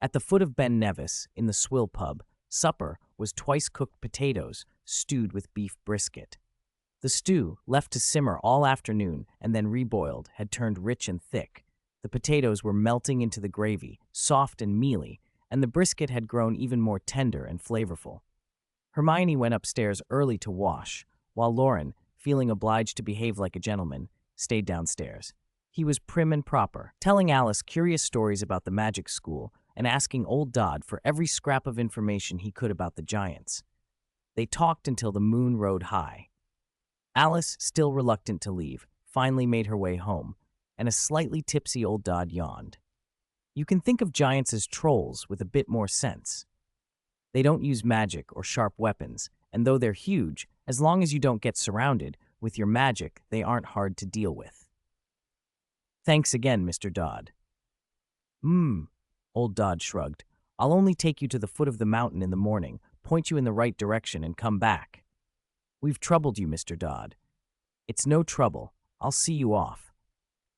At the foot of Ben Nevis, in the Swill pub, supper was twice-cooked potatoes stewed with beef brisket. The stew, left to simmer all afternoon and then reboiled, had turned rich and thick. The potatoes were melting into the gravy, soft and mealy, and the brisket had grown even more tender and flavorful. Hermione went upstairs early to wash, while Loren, feeling obliged to behave like a gentleman, stayed downstairs. He was prim and proper, telling Alice curious stories about the magic school and asking old Dodd for every scrap of information he could about the giants. They talked until the moon rode high. Alice, still reluctant to leave, finally made her way home, and a slightly tipsy old Dodd yawned. You can think of giants as trolls with a bit more sense. They don't use magic or sharp weapons, and though they're huge, as long as you don't get surrounded with your magic, they aren't hard to deal with. Thanks again, Mr. Dodd. Old Dodd shrugged. I'll only take you to the foot of the mountain in the morning, point you in the right direction, and come back. We've troubled you, Mr. Dodd. It's no trouble. I'll see you off.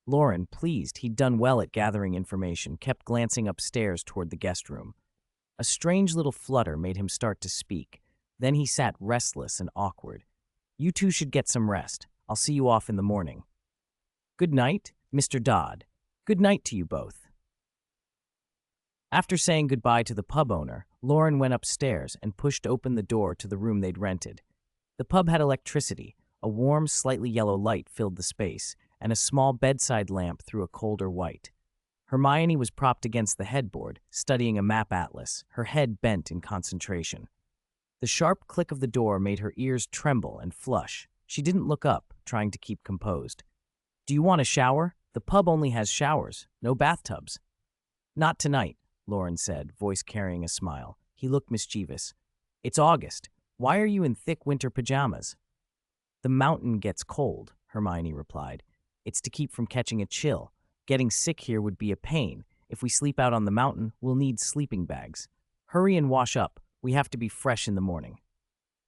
Loren, pleased he'd done well at gathering information, kept glancing upstairs toward the guest room. A strange little flutter made him start to speak. Then he sat restless and awkward. You two should get some rest. I'll see you off in the morning. Good night, Mr. Dodd. Good night to you both. After saying goodbye to the pub owner, Loren went upstairs and pushed open the door to the room they'd rented. The pub had electricity. A warm, slightly yellow light filled the space, and a small bedside lamp threw a colder white. Hermione was propped against the headboard, studying a map atlas, her head bent in concentration. The sharp click of the door made her ears tremble and flush. She didn't look up, trying to keep composed. Do you want a shower? The pub only has showers, no bathtubs. Not tonight, Loren said, voice carrying a smile. He looked mischievous. It's August. Why are you in thick winter pajamas? The mountain gets cold, Hermione replied. It's to keep from catching a chill. Getting sick here would be a pain. If we sleep out on the mountain, we'll need sleeping bags. Hurry and wash up. We have to be fresh in the morning.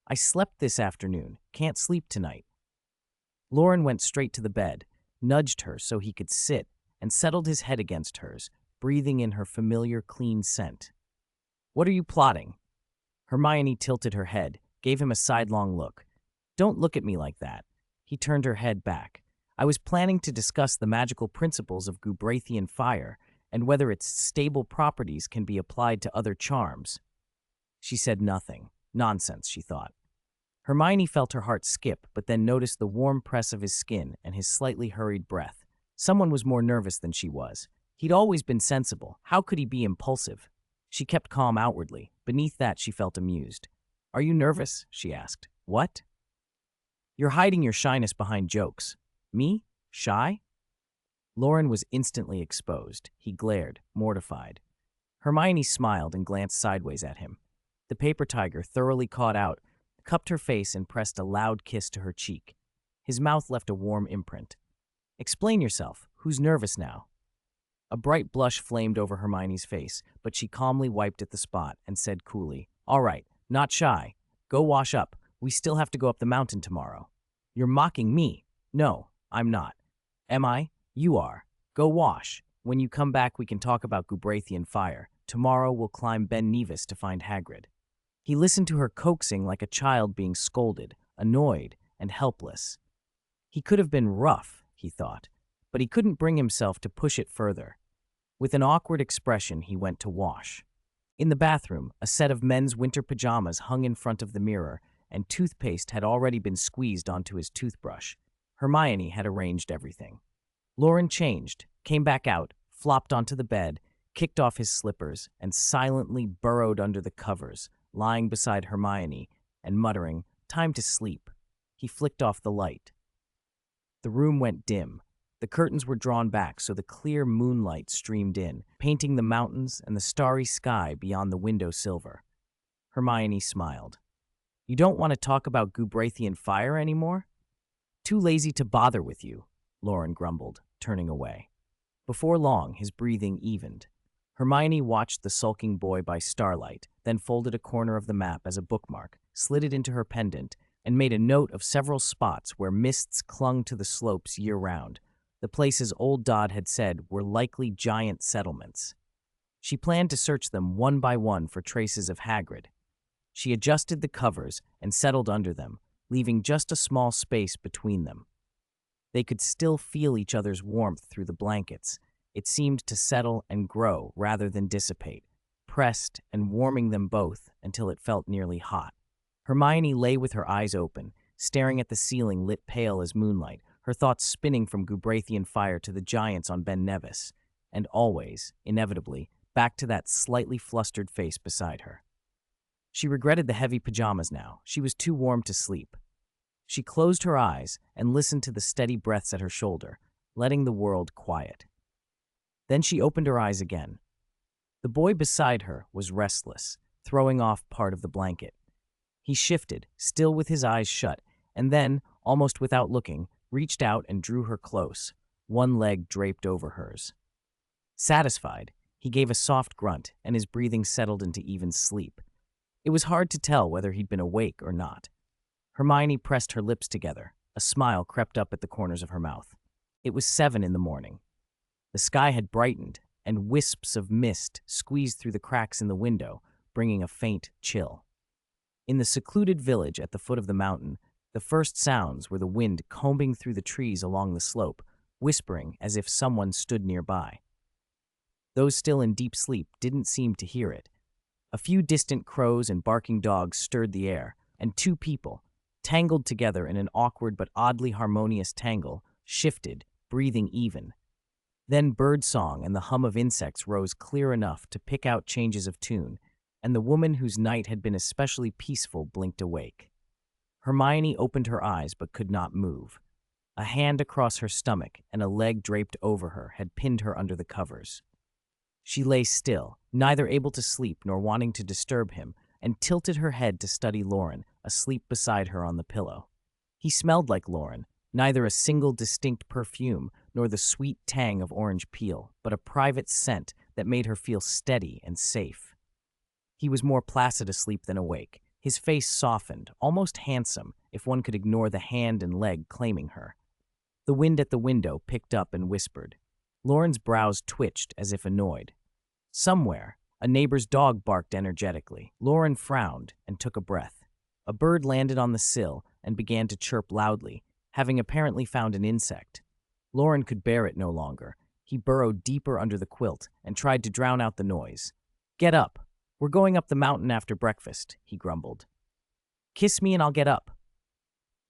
I slept this afternoon. Can't sleep tonight. Loren went straight to the bed, nudged her so he could sit, and settled his head against hers, breathing in her familiar clean scent. What are you plotting? Hermione tilted her head, gave him a sidelong look. Don't look at me like that. He turned her head back. I was planning to discuss the magical principles of Gubrathian fire and whether its stable properties can be applied to other charms. She said nothing. Nonsense, she thought. Hermione felt her heart skip, but then noticed the warm press of his skin and his slightly hurried breath. Someone was more nervous than she was. He'd always been sensible. How could he be impulsive? She kept calm outwardly. Beneath that, she felt amused. Are you nervous? She asked. What? You're hiding your shyness behind jokes. Me? Shy? Loren was instantly exposed. He glared, mortified. Hermione smiled and glanced sideways at him. The paper tiger, thoroughly caught out, cupped her face and pressed a loud kiss to her cheek. His mouth left a warm imprint. Explain yourself. Who's nervous now? A bright blush flamed over Hermione's face, but she calmly wiped at the spot and said coolly, All right, not shy. Go wash up. We still have to go up the mountain tomorrow. You're mocking me. No, I'm not. Am I? You are. Go wash. When you come back, we can talk about Gubrathian fire. Tomorrow we'll climb Ben Nevis to find Hagrid. He listened to her coaxing like a child being scolded, annoyed and helpless. He could have been rough, he thought, but he couldn't bring himself to push it further. With an awkward expression, he went to wash. In the bathroom, a set of men's winter pajamas hung in front of the mirror, and toothpaste had already been squeezed onto his toothbrush. Hermione had arranged everything. Loren changed, came back out, flopped onto the bed, kicked off his slippers, and silently burrowed under the covers, lying beside Hermione and muttering, Time to sleep. He flicked off the light. The room went dim. The curtains were drawn back so the clear moonlight streamed in, painting the mountains and the starry sky beyond the window silver. Hermione smiled. You don't want to talk about Gubrathian fire anymore? Too lazy to bother with you, Loren grumbled, turning away. Before long, his breathing evened. Hermione watched the sulking boy by starlight, then folded a corner of the map as a bookmark, slid it into her pendant, and made a note of several spots where mists clung to the slopes year-round. The places old Dodd had said were likely giant settlements. She planned to search them one by one for traces of Hagrid. She adjusted the covers and settled under them, leaving just a small space between them. They could still feel each other's warmth through the blankets. It seemed to settle and grow rather than dissipate, pressed and warming them both until it felt nearly hot. Hermione lay with her eyes open, staring at the ceiling lit pale as moonlight, her thoughts spinning from Gubrathian fire to the giants on Ben Nevis, and always, inevitably, back to that slightly flustered face beside her. She regretted the heavy pajamas now. She was too warm to sleep. She closed her eyes and listened to the steady breaths at her shoulder, letting the world quiet. Then she opened her eyes again. The boy beside her was restless, throwing off part of the blanket. He shifted, still with his eyes shut, and then, almost without looking, reached out and drew her close, one leg draped over hers. Satisfied, he gave a soft grunt, and his breathing settled into even sleep. It was hard to tell whether he'd been awake or not. Hermione pressed her lips together. A smile crept up at the corners of her mouth. It was 7 in the morning. The sky had brightened, and wisps of mist squeezed through the cracks in the window, bringing a faint chill. In the secluded village at the foot of the mountain, the first sounds were the wind combing through the trees along the slope, whispering as if someone stood nearby. Those still in deep sleep didn't seem to hear it. A few distant crows and barking dogs stirred the air, and 2 people, tangled together in an awkward but oddly harmonious tangle, shifted, breathing even. Then birdsong and the hum of insects rose clear enough to pick out changes of tune, and the woman whose night had been especially peaceful blinked awake. Hermione opened her eyes but could not move. A hand across her stomach and a leg draped over her had pinned her under the covers. She lay still, neither able to sleep nor wanting to disturb him, and tilted her head to study Loren, asleep beside her on the pillow. He smelled like Loren, neither a single distinct perfume nor the sweet tang of orange peel, but a private scent that made her feel steady and safe. He was more placid asleep than awake, his face softened, almost handsome, if one could ignore the hand and leg claiming her. The wind at the window picked up and whispered. Loren's brows twitched as if annoyed. Somewhere, a neighbor's dog barked energetically. Loren frowned and took a breath. A bird landed on the sill and began to chirp loudly, having apparently found an insect. Loren could bear it no longer. He burrowed deeper under the quilt and tried to drown out the noise. "Get up. We're going up the mountain after breakfast," he grumbled. "Kiss me and I'll get up."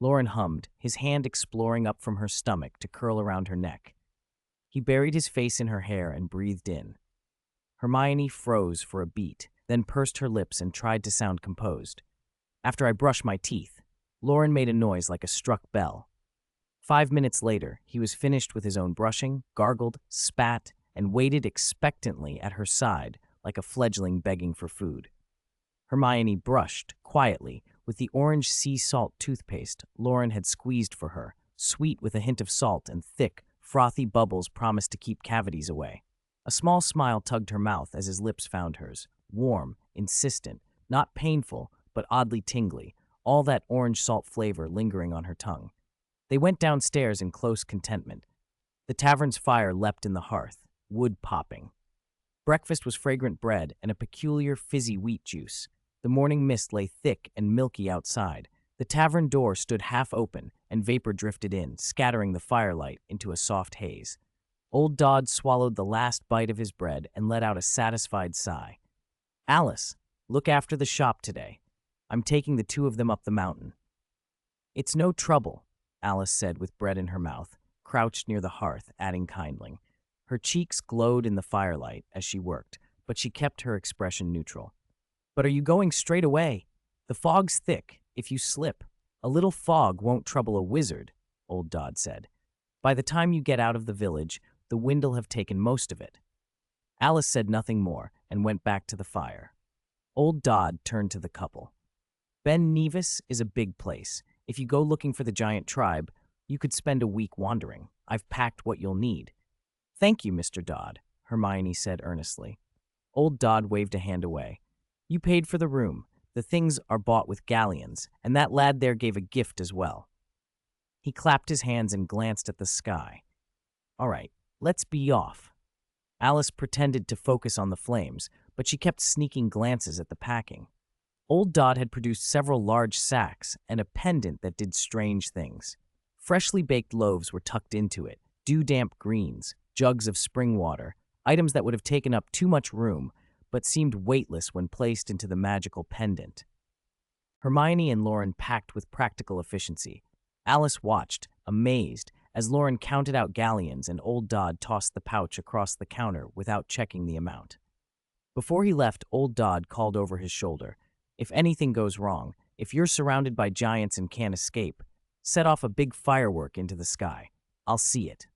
Loren hummed, his hand exploring up from her stomach to curl around her neck. He buried his face in her hair and breathed in. Hermione froze for a beat, then pursed her lips and tried to sound composed. "After I brush my teeth." Loren made a noise like a struck bell. 5 minutes later, he was finished with his own brushing, gargled, spat, and waited expectantly at her side like a fledgling begging for food. Hermione brushed, quietly, with the orange sea salt toothpaste Loren had squeezed for her, sweet with a hint of salt and thick, frothy bubbles promised to keep cavities away. A small smile tugged her mouth as his lips found hers, warm, insistent, not painful, but oddly tingly, all that orange salt flavor lingering on her tongue. They went downstairs in close contentment. The tavern's fire leapt in the hearth, wood popping. Breakfast was fragrant bread and a peculiar fizzy wheat juice. The morning mist lay thick and milky outside. The tavern door stood half open, and vapor drifted in, scattering the firelight into a soft haze. Old Dodd swallowed the last bite of his bread and let out a satisfied sigh. "Alice, look after the shop today. I'm taking the 2 of them up the mountain." "It's no trouble," Alice said with bread in her mouth, crouched near the hearth, adding kindly. Her cheeks glowed in the firelight as she worked, but she kept her expression neutral. "But are you going straight away? The fog's thick. If you slip, a little fog won't trouble a wizard," old Dodd said. "By the time you get out of the village, the wind'll have taken most of it." Alice said nothing more and went back to the fire. Old Dodd turned to the couple. "Ben Nevis is a big place. If you go looking for the giant tribe, you could spend a week wandering. I've packed what you'll need." "Thank you, Mr. Dodd," Hermione said earnestly. Old Dodd waved a hand away. "You paid for the room. The things are bought with galleons, and that lad there gave a gift as well." He clapped his hands and glanced at the sky. "All right, let's be off." Alice pretended to focus on the flames, but she kept sneaking glances at the packing. Old Dodd had produced several large sacks and a pendant that did strange things. Freshly baked loaves were tucked into it, dew-damp greens, jugs of spring water, items that would have taken up too much room, but seemed weightless when placed into the magical pendant. Hermione and Loren packed with practical efficiency. Alice watched, amazed, as Loren counted out galleons and Old Dodd tossed the pouch across the counter without checking the amount. Before he left, Old Dodd called over his shoulder, "If anything goes wrong, if you're surrounded by giants and can't escape, set off a big firework into the sky. I'll see it."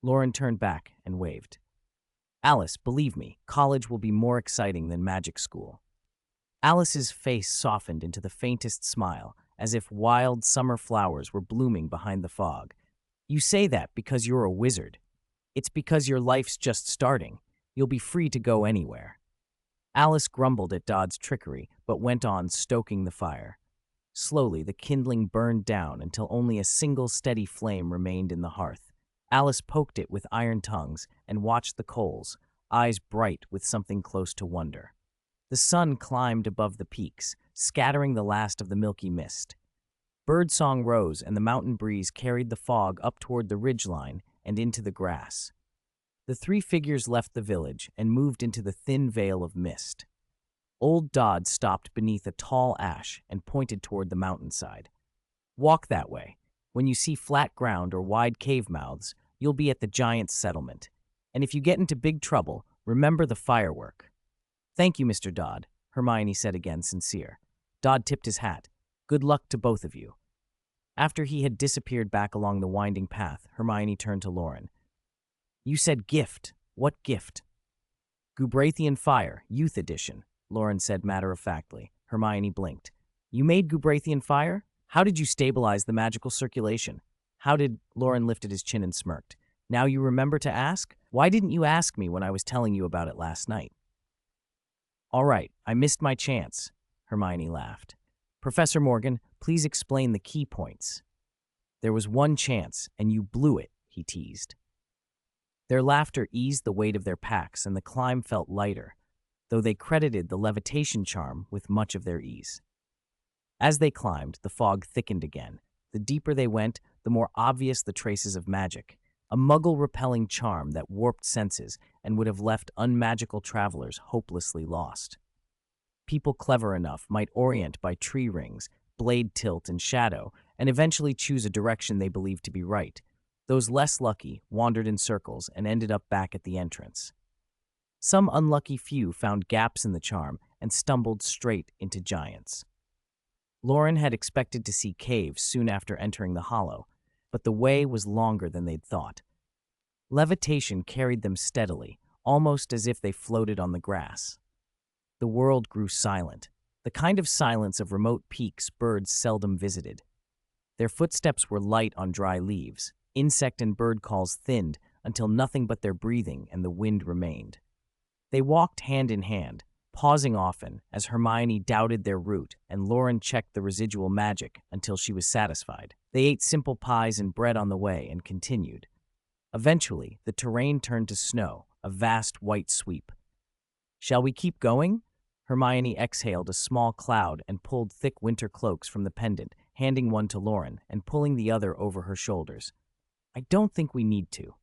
Loren turned back and waved. "Alice, believe me, college will be more exciting than magic school." Alice's face softened into the faintest smile, as if wild summer flowers were blooming behind the fog. "You say that because you're a wizard. It's because your life's just starting. You'll be free to go anywhere." Alice grumbled at Dodd's trickery, but went on stoking the fire. Slowly, the kindling burned down until only a single steady flame remained in the hearth. Alice poked it with iron tongues and watched the coals, eyes bright with something close to wonder. The sun climbed above the peaks, scattering the last of the milky mist. Birdsong rose and the mountain breeze carried the fog up toward the ridgeline and into the grass. The three figures left the village and moved into the thin veil of mist. Old Dodd stopped beneath a tall ash and pointed toward the mountainside. "Walk that way. When you see flat ground or wide cave mouths, you'll be at the giant's settlement. And if you get into big trouble, remember the firework." "Thank you, Mr. Dodd," Hermione said again, sincere. Dodd tipped his hat. "Good luck to both of you." After he had disappeared back along the winding path, Hermione turned to Loren. "You said gift. What gift?" "Gubrathian Fire, Youth Edition," Loren said matter-of-factly. Hermione blinked. "You made Gubrathian Fire? How did you stabilize the magical circulation? How did—" Loren lifted his chin and smirked. "Now you remember to ask? Why didn't you ask me when I was telling you about it last night?" "All right, I missed my chance," Hermione laughed. "Professor Morgan, please explain the key points." "There was one chance, and you blew it," he teased. Their laughter eased the weight of their packs, and the climb felt lighter, though they credited the levitation charm with much of their ease. As they climbed, the fog thickened again. The deeper they went, the more obvious the traces of magic, a muggle-repelling charm that warped senses and would have left unmagical travelers hopelessly lost. People clever enough might orient by tree rings, blade tilt, and shadow, and eventually choose a direction they believed to be right. Those less lucky wandered in circles and ended up back at the entrance. Some unlucky few found gaps in the charm and stumbled straight into giants. Loren had expected to see caves soon after entering the hollow, but the way was longer than they'd thought. Levitation carried them steadily, almost as if they floated on the grass. The world grew silent, the kind of silence of remote peaks birds seldom visited. Their footsteps were light on dry leaves. Insect and bird calls thinned until nothing but their breathing and the wind remained. They walked hand in hand, pausing often as Hermione doubted their route and Loren checked the residual magic until she was satisfied. They ate simple pies and bread on the way and continued. Eventually, the terrain turned to snow, a vast white sweep. "Shall we keep going?" Hermione exhaled a small cloud and pulled thick winter cloaks from the pendant, handing one to Loren and pulling the other over her shoulders. "I don't think we need to."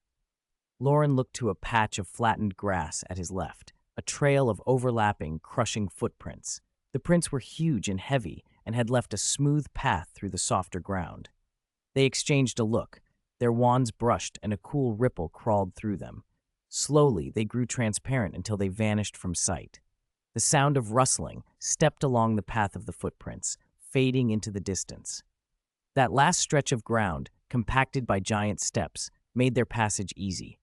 Loren looked to a patch of flattened grass at his left, a trail of overlapping, crushing footprints. The prints were huge and heavy and had left a smooth path through the softer ground. They exchanged a look. Their wands brushed and a cool ripple crawled through them. Slowly, they grew transparent until they vanished from sight. The sound of rustling stepped along the path of the footprints, fading into the distance. That last stretch of ground, compacted by giant steps, made their passage easy.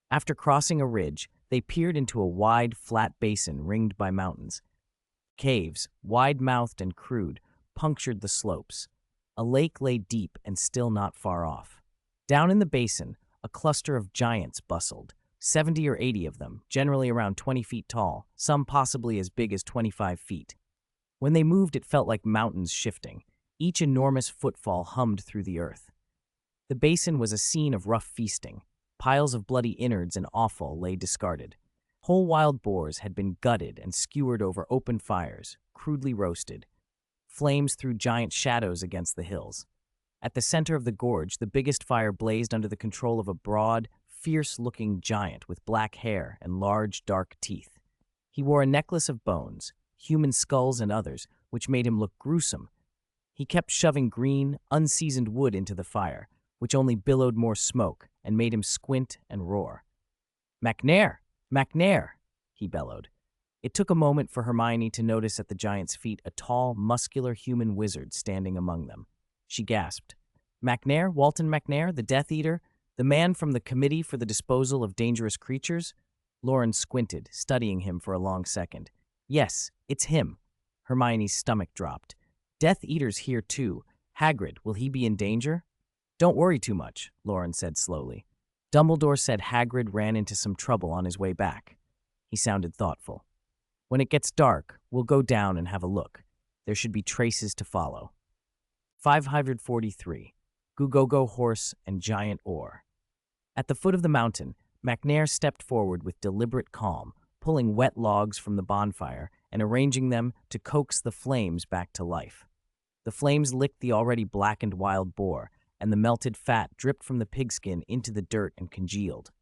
After crossing a ridge, they peered into a wide, flat basin ringed by mountains. Caves, wide-mouthed and crude, punctured the slopes. A lake lay deep and still not far off. Down in the basin, a cluster of giants bustled, 70 or 80 of them, generally around 20 feet tall, some possibly as big as 25 feet. When they moved, it felt like mountains shifting. Each enormous footfall hummed through the earth. The basin was a scene of rough feasting. Piles of bloody innards and offal lay discarded. Whole wild boars had been gutted and skewered over open fires, crudely roasted. Flames threw giant shadows against the hills. At the center of the gorge, the biggest fire blazed under the control of a broad, fierce-looking giant with black hair and large, dark teeth. He wore a necklace of bones, human skulls and others, which made him look gruesome. He kept shoving green, unseasoned wood into the fire, which only billowed more smoke and made him squint and roar. "MacNair! MacNair!" he bellowed. It took a moment for Hermione to notice at the giant's feet a tall, muscular human wizard standing among them. She gasped. "MacNair? Walton MacNair, the Death Eater? The man from the Committee for the Disposal of Dangerous Creatures?" Loren squinted, studying him for a long second. "Yes, it's him." Hermione's stomach dropped. "Death Eater's here too. Hagrid, will he be in danger?" "Don't worry too much," Loren said slowly. "Dumbledore said Hagrid ran into some trouble on his way back." He sounded thoughtful. "When it gets dark, we'll go down and have a look. There should be traces to follow." 543. Gugogo Horse and Giant Oar. At the foot of the mountain, MacNair stepped forward with deliberate calm, pulling wet logs from the bonfire and arranging them to coax the flames back to life. The flames licked the already blackened wild boar, and the melted fat dripped from the pigskin into the dirt and congealed.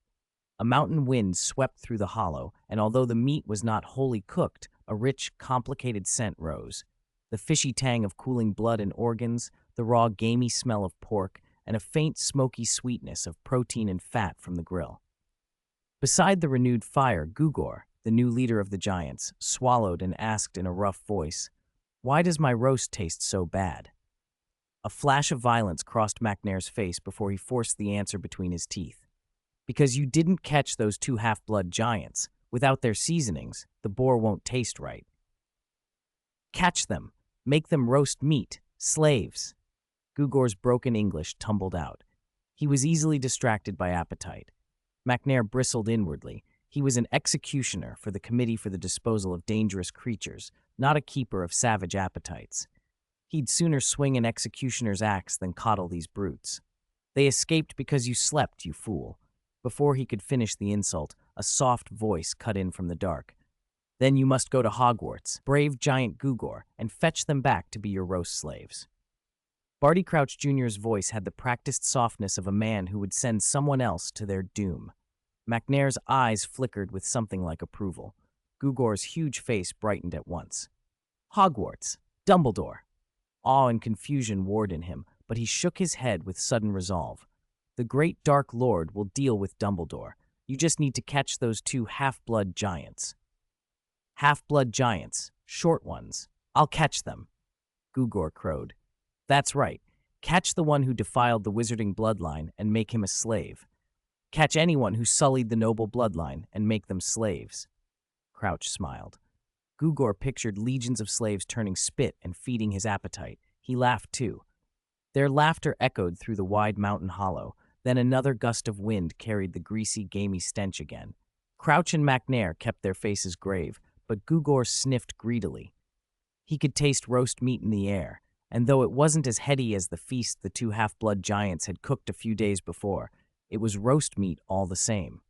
A mountain wind swept through the hollow, and although the meat was not wholly cooked, a rich, complicated scent rose. The fishy tang of cooling blood and organs, the raw, gamey smell of pork, and a faint, smoky sweetness of protein and fat from the grill. Beside the renewed fire, Gugor, the new leader of the giants, swallowed and asked in a rough voice, "Why does my roast taste so bad?" A flash of violence crossed MacNair's face before he forced the answer between his teeth. "Because you didn't catch those two half-blood giants. Without their seasonings, the boar won't taste right." "Catch them. Make them roast meat. Slaves." Gugor's broken English tumbled out. He was easily distracted by appetite. MacNair bristled inwardly. He was an executioner for the Committee for the Disposal of Dangerous Creatures, not a keeper of savage appetites. He'd sooner swing an executioner's axe than coddle these brutes. "They escaped because you slept, you fool." Before he could finish the insult, a soft voice cut in from the dark. "Then you must go to Hogwarts, brave giant Gugor, and fetch them back to be your roast slaves." Barty Crouch Jr.'s voice had the practiced softness of a man who would send someone else to their doom. MacNair's eyes flickered with something like approval. Gugor's huge face brightened at once. "Hogwarts! Dumbledore!" Awe and confusion warred in him, but he shook his head with sudden resolve. "The great Dark Lord will deal with Dumbledore. You just need to catch those two half-blood giants." "Half-blood giants, short ones. I'll catch them," Gugor crowed. "That's right. Catch the one who defiled the wizarding bloodline and make him a slave. Catch anyone who sullied the noble bloodline and make them slaves." Crouch smiled. Gugor pictured legions of slaves turning spit and feeding his appetite. He laughed too. Their laughter echoed through the wide mountain hollow. Then another gust of wind carried the greasy, gamey stench again. Crouch and MacNair kept their faces grave, but Gugor sniffed greedily. He could taste roast meat in the air, and though it wasn't as heady as the feast the two half-blood giants had cooked a few days before, it was roast meat all the same.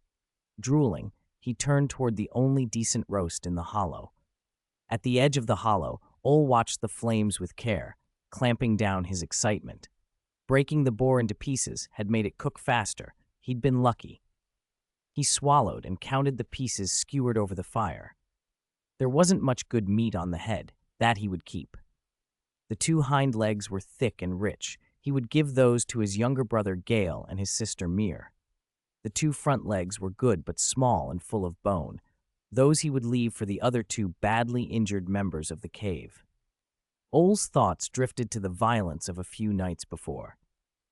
Drooling, he turned toward the only decent roast in the hollow. At the edge of the hollow, Ol watched the flames with care, clamping down his excitement. Breaking the boar into pieces had made it cook faster. He'd been lucky. He swallowed and counted the pieces skewered over the fire. There wasn't much good meat on the head. That he would keep. The two hind legs were thick and rich. He would give those to his younger brother Gale and his sister Mir. The two front legs were good but small and full of bone. Those he would leave for the other two badly injured members of the cave. Ol's thoughts drifted to the violence of a few nights before.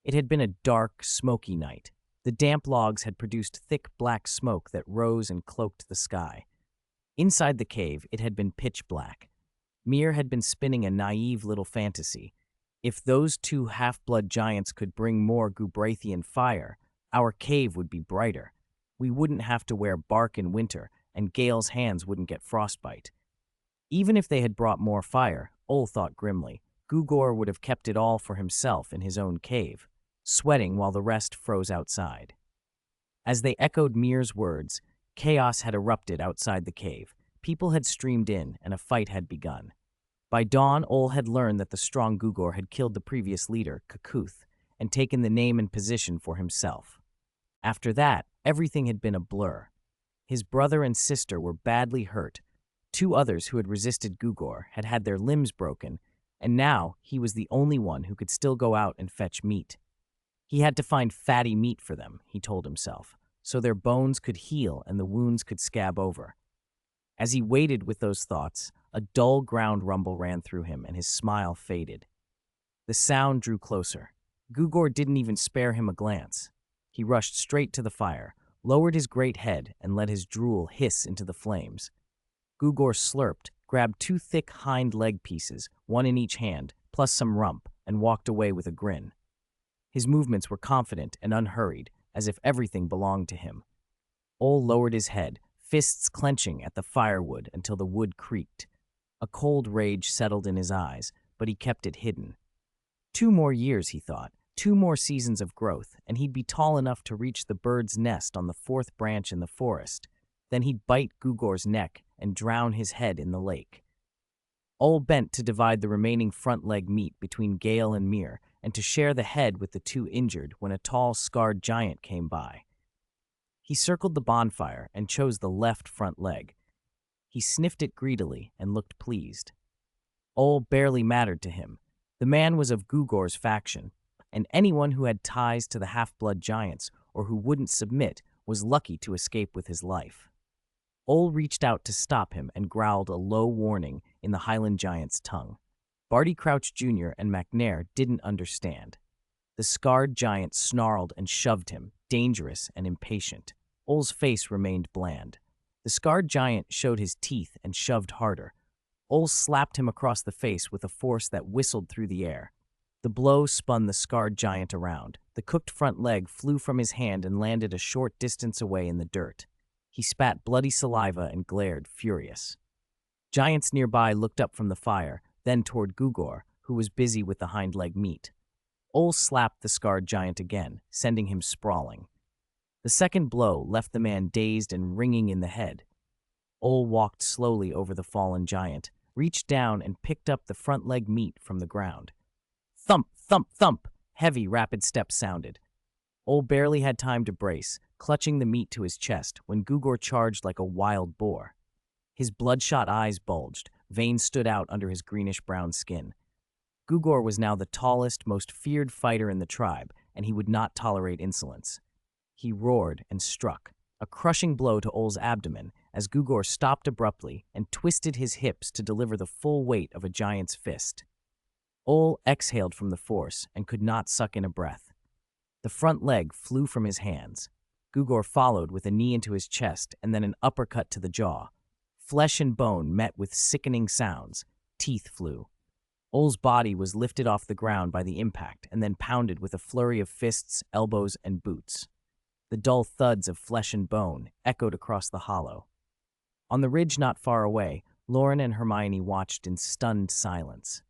It had been a dark, smoky night. The damp logs had produced thick black smoke that rose and cloaked the sky. Inside the cave, it had been pitch black. Mir had been spinning a naive little fantasy. If those two half-blood giants could bring more Gubrathian fire, our cave would be brighter. We wouldn't have to wear bark in winter, and Gale's hands wouldn't get frostbite. Even if they had brought more fire, Ol thought grimly, Gugor would have kept it all for himself in his own cave, sweating while the rest froze outside. As they echoed Mir's words, chaos had erupted outside the cave. People had streamed in, and a fight had begun. By dawn, Ol had learned that the strong Gugor had killed the previous leader, Kakuth, and taken the name and position for himself. After that, everything had been a blur. His brother and sister were badly hurt. Two others who had resisted Gugor had had their limbs broken, and now he was the only one who could still go out and fetch meat. He had to find fatty meat for them, he told himself, so their bones could heal and the wounds could scab over. As he waited with those thoughts, a dull ground rumble ran through him and his smile faded. The sound drew closer. Gugor didn't even spare him a glance. He rushed straight to the fire, lowered his great head, and let his drool hiss into the flames. Gugor slurped, grabbed two thick hind leg pieces, one in each hand, plus some rump, and walked away with a grin. His movements were confident and unhurried, as if everything belonged to him. Ol lowered his head, fists clenching at the firewood until the wood creaked. A cold rage settled in his eyes, but he kept it hidden. 2 more years, he thought, 2 more seasons of growth, and he'd be tall enough to reach the bird's nest on the 4th branch in the forest. Then he'd bite Gugor's neck and drown his head in the lake. Ol bent to divide the remaining front leg meat between Gale and Mir, and to share the head with the 2 injured when a tall, scarred giant came by. He circled the bonfire and chose the left front leg. He sniffed it greedily and looked pleased. Ol barely mattered to him. The man was of Gugor's faction, and anyone who had ties to the half-blood giants or who wouldn't submit was lucky to escape with his life. Ol reached out to stop him and growled a low warning in the Highland giant's tongue. Barty Crouch Jr. and McNair didn't understand. The scarred giant snarled and shoved him, dangerous and impatient. Ol's face remained bland. The scarred giant showed his teeth and shoved harder. Ol slapped him across the face with a force that whistled through the air. The blow spun the scarred giant around. The cooked front leg flew from his hand and landed a short distance away in the dirt. He spat bloody saliva and glared, furious. Giants nearby looked up from the fire, then toward Gugor, who was busy with the hind leg meat. Ol slapped the scarred giant again, sending him sprawling. The second blow left the man dazed and ringing in the head. Ol walked slowly over the fallen giant, reached down and picked up the front leg meat from the ground. Thump, thump, thump! Heavy, rapid steps sounded. Ol barely had time to brace, clutching the meat to his chest, when Gugor charged like a wild boar. His bloodshot eyes bulged, veins stood out under his greenish-brown skin. Gugor was now the tallest, most feared fighter in the tribe, and he would not tolerate insolence. He roared and struck, a crushing blow to Ol's abdomen, as Gugor stopped abruptly and twisted his hips to deliver the full weight of a giant's fist. Ol exhaled from the force and could not suck in a breath. The front leg flew from his hands. Gugor followed with a knee into his chest and then an uppercut to the jaw. Flesh and bone met with sickening sounds. Teeth flew. Ol's body was lifted off the ground by the impact and then pounded with a flurry of fists, elbows, and boots. The dull thuds of flesh and bone echoed across the hollow. On the ridge not far away, Loren and Hermione watched in stunned silence.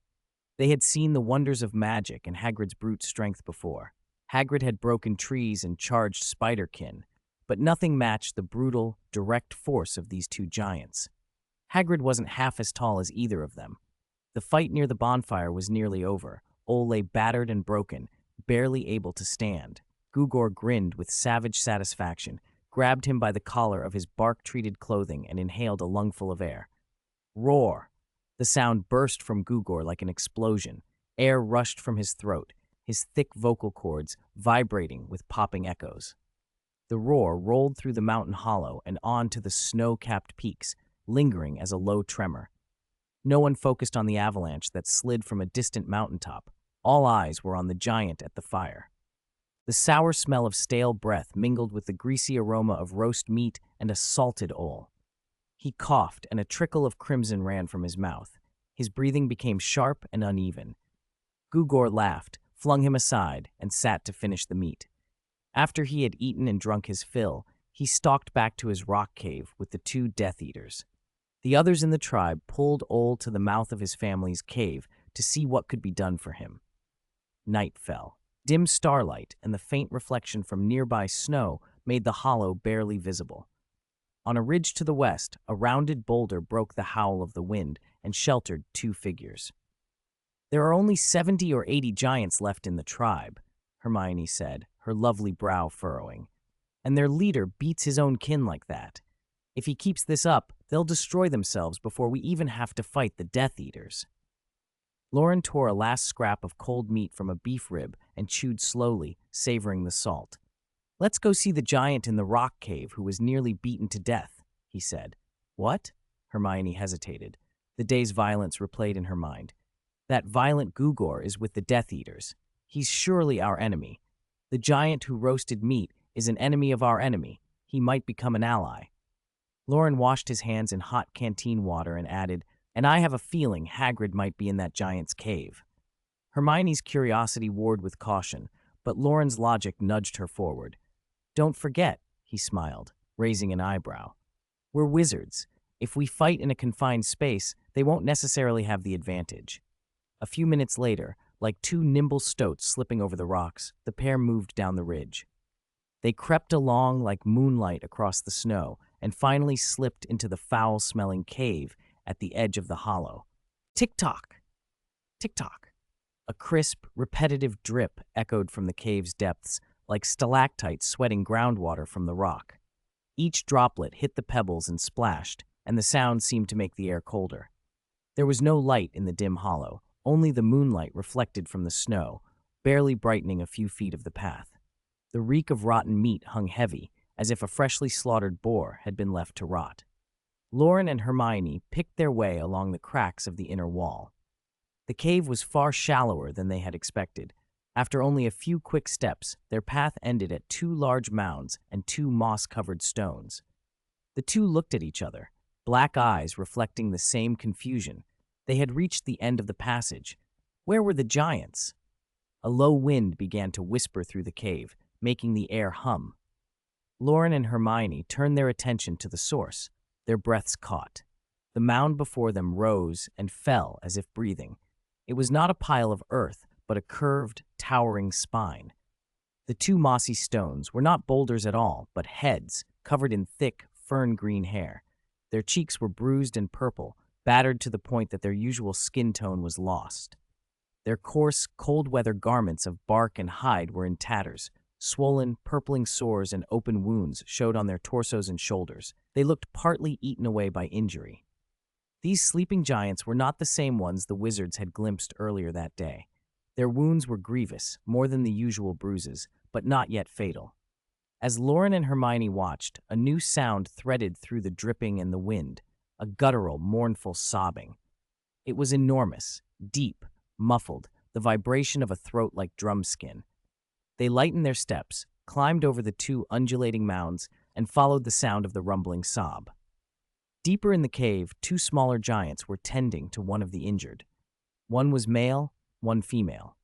They had seen the wonders of magic and Hagrid's brute strength before. Hagrid had broken trees and charged spiderkin, but nothing matched the brutal, direct force of these 2 giants. Hagrid wasn't half as tall as either of them. The fight near the bonfire was nearly over. Ol lay battered and broken, barely able to stand. Gugor grinned with savage satisfaction, grabbed him by the collar of his bark-treated clothing and inhaled a lungful of air. Roar! The sound burst from Gugor like an explosion. Air rushed from his throat, his thick vocal cords vibrating with popping echoes. The roar rolled through the mountain hollow and on to the snow-capped peaks, lingering as a low tremor. No one focused on the avalanche that slid from a distant mountaintop. All eyes were on the giant at the fire. The sour smell of stale breath mingled with the greasy aroma of roast meat and a salted Ol. He coughed, and a trickle of crimson ran from his mouth. His breathing became sharp and uneven. Gugor laughed, flung him aside, and sat to finish the meat. After he had eaten and drunk his fill, he stalked back to his rock cave with the 2 Death Eaters. The others in the tribe pulled Ol to the mouth of his family's cave to see what could be done for him. Night fell. Dim starlight and the faint reflection from nearby snow made the hollow barely visible. On a ridge to the west, a rounded boulder broke the howl of the wind and sheltered two figures. "There are only 70 or 80 giants left in the tribe," Hermione said, her lovely brow furrowing. "And their leader beats his own kin like that. If he keeps this up, they'll destroy themselves before we even have to fight the Death Eaters." Loren tore a last scrap of cold meat from a beef rib and chewed slowly, savoring the salt. "Let's go see the giant in the rock cave who was nearly beaten to death," he said. "What?" Hermione hesitated. The day's violence replayed in her mind. "That violent Gugor is with the Death Eaters. He's surely our enemy. The giant who roasted meat is an enemy of our enemy. He might become an ally." Loren washed his hands in hot canteen water and added, "And I have a feeling Hagrid might be in that giant's cave." Hermione's curiosity warred with caution, but Loren's logic nudged her forward. "Don't forget," he smiled, raising an eyebrow. "We're wizards. If we fight in a confined space, they won't necessarily have the advantage." A few minutes later, like two nimble stoats slipping over the rocks, the pair moved down the ridge. They crept along like moonlight across the snow and finally slipped into the foul-smelling cave at the edge of the hollow. Tick-tock! Tick-tock! A crisp, repetitive drip echoed from the cave's depths, like stalactites sweating groundwater from the rock. Each droplet hit the pebbles and splashed, and the sound seemed to make the air colder. There was no light in the dim hollow, only the moonlight reflected from the snow, barely brightening a few feet of the path. The reek of rotten meat hung heavy, as if a freshly slaughtered boar had been left to rot. Loren and Hermione picked their way along the cracks of the inner wall. The cave was far shallower than they had expected. After only a few quick steps, their path ended at two large mounds and two moss-covered stones. The two looked at each other, black eyes reflecting the same confusion. They had reached the end of the passage. Where were the giants? A low wind began to whisper through the cave, making the air hum. Loren and Hermione turned their attention to the source. Their breaths caught. The mound before them rose and fell as if breathing. It was not a pile of earth, but a curved, towering spine. The two mossy stones were not boulders at all, but heads covered in thick, fern-green hair. Their cheeks were bruised and purple, battered to the point that their usual skin tone was lost. Their coarse, cold-weather garments of bark and hide were in tatters. Swollen, purpling sores and open wounds showed on their torsos and shoulders. They looked partly eaten away by injury. These sleeping giants were not the same ones the wizards had glimpsed earlier that day. Their wounds were grievous, more than the usual bruises, but not yet fatal. As Loren and Hermione watched, a new sound threaded through the dripping and the wind, a guttural, mournful sobbing. It was enormous, deep, muffled, the vibration of a throat like drum skin. They lightened their steps, climbed over the two undulating mounds, and followed the sound of the rumbling sob. Deeper in the cave, two smaller giants were tending to one of the injured. One was male, one female.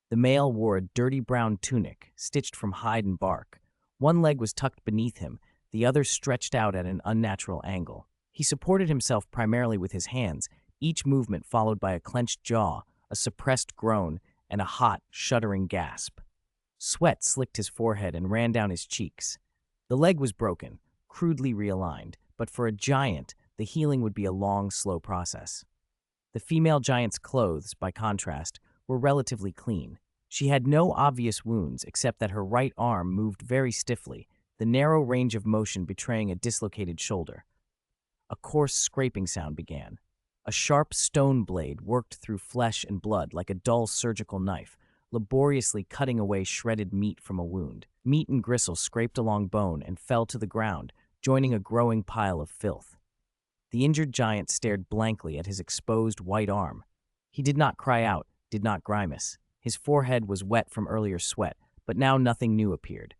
The male wore a dirty brown tunic, stitched from hide and bark. One leg was tucked beneath him, the other stretched out at an unnatural angle. He supported himself primarily with his hands, each movement followed by a clenched jaw, a suppressed groan, and a hot, shuddering gasp. Sweat slicked his forehead and ran down his cheeks. The leg was broken, crudely realigned, but for a giant, the healing would be a long, slow process. The female giant's clothes, by contrast, were relatively clean. She had no obvious wounds except that her right arm moved very stiffly, the narrow range of motion betraying a dislocated shoulder. A coarse scraping sound began. A sharp stone blade worked through flesh and blood like a dull surgical knife, laboriously cutting away shredded meat from a wound. Meat and gristle scraped along bone and fell to the ground, joining a growing pile of filth. The injured giant stared blankly at his exposed white arm. He did not cry out, did not grimace. His forehead was wet from earlier sweat, but now nothing new appeared.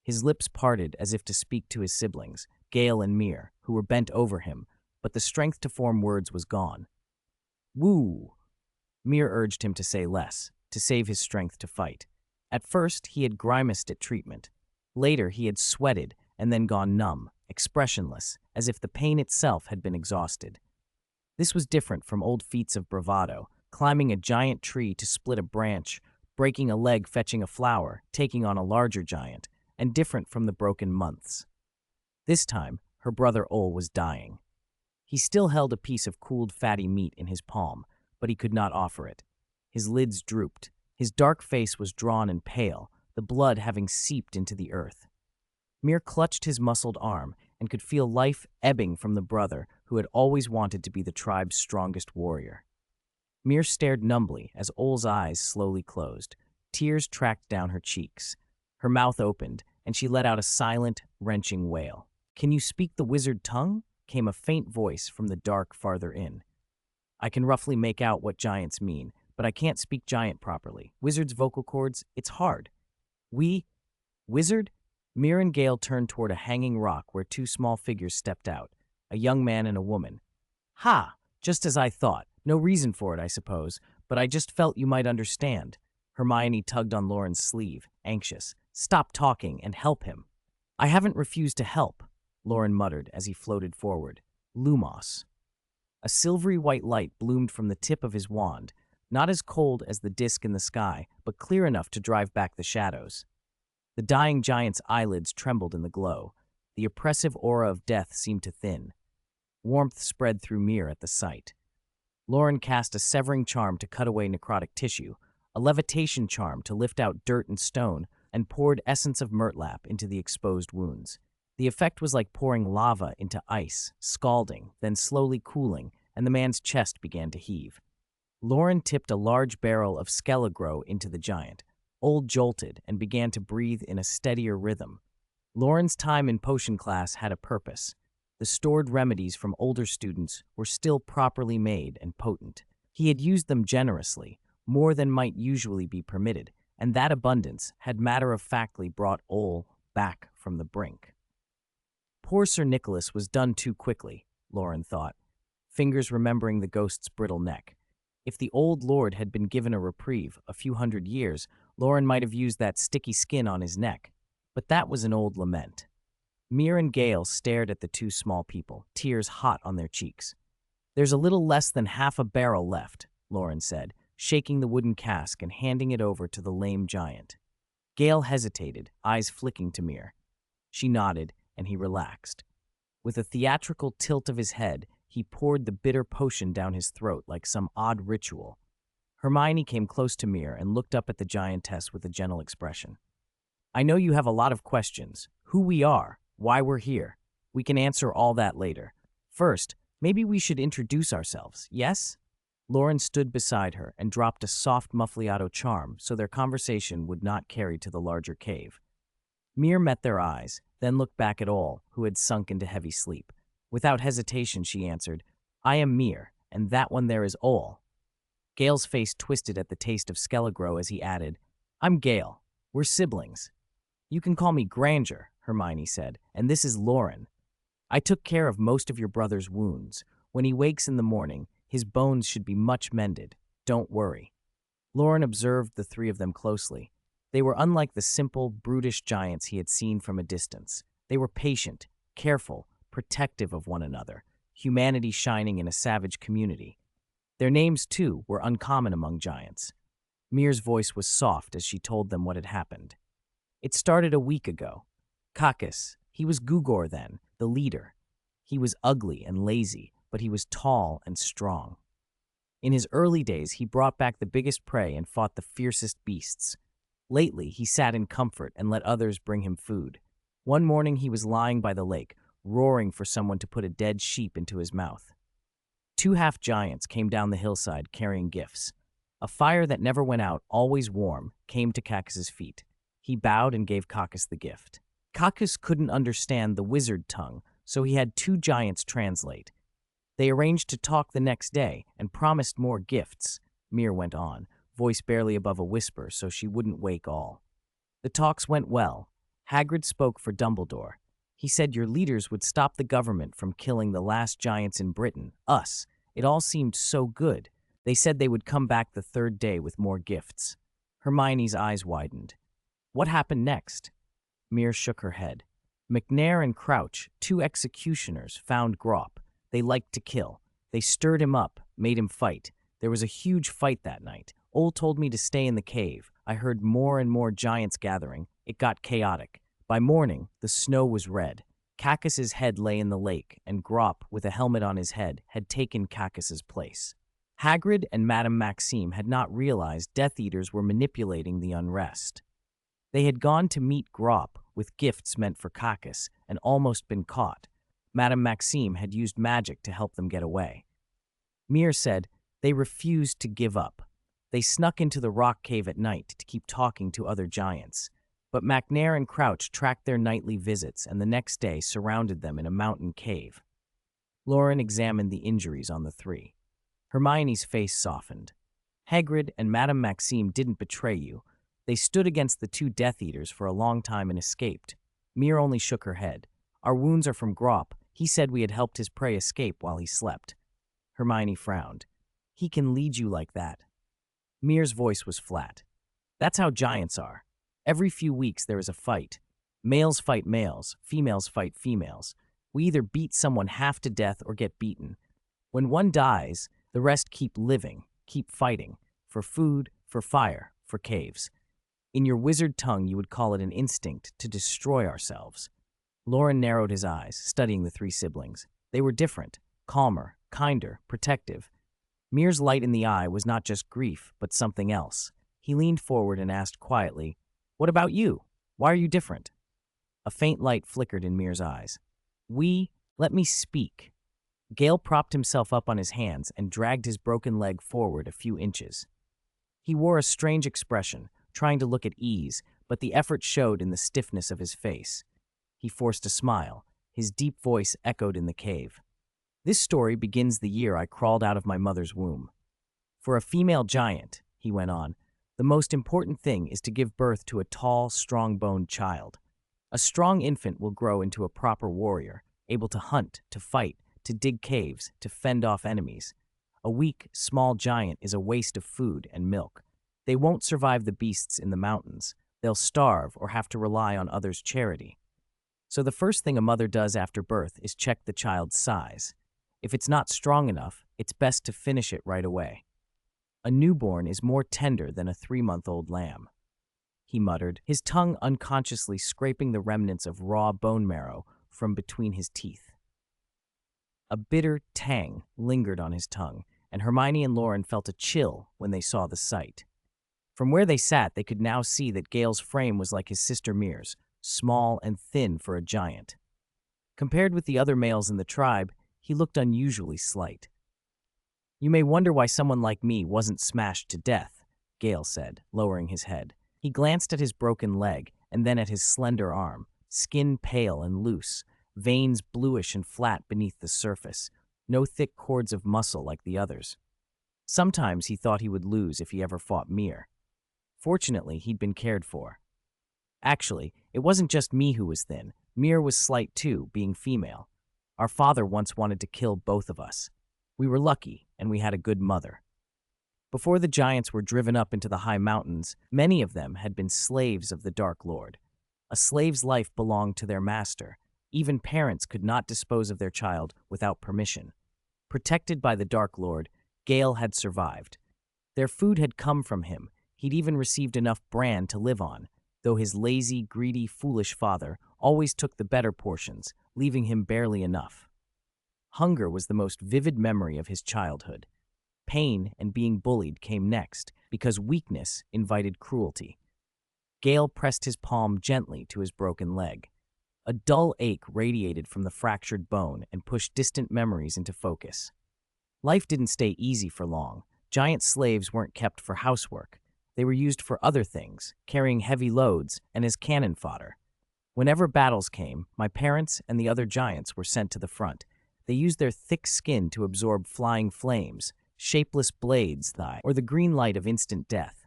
His lips parted as if to speak to his siblings, Gale and Mir, who were bent over him, but the strength to form words was gone. "Woo!" Mir urged him to say less, to save his strength to fight. At first, he had grimaced at treatment. Later, he had sweated and then gone numb, expressionless, as if the pain itself had been exhausted. This was different from old feats of bravado, climbing a giant tree to split a branch, breaking a leg fetching a flower, taking on a larger giant. and different from the broken months. This time, her brother Ol was dying. He still held a piece of cooled fatty meat in his palm, but he could not offer it. His lids drooped. His dark face was drawn and pale, the blood having seeped into the earth. Mir clutched his muscled arm and could feel life ebbing from the brother who had always wanted to be the tribe's strongest warrior. Mir stared numbly as Ol's eyes slowly closed. Tears tracked down her cheeks. Her mouth opened, and she let out a silent, wrenching wail. "Can you speak the wizard tongue?" came a faint voice from the dark farther in. "I can roughly make out what giants mean, but I can't speak giant properly. Wizard's vocal cords, it's hard." Wizard? Mir and Gale turned toward a hanging rock where two small figures stepped out, a young man and a woman. "Ha! Just as I thought. No reason for it, I suppose, but I just felt you might understand." Hermione tugged on Loren's sleeve, anxious. "Stop talking and help him." "I haven't refused to help," Loren muttered as he floated forward. Lumos. A silvery white light bloomed from the tip of his wand, not as cold as the disk in the sky, but clear enough to drive back the shadows. The dying giant's eyelids trembled in the glow. The oppressive aura of death seemed to thin. Warmth spread through Mir at the sight. Loren cast a severing charm to cut away necrotic tissue, a levitation charm to lift out dirt and stone, and poured essence of murtlap into the exposed wounds. The effect was like pouring lava into ice, scalding, then slowly cooling, and the man's chest began to heave. Loren tipped a large barrel of Skelegro into the giant. Old jolted and began to breathe in a steadier rhythm. Loren's time in potion class had a purpose. The stored remedies from older students were still properly made and potent. He had used them generously, more than might usually be permitted, and that abundance had matter-of-factly brought Ol back from the brink. Poor Sir Nicholas was done too quickly, Loren thought, fingers remembering the ghost's brittle neck. If the old lord had been given a reprieve a few hundred years, Loren might have used that sticky skin on his neck. But that was an old lament. Mir and Gale stared at the two small people, tears hot on their cheeks. "There's a little less than half a barrel left," Loren said, shaking the wooden cask and handing it over to the lame giant. Gale hesitated, eyes flicking to Mir. She nodded, and he relaxed. With a theatrical tilt of his head, he poured the bitter potion down his throat like some odd ritual. Hermione came close to Mir and looked up at the giantess with a gentle expression. "I know you have a lot of questions. Who we are, why we're here. We can answer all that later. First, maybe we should introduce ourselves, yes?" Loren stood beside her and dropped a soft muffliato charm so their conversation would not carry to the larger cave. Mir met their eyes, then looked back at Ol, who had sunk into heavy sleep. Without hesitation, she answered, "I am Mir, and that one there is Ol." Gale's face twisted at the taste of Skelegro as he added, "I'm Gale. We're siblings." "You can call me Granger," Hermione said, "and this is Loren. I took care of most of your brother's wounds. When he wakes in the morning, his bones should be much mended. Don't worry." Loren observed the three of them closely. They were unlike the simple, brutish giants he had seen from a distance. They were patient, careful, protective of one another, humanity shining in a savage community. Their names, too, were uncommon among giants. Mir's voice was soft as she told them what had happened. "It started a week ago. Kakis, he was Gugor then, the leader. He was ugly and lazy, but he was tall and strong. In his early days, he brought back the biggest prey and fought the fiercest beasts. Lately, he sat in comfort and let others bring him food. One morning, he was lying by the lake, roaring for someone to put a dead sheep into his mouth. Two half-giants came down the hillside carrying gifts. A fire that never went out, always warm, came to Kakis's feet. He bowed and gave Kakis the gift. Kakis couldn't understand the wizard tongue, so he had two giants translate. They arranged to talk the next day and promised more gifts," Mir went on, voice barely above a whisper so she wouldn't wake all. "The talks went well. Hagrid spoke for Dumbledore. He said your leaders would stop the government from killing the last giants in Britain, us. It all seemed so good. They said they would come back the third day with more gifts." Hermione's eyes widened. "What happened next?" Mir shook her head. "McNair and Crouch, two executioners, found Grop. They liked to kill. They stirred him up, made him fight. There was a huge fight that night. Ol told me to stay in the cave. I heard more and more giants gathering. It got chaotic. By morning, the snow was red. Cacus's head lay in the lake, and Grop, with a helmet on his head, had taken Cacus's place. Hagrid and Madame Maxime had not realized Death Eaters were manipulating the unrest. They had gone to meet Grop with gifts meant for Cacus and almost been caught. Madame Maxime had used magic to help them get away. Mir said they refused to give up. They snuck into the rock cave at night to keep talking to other giants. But McNair and Crouch tracked their nightly visits and the next day surrounded them in a mountain cave. Loren examined the injuries on the three. Hermione's face softened. Hagrid and Madame Maxime didn't betray you. They stood against the two Death Eaters for a long time and escaped. Mir only shook her head. Our wounds are from Grop. He said we had helped his prey escape while he slept. Hermione frowned. He can lead you like that. Mir's voice was flat. That's how giants are. Every few weeks there is a fight. Males fight males, females fight females. We either beat someone half to death or get beaten. When one dies, the rest keep living, keep fighting. For food, for fire, for caves. In your wizard tongue, you would call it an instinct to destroy ourselves. Loren narrowed his eyes, studying the three siblings. They were different, calmer, kinder, protective. Mir's light in the eye was not just grief, but something else. He leaned forward and asked quietly, "What about you? Why are you different?" A faint light flickered in Mir's eyes. Let me speak." Gale propped himself up on his hands and dragged his broken leg forward a few inches. He wore a strange expression, trying to look at ease, but the effort showed in the stiffness of his face. He forced a smile. His deep voice echoed in the cave. "This story begins the year I crawled out of my mother's womb. For a female giant," he went on, "the most important thing is to give birth to a tall, strong-boned child. A strong infant will grow into a proper warrior, able to hunt, to fight, to dig caves, to fend off enemies. A weak, small giant is a waste of food and milk. They won't survive the beasts in the mountains. They'll starve or have to rely on others' charity. So the first thing a mother does after birth is check the child's size. If it's not strong enough, it's best to finish it right away. A newborn is more tender than a 3-month-old lamb," he muttered, his tongue unconsciously scraping the remnants of raw bone marrow from between his teeth. A bitter tang lingered on his tongue, and Hermione and Loren felt a chill when they saw the sight. From where they sat, they could now see that Gale's frame was like his sister Mir's, small and thin for a giant. Compared with the other males in the tribe, he looked unusually slight. "You may wonder why someone like me wasn't smashed to death," Gale said, lowering his head. He glanced at his broken leg and then at his slender arm, skin pale and loose, veins bluish and flat beneath the surface, no thick cords of muscle like the others. Sometimes he thought he would lose if he ever fought Mir. Fortunately, he'd been cared for. Actually, it wasn't just me who was thin. Mir was slight too, being female. Our father once wanted to kill both of us. We were lucky, and we had a good mother. Before the giants were driven up into the high mountains, many of them had been slaves of the Dark Lord. A slave's life belonged to their master. Even parents could not dispose of their child without permission. Protected by the Dark Lord, Gale had survived. Their food had come from him. He'd even received enough bran to live on, though his lazy, greedy, foolish father always took the better portions, leaving him barely enough. Hunger was the most vivid memory of his childhood. Pain and being bullied came next, because weakness invited cruelty. Gale pressed his palm gently to his broken leg. A dull ache radiated from the fractured bone and pushed distant memories into focus. Life didn't stay easy for long. Giant slaves weren't kept for housework. They were used for other things, carrying heavy loads and as cannon fodder. Whenever battles came, my parents and the other giants were sent to the front. They used their thick skin to absorb flying flames, shapeless blades, or the green light of instant death.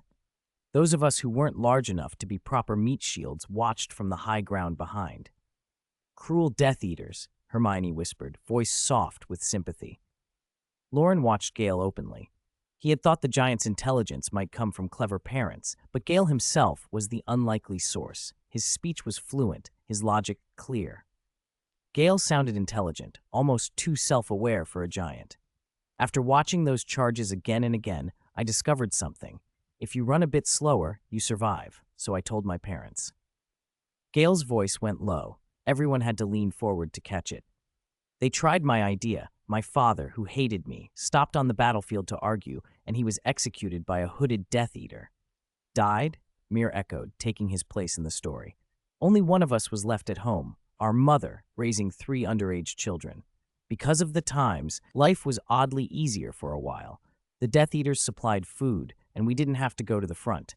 Those of us who weren't large enough to be proper meat shields watched from the high ground behind. "Cruel Death Eaters," Hermione whispered, voice soft with sympathy. Loren watched Gale openly. He had thought the giant's intelligence might come from clever parents, but Gale himself was the unlikely source. His speech was fluent, his logic clear. Gale sounded intelligent, almost too self-aware for a giant. "After watching those charges again and again, I discovered something. If you run a bit slower, you survive, so I told my parents." Gail's voice went low. Everyone had to lean forward to catch it. They tried my idea. My father, who hated me, stopped on the battlefield to argue, and he was executed by a hooded Death Eater. Died? Mir echoed, taking his place in the story. Only one of us was left at home, our mother, raising 3 underage children. Because of the times, life was oddly easier for a while. The Death Eaters supplied food, and we didn't have to go to the front.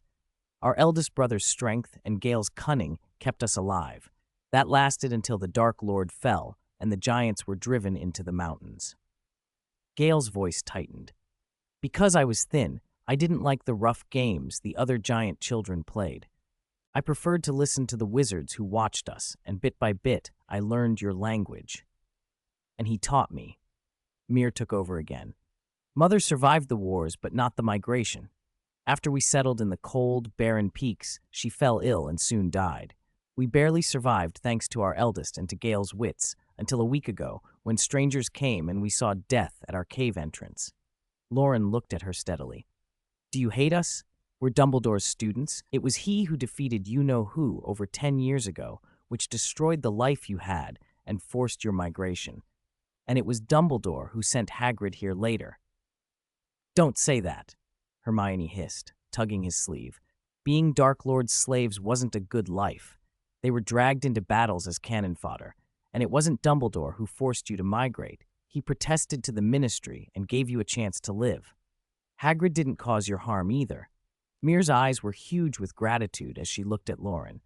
Our eldest brother's strength and Gale's cunning kept us alive. That lasted until the Dark Lord fell, and the giants were driven into the mountains. Gale's voice tightened. Because I was thin, I didn't like the rough games the other giant children played. I preferred to listen to the wizards who watched us, and bit by bit, I learned your language. And he taught me. Mir took over again. Mother survived the wars, but not the migration. After we settled in the cold, barren peaks, she fell ill and soon died. We barely survived thanks to our eldest and to Gale's wits, until a week ago, when strangers came and we saw death at our cave entrance. Loren looked at her steadily. Do you hate us? We're Dumbledore's students. It was he who defeated you-know-who over 10 years ago, which destroyed the life you had and forced your migration. And it was Dumbledore who sent Hagrid here later. Don't say that, Hermione hissed, tugging his sleeve. Being Dark Lord's slaves wasn't a good life. They were dragged into battles as cannon fodder, and it wasn't Dumbledore who forced you to migrate. He protested to the Ministry and gave you a chance to live. Hagrid didn't cause your harm either. Mir's eyes were huge with gratitude as she looked at Loren.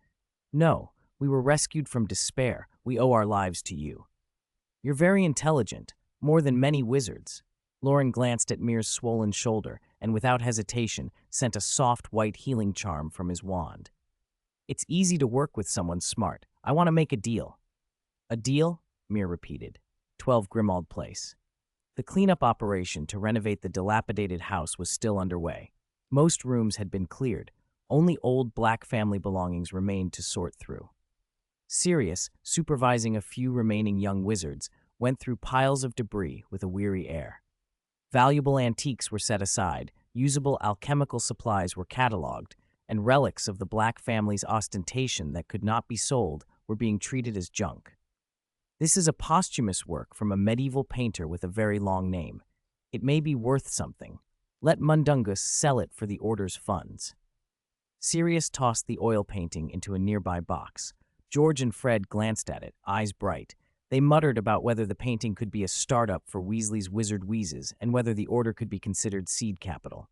No, we were rescued from despair. We owe our lives to you. You're very intelligent, more than many wizards. Loren glanced at Mir's swollen shoulder and without hesitation sent a soft white healing charm from his wand. It's easy to work with someone smart. I want to make a deal. A deal? Mir repeated. 12 Grimmauld Place. The cleanup operation to renovate the dilapidated house was still underway. Most rooms had been cleared. Only old Black family belongings remained to sort through. Sirius, supervising a few remaining young wizards, went through piles of debris with a weary air. Valuable antiques were set aside, usable alchemical supplies were catalogued, and relics of the Black family's ostentation that could not be sold were being treated as junk. This is a posthumous work from a medieval painter with a very long name. It may be worth something. Let Mundungus sell it for the Order's funds. Sirius tossed the oil painting into a nearby box. George and Fred glanced at it, eyes bright. They muttered about whether the painting could be a startup for Weasley's Wizard Wheezes and whether the Order could be considered seed capital.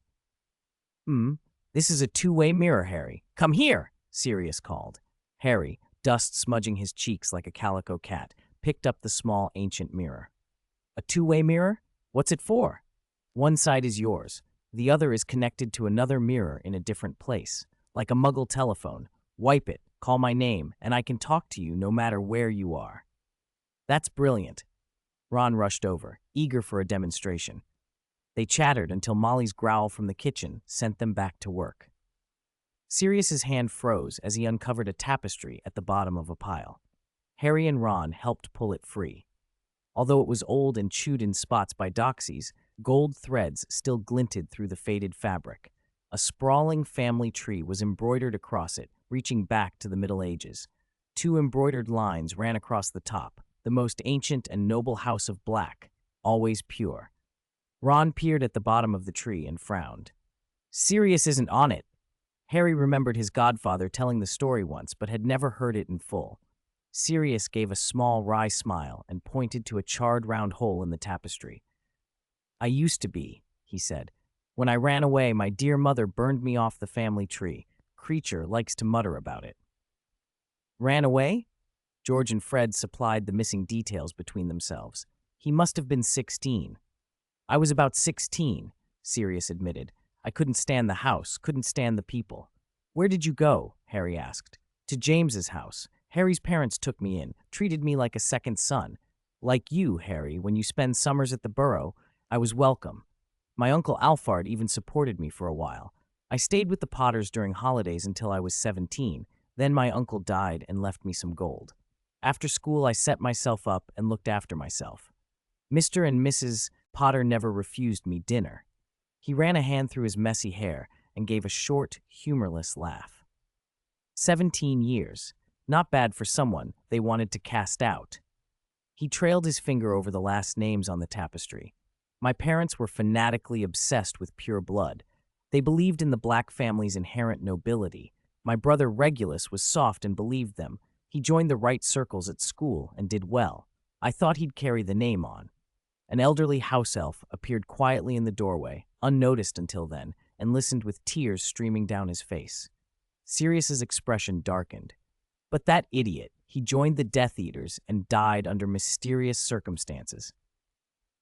This is a two-way mirror, Harry. Come here, Sirius called. Harry, dust smudging his cheeks like a calico cat, picked up the small ancient mirror. A two-way mirror? What's it for? One side is yours. The other is connected to another mirror in a different place, like a Muggle telephone. Wipe it, call my name, and I can talk to you no matter where you are. That's brilliant. Ron rushed over, eager for a demonstration. They chattered until Molly's growl from the kitchen sent them back to work. Sirius's hand froze as he uncovered a tapestry at the bottom of a pile. Harry and Ron helped pull it free. Although it was old and chewed in spots by doxies, gold threads still glinted through the faded fabric. A sprawling family tree was embroidered across it, reaching back to the Middle Ages. 2 embroidered lines ran across the top, the most ancient and noble house of Black, always pure. Ron peered at the bottom of the tree and frowned. Sirius isn't on it. Harry remembered his godfather telling the story once, but had never heard it in full. Sirius gave a small, wry smile and pointed to a charred round hole in the tapestry. I used to be, he said. When I ran away, my dear mother burned me off the family tree. Creature likes to mutter about it. Ran away? George and Fred supplied the missing details between themselves. He must have been 16. I was about 16, Sirius admitted. I couldn't stand the house, couldn't stand the people. Where did you go? Harry asked. To James's house. Harry's parents took me in, treated me like a second son. Like you, Harry, when you spend summers at the Burrow, I was welcome. My uncle Alphard even supported me for a while. I stayed with the Potters during holidays until I was 17. Then my uncle died and left me some gold. After school, I set myself up and looked after myself. Mr. and Mrs. Potter never refused me dinner. He ran a hand through his messy hair and gave a short, humorless laugh. 17 years. Not bad for someone they wanted to cast out. He trailed his finger over the last names on the tapestry. My parents were fanatically obsessed with pure blood. They believed in the black family's inherent nobility. My brother Regulus was soft and believed them. He joined the right circles at school and did well. I thought he'd carry the name on. An elderly house elf appeared quietly in the doorway, unnoticed until then, and listened with tears streaming down his face. Sirius's expression darkened. But that idiot, he joined the Death Eaters and died under mysterious circumstances.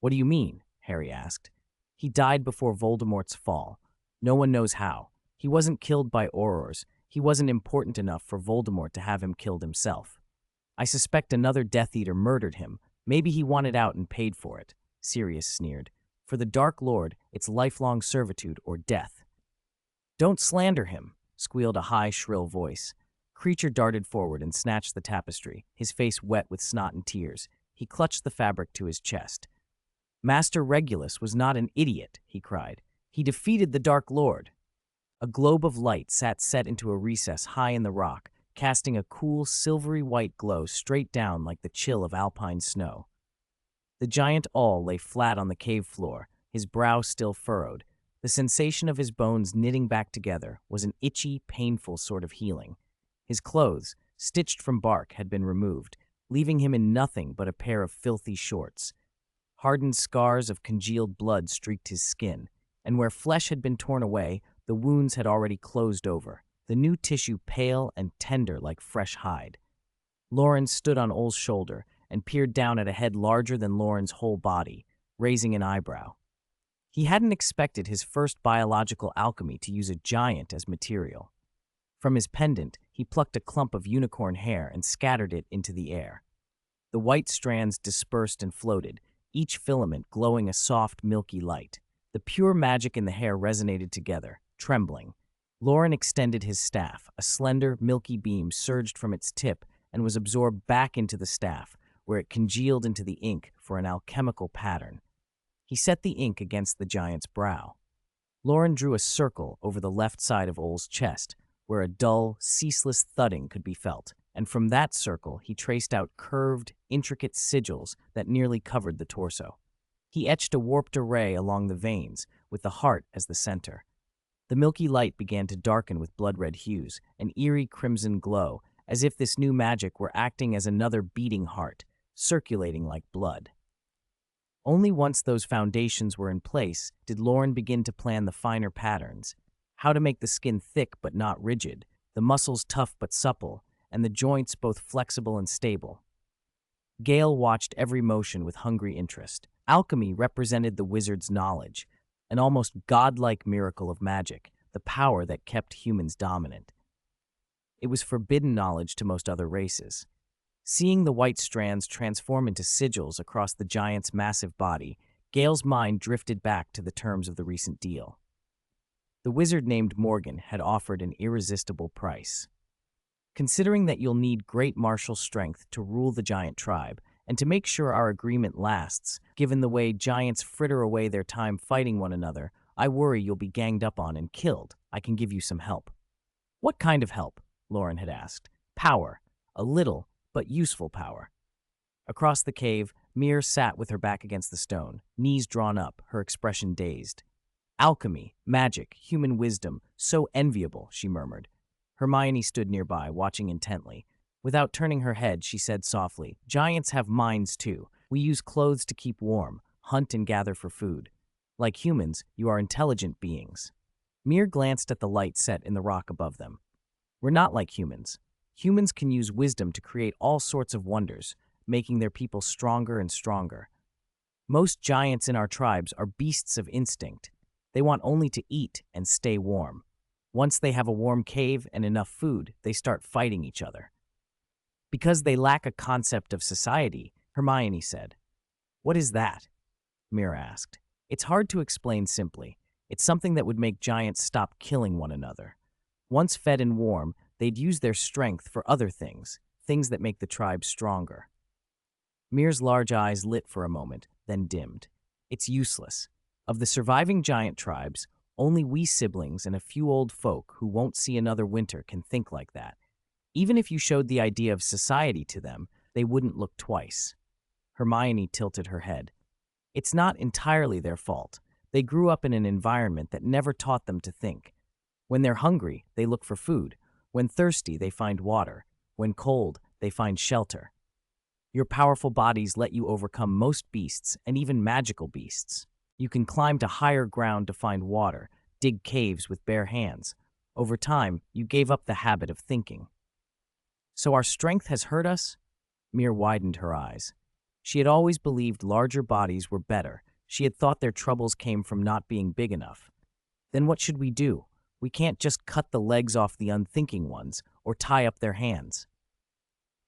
What do you mean? Harry asked. He died before Voldemort's fall. No one knows how. He wasn't killed by Aurors. He wasn't important enough for Voldemort to have him killed himself. I suspect another Death Eater murdered him. Maybe he wanted out and paid for it, Sirius sneered. For the Dark Lord, it's lifelong servitude or death. Don't slander him, squealed a high, shrill voice. Creature darted forward and snatched the tapestry, his face wet with snot and tears. He clutched the fabric to his chest. Master Regulus was not an idiot, he cried. He defeated the Dark Lord. A globe of light sat set into a recess high in the rock, casting a cool, silvery white glow straight down like the chill of alpine snow. The giant Awl lay flat on the cave floor, his brow still furrowed. The sensation of his bones knitting back together was an itchy, painful sort of healing. His clothes, stitched from bark, had been removed, leaving him in nothing but a pair of filthy shorts. Hardened scars of congealed blood streaked his skin, and where flesh had been torn away, the wounds had already closed over, the new tissue pale and tender like fresh hide. Loren stood on Ol's shoulder and peered down at a head larger than Loren's whole body, raising an eyebrow. He hadn't expected his first biological alchemy to use a giant as material. From his pendant, he plucked a clump of unicorn hair and scattered it into the air. The white strands dispersed and floated, each filament glowing a soft, milky light. The pure magic in the hair resonated together, trembling. Loren extended his staff. A slender, milky beam surged from its tip and was absorbed back into the staff, where it congealed into the ink for an alchemical pattern. He set the ink against the giant's brow. Loren drew a circle over the left side of Ol's chest, where a dull, ceaseless thudding could be felt, and from that circle he traced out curved, intricate sigils that nearly covered the torso. He etched a warped array along the veins, with the heart as the center. The milky light began to darken with blood-red hues, an eerie crimson glow, as if this new magic were acting as another beating heart, circulating like blood. Only once those foundations were in place did Loren begin to plan the finer patterns, how to make the skin thick but not rigid, the muscles tough but supple, and the joints both flexible and stable. Gale watched every motion with hungry interest. Alchemy represented the wizard's knowledge, an almost godlike miracle of magic, the power that kept humans dominant. It was forbidden knowledge to most other races. Seeing the white strands transform into sigils across the giant's massive body, Gale's mind drifted back to the terms of the recent deal. The wizard named Morgan had offered an irresistible price. Considering that you'll need great martial strength to rule the giant tribe, and to make sure our agreement lasts, given the way giants fritter away their time fighting one another, I worry you'll be ganged up on and killed. I can give you some help. What kind of help? Loren had asked. Power. A little, but useful power. Across the cave, Mir sat with her back against the stone, knees drawn up, her expression dazed. Alchemy, magic, human wisdom, so enviable, she murmured. Hermione stood nearby, watching intently. Without turning her head, she said softly, Giants have minds too. We use clothes to keep warm, hunt and gather for food. Like humans, you are intelligent beings. Mir glanced at the light set in the rock above them. We're not like humans. Humans can use wisdom to create all sorts of wonders, making their people stronger and stronger. Most giants in our tribes are beasts of instinct. They want only to eat and stay warm. Once they have a warm cave and enough food, they start fighting each other. Because they lack a concept of society, Hermione said. What is that? Mir asked. It's hard to explain simply. It's something that would make giants stop killing one another. Once fed and warm, they'd use their strength for other things, things that make the tribe stronger. Mir's large eyes lit for a moment, then dimmed. It's useless. Of the surviving giant tribes, only we siblings and a few old folk who won't see another winter can think like that. Even if you showed the idea of society to them, they wouldn't look twice. Hermione tilted her head. It's not entirely their fault. They grew up in an environment that never taught them to think. When they're hungry, they look for food. When thirsty, they find water. When cold, they find shelter. Your powerful bodies let you overcome most beasts and even magical beasts. You can climb to higher ground to find water, dig caves with bare hands. Over time, you gave up the habit of thinking. So our strength has hurt us? Mir widened her eyes. She had always believed larger bodies were better. She had thought their troubles came from not being big enough. Then what should we do? We can't just cut the legs off the unthinking ones or tie up their hands.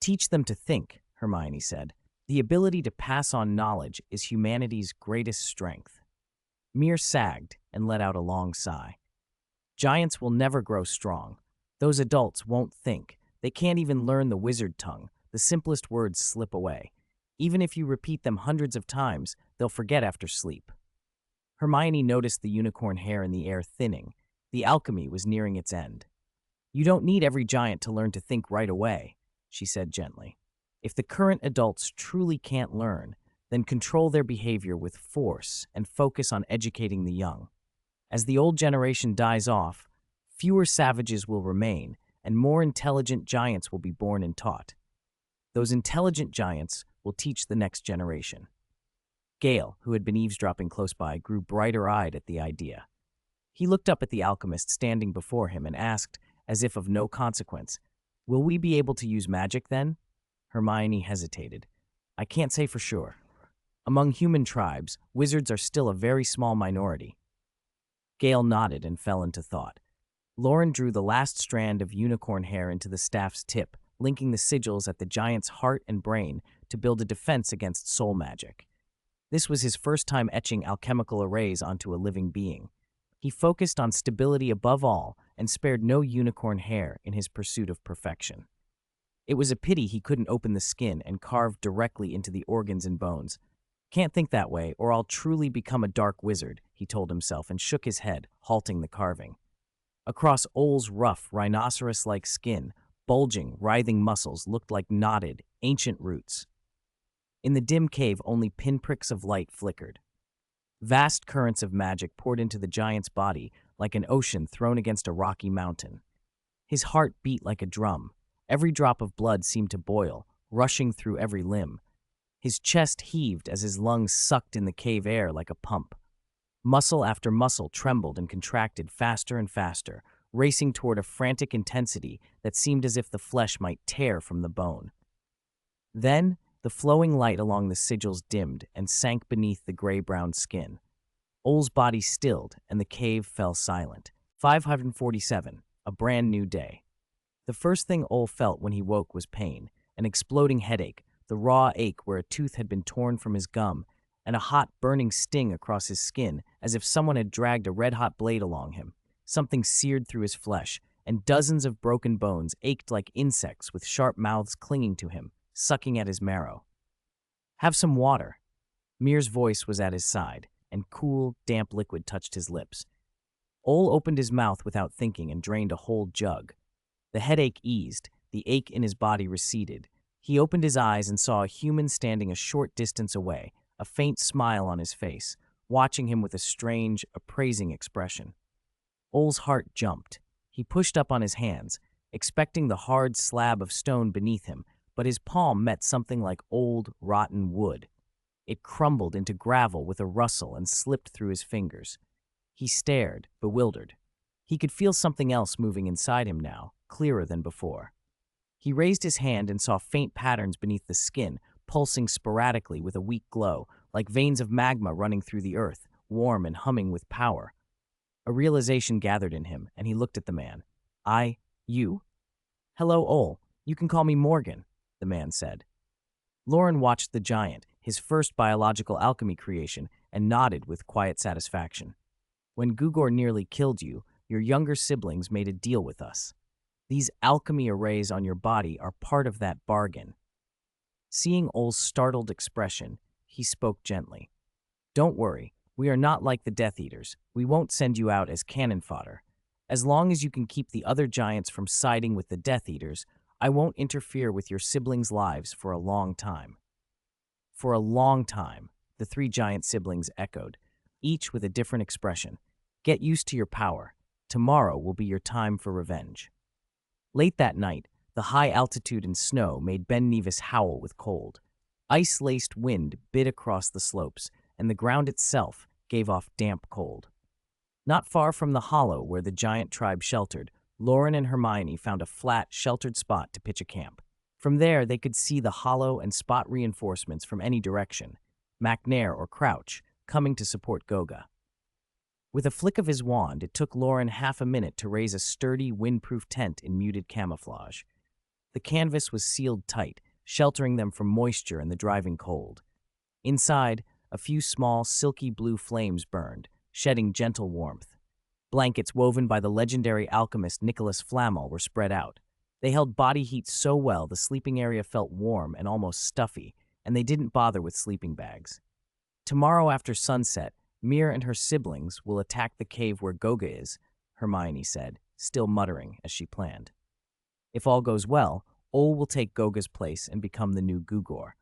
Teach them to think, Hermione said. The ability to pass on knowledge is humanity's greatest strength. Mir sagged and let out a long sigh. Giants will never grow strong. Those adults won't think. They can't even learn the wizard tongue. The simplest words slip away. Even if you repeat them hundreds of times, they'll forget after sleep. Hermione noticed the unicorn hair in the air thinning. The alchemy was nearing its end. You don't need every giant to learn to think right away, she said gently. If the current adults truly can't learn, then control their behavior with force and focus on educating the young. As the old generation dies off, fewer savages will remain, and more intelligent giants will be born and taught. Those intelligent giants will teach the next generation. Gale, who had been eavesdropping close by, grew brighter-eyed at the idea. He looked up at the alchemist standing before him and asked, as if of no consequence, "Will we be able to use magic then?" Hermione hesitated. "I can't say for sure. Among human tribes, wizards are still a very small minority." Gale nodded and fell into thought. Loren drew the last strand of unicorn hair into the staff's tip, linking the sigils at the giant's heart and brain to build a defense against soul magic. This was his first time etching alchemical arrays onto a living being. He focused on stability above all and spared no unicorn hair in his pursuit of perfection. It was a pity he couldn't open the skin and carve directly into the organs and bones. "Can't think that way, or I'll truly become a dark wizard," he told himself and shook his head, halting the carving. Across Ole's rough, rhinoceros-like skin, bulging, writhing muscles looked like knotted, ancient roots. In the dim cave, only pinpricks of light flickered. Vast currents of magic poured into the giant's body like an ocean thrown against a rocky mountain. His heart beat like a drum. Every drop of blood seemed to boil, rushing through every limb. His chest heaved as his lungs sucked in the cave air like a pump. Muscle after muscle trembled and contracted faster and faster, racing toward a frantic intensity that seemed as if the flesh might tear from the bone. Then, the flowing light along the sigils dimmed and sank beneath the gray-brown skin. Ole's body stilled, and the cave fell silent. 547, a brand new day. The first thing Ole felt when he woke was pain, an exploding headache, the raw ache where a tooth had been torn from his gum, and a hot, burning sting across his skin, as if someone had dragged a red-hot blade along him. Something seared through his flesh, and dozens of broken bones ached like insects with sharp mouths clinging to him, sucking at his marrow. "Have some water." Mir's voice was at his side, and cool, damp liquid touched his lips. Ole opened his mouth without thinking and drained a whole jug. The headache eased, the ache in his body receded. He opened his eyes and saw a human standing a short distance away, a faint smile on his face, watching him with a strange, appraising expression. Ole's heart jumped. He pushed up on his hands, expecting the hard slab of stone beneath him, but his palm met something like old, rotten wood. It crumbled into gravel with a rustle and slipped through his fingers. He stared, bewildered. He could feel something else moving inside him now, clearer than before. He raised his hand and saw faint patterns beneath the skin, pulsing sporadically with a weak glow, like veins of magma running through the earth, warm and humming with power. A realization gathered in him, and he looked at the man. "You?" "Hello, Ole. You can call me Morgan," the man said. Loren watched the giant, his first biological alchemy creation, and nodded with quiet satisfaction. "When Gugor nearly killed you, your younger siblings made a deal with us. These alchemy arrays on your body are part of that bargain." Seeing Ole's startled expression, he spoke gently. "Don't worry, we are not like the Death Eaters. We won't send you out as cannon fodder. As long as you can keep the other giants from siding with the Death Eaters, I won't interfere with your siblings' lives for a long time." For a long time, the three giant siblings echoed, each with a different expression. "Get used to your power. Tomorrow will be your time for revenge." Late that night, the high altitude and snow made Ben Nevis howl with cold. Ice-laced wind bit across the slopes, and the ground itself gave off damp cold. Not far from the hollow where the giant tribe sheltered, Loren and Hermione found a flat, sheltered spot to pitch a camp. From there, they could see the hollow and spot reinforcements from any direction, McNair or Crouch, coming to support Goga. With a flick of his wand, it took Loren half a minute to raise a sturdy, windproof tent in muted camouflage. The canvas was sealed tight, sheltering them from moisture and the driving cold. Inside, a few small, silky blue flames burned, shedding gentle warmth. Blankets woven by the legendary alchemist Nicholas Flamel were spread out. They held body heat so well the sleeping area felt warm and almost stuffy, and they didn't bother with sleeping bags. Tomorrow after sunset, Mir and her siblings will attack the cave where Goga is, Hermione said, still muttering as she planned. If all goes well, Ol will take Goga's place and become the new Gugor.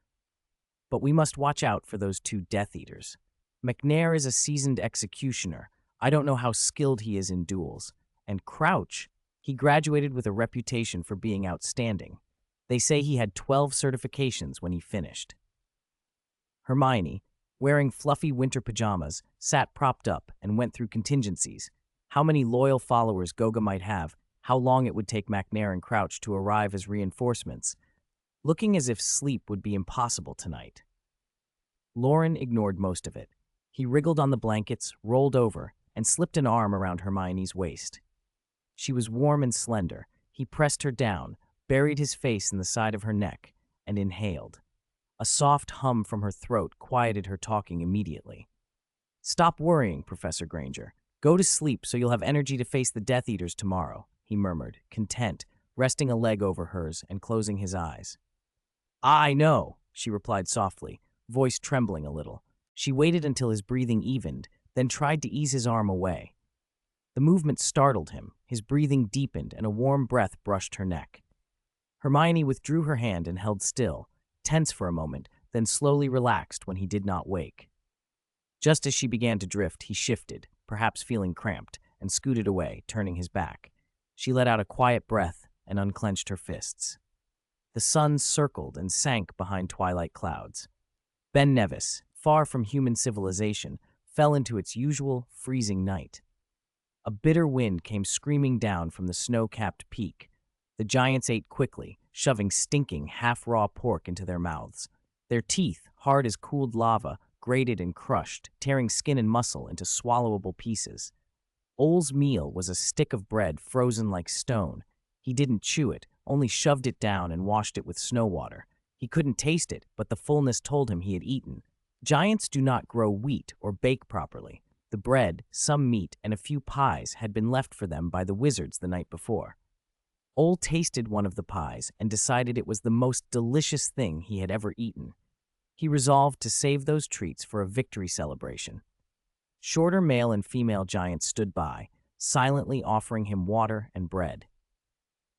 But we must watch out for those two Death Eaters. McNair is a seasoned executioner. I don't know how skilled he is in duels. And Crouch, he graduated with a reputation for being outstanding. They say he had 12 certifications when he finished. Hermione, wearing fluffy winter pajamas, sat propped up and went through contingencies. How many loyal followers Goga might have, how long it would take McNair and Crouch to arrive as reinforcements, looking as if sleep would be impossible tonight. Loren ignored most of it. He wriggled on the blankets, rolled over, and slipped an arm around Hermione's waist. She was warm and slender. He pressed her down, buried his face in the side of her neck, and inhaled. A soft hum from her throat quieted her talking immediately. "Stop worrying, Professor Granger. Go to sleep so you'll have energy to face the Death Eaters tomorrow," he murmured, content, resting a leg over hers and closing his eyes. "I know," she replied softly, voice trembling a little. She waited until his breathing evened, then tried to ease his arm away. The movement startled him, his breathing deepened, and a warm breath brushed her neck. Hermione withdrew her hand and held still, tense for a moment, then slowly relaxed when he did not wake. Just as she began to drift, he shifted, perhaps feeling cramped, and scooted away, turning his back. She let out a quiet breath and unclenched her fists. The sun circled and sank behind twilight clouds. Ben Nevis, far from human civilization, fell into its usual freezing night. A bitter wind came screaming down from the snow-capped peak. The giants ate quickly, shoving stinking, half-raw pork into their mouths. Their teeth, hard as cooled lava, grated and crushed, tearing skin and muscle into swallowable pieces. Ol's meal was a stick of bread frozen like stone. He didn't chew it, only shoved it down and washed it with snow water. He couldn't taste it, but the fullness told him he had eaten. Giants do not grow wheat or bake properly. The bread, some meat, and a few pies had been left for them by the wizards the night before. Ol tasted one of the pies and decided it was the most delicious thing he had ever eaten. He resolved to save those treats for a victory celebration. Shorter male and female giants stood by, silently offering him water and bread.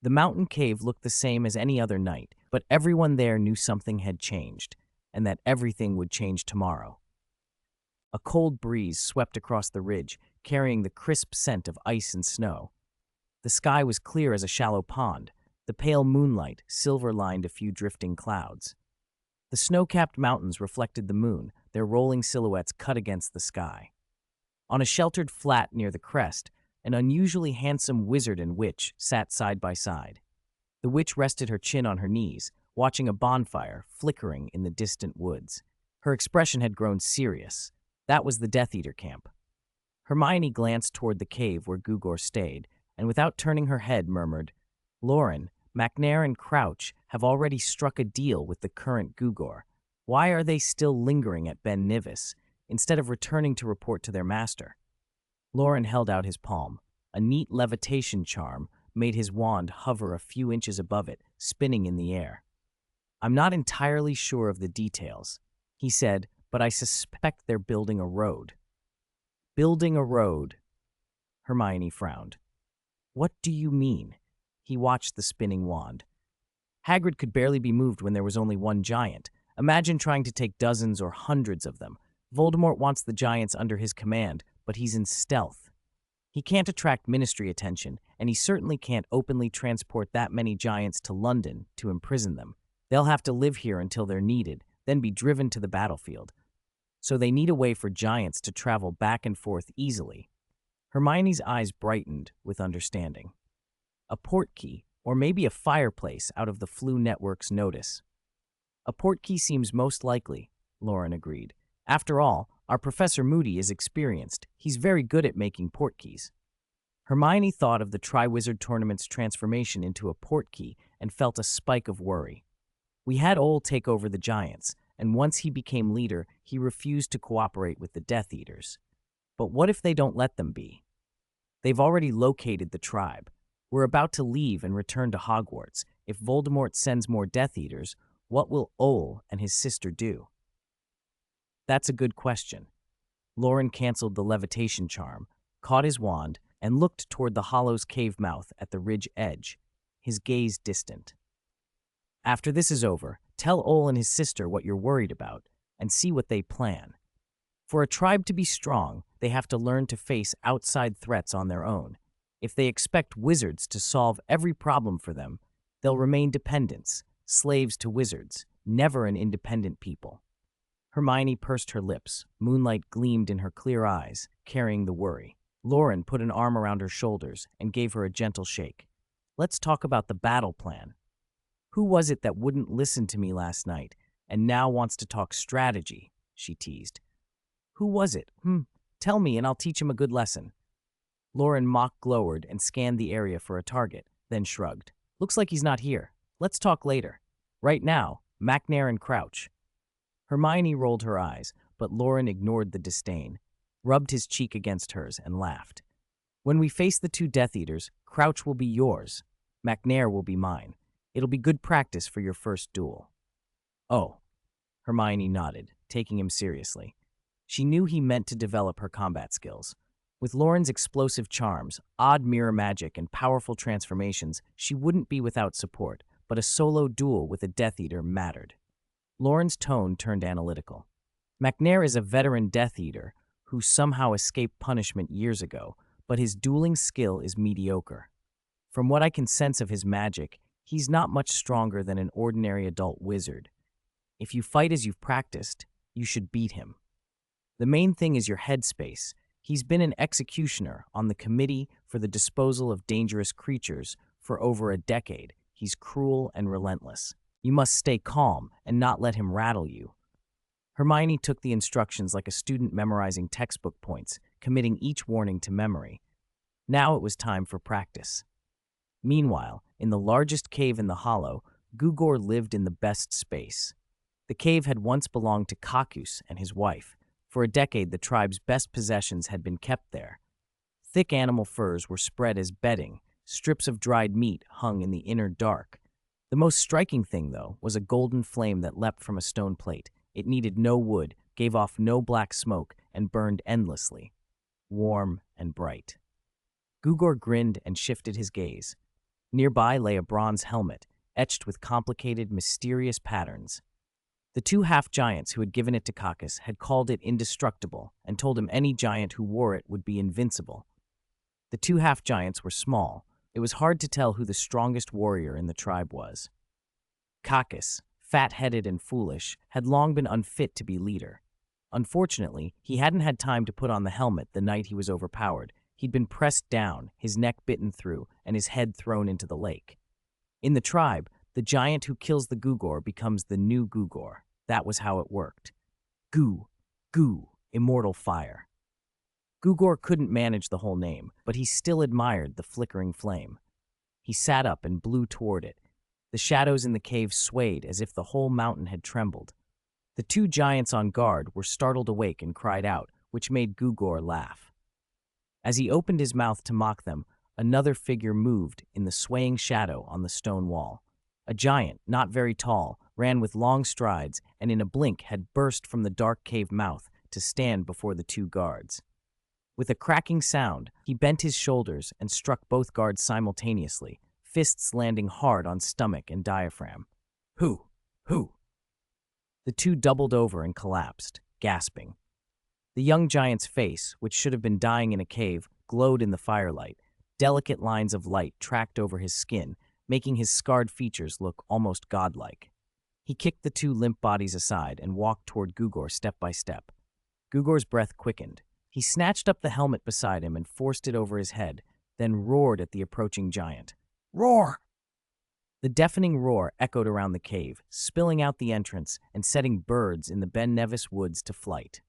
The mountain cave looked the same as any other night, but everyone there knew something had changed, and that everything would change tomorrow. A cold breeze swept across the ridge, carrying the crisp scent of ice and snow. The sky was clear as a shallow pond. The pale moonlight silver-lined a few drifting clouds. The snow-capped mountains reflected the moon, their rolling silhouettes cut against the sky. On a sheltered flat near the crest, an unusually handsome wizard and witch sat side by side. The witch rested her chin on her knees, watching a bonfire flickering in the distant woods. Her expression had grown serious. That was the Death Eater camp. Hermione glanced toward the cave where Gugor stayed, and without turning her head murmured, "Loren, McNair and Crouch have already struck a deal with the current Gugor. Why are they still lingering at Ben Nevis, instead of returning to report to their master?" Loren held out his palm. A neat levitation charm made his wand hover a few inches above it, spinning in the air. "I'm not entirely sure of the details," he said, "but I suspect they're building a road." "Building a road?" Hermione frowned. "What do you mean?" He watched the spinning wand. Hagrid could barely be moved when there was only one giant. Imagine trying to take dozens or hundreds of them. Voldemort wants the giants under his command, but he's in stealth. He can't attract ministry attention, and he certainly can't openly transport that many giants to London to imprison them. They'll have to live here until they're needed, then be driven to the battlefield. So they need a way for giants to travel back and forth easily. Hermione's eyes brightened with understanding. A portkey, or maybe a fireplace out of the Flu Network's notice. A portkey seems most likely, Loren agreed. After all, our Professor Moody is experienced. He's very good at making portkeys. Hermione thought of the Triwizard Tournament's transformation into a portkey and felt a spike of worry. We had Ole take over the giants, and once he became leader, he refused to cooperate with the Death Eaters. But what if they don't let them be? They've already located the tribe. We're about to leave and return to Hogwarts. If Voldemort sends more Death Eaters, what will Ole and his sister do? That's a good question. Loren canceled the levitation charm, caught his wand, and looked toward the hollow's cave mouth at the ridge edge, his gaze distant. After this is over, tell Ole and his sister what you're worried about, and see what they plan. For a tribe to be strong, they have to learn to face outside threats on their own. If they expect wizards to solve every problem for them, they'll remain dependents, slaves to wizards, never an independent people. Hermione pursed her lips. Moonlight gleamed in her clear eyes, carrying the worry. Loren put an arm around her shoulders and gave her a gentle shake. Let's talk about the battle plan. Who was it that wouldn't listen to me last night and now wants to talk strategy? She teased. Who was it? Tell me and I'll teach him a good lesson. Loren mock-glowered and scanned the area for a target, then shrugged. Looks like he's not here. Let's talk later. Right now, Macnair and Crouch. Hermione rolled her eyes, but Loren ignored the disdain, rubbed his cheek against hers, and laughed. When we face the two Death Eaters, Crouch will be yours. Macnair will be mine. It'll be good practice for your first duel. Oh. Hermione nodded, taking him seriously. She knew he meant to develop her combat skills. With Loren's explosive charms, odd mirror magic, and powerful transformations, she wouldn't be without support, but a solo duel with a Death Eater mattered. Loren's tone turned analytical. Macnair is a veteran Death Eater who somehow escaped punishment years ago, but his dueling skill is mediocre. From what I can sense of his magic, he's not much stronger than an ordinary adult wizard. If you fight as you've practiced, you should beat him. The main thing is your headspace. He's been an executioner on the Committee for the Disposal of Dangerous Creatures for over a decade. He's cruel and relentless. You must stay calm and not let him rattle you. Hermione took the instructions like a student memorizing textbook points, committing each warning to memory. Now it was time for practice. Meanwhile, in the largest cave in the Hollow, Gugor lived in the best space. The cave had once belonged to Kakus and his wife. For a decade, the tribe's best possessions had been kept there. Thick animal furs were spread as bedding. Strips of dried meat hung in the inner dark. The most striking thing, though, was a golden flame that leapt from a stone plate. It needed no wood, gave off no black smoke, and burned endlessly. Warm and bright. Gugor grinned and shifted his gaze. Nearby lay a bronze helmet, etched with complicated, mysterious patterns. The two half-giants who had given it to Kakus had called it indestructible and told him any giant who wore it would be invincible. The two half-giants were small. It was hard to tell who the strongest warrior in the tribe was. Kakus, fat-headed and foolish, had long been unfit to be leader. Unfortunately, he hadn't had time to put on the helmet the night he was overpowered. He'd been pressed down, his neck bitten through, and his head thrown into the lake. In the tribe, the giant who kills the Gugor becomes the new Gugor. That was how it worked. Goo, immortal fire. Gugor couldn't manage the whole name, but he still admired the flickering flame. He sat up and blew toward it. The shadows in the cave swayed as if the whole mountain had trembled. The two giants on guard were startled awake and cried out, which made Gugor laugh. As he opened his mouth to mock them, another figure moved in the swaying shadow on the stone wall. A giant, not very tall, ran with long strides and in a blink had burst from the dark cave mouth to stand before the two guards. With a cracking sound, he bent his shoulders and struck both guards simultaneously, fists landing hard on stomach and diaphragm. Who? Who? The two doubled over and collapsed, gasping. The young giant's face, which should have been dying in a cave, glowed in the firelight. Delicate lines of light tracked over his skin, making his scarred features look almost godlike. He kicked the two limp bodies aside and walked toward Gugor step by step. Gugor's breath quickened. He snatched up the helmet beside him and forced it over his head, then roared at the approaching giant. Roar! The deafening roar echoed around the cave, spilling out the entrance and setting birds in the Ben Nevis woods to flight.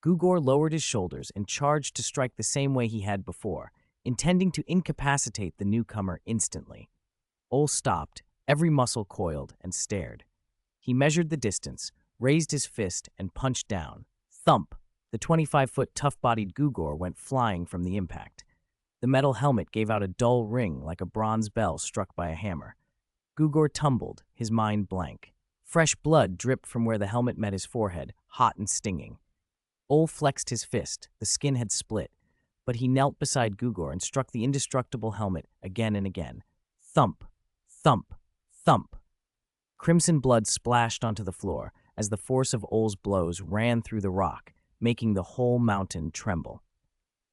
Gugor lowered his shoulders and charged to strike the same way he had before, intending to incapacitate the newcomer instantly. Ol stopped, every muscle coiled, and stared. He measured the distance, raised his fist, and punched down. Thump! The 25-foot tough-bodied Gugor went flying from the impact. The metal helmet gave out a dull ring like a bronze bell struck by a hammer. Gugor tumbled, his mind blank. Fresh blood dripped from where the helmet met his forehead, hot and stinging. Ol flexed his fist. The skin had split, but he knelt beside Gugor and struck the indestructible helmet again and again. Thump! Thump! Thump! Crimson blood splashed onto the floor as the force of Ol's blows ran through the rock, making the whole mountain tremble.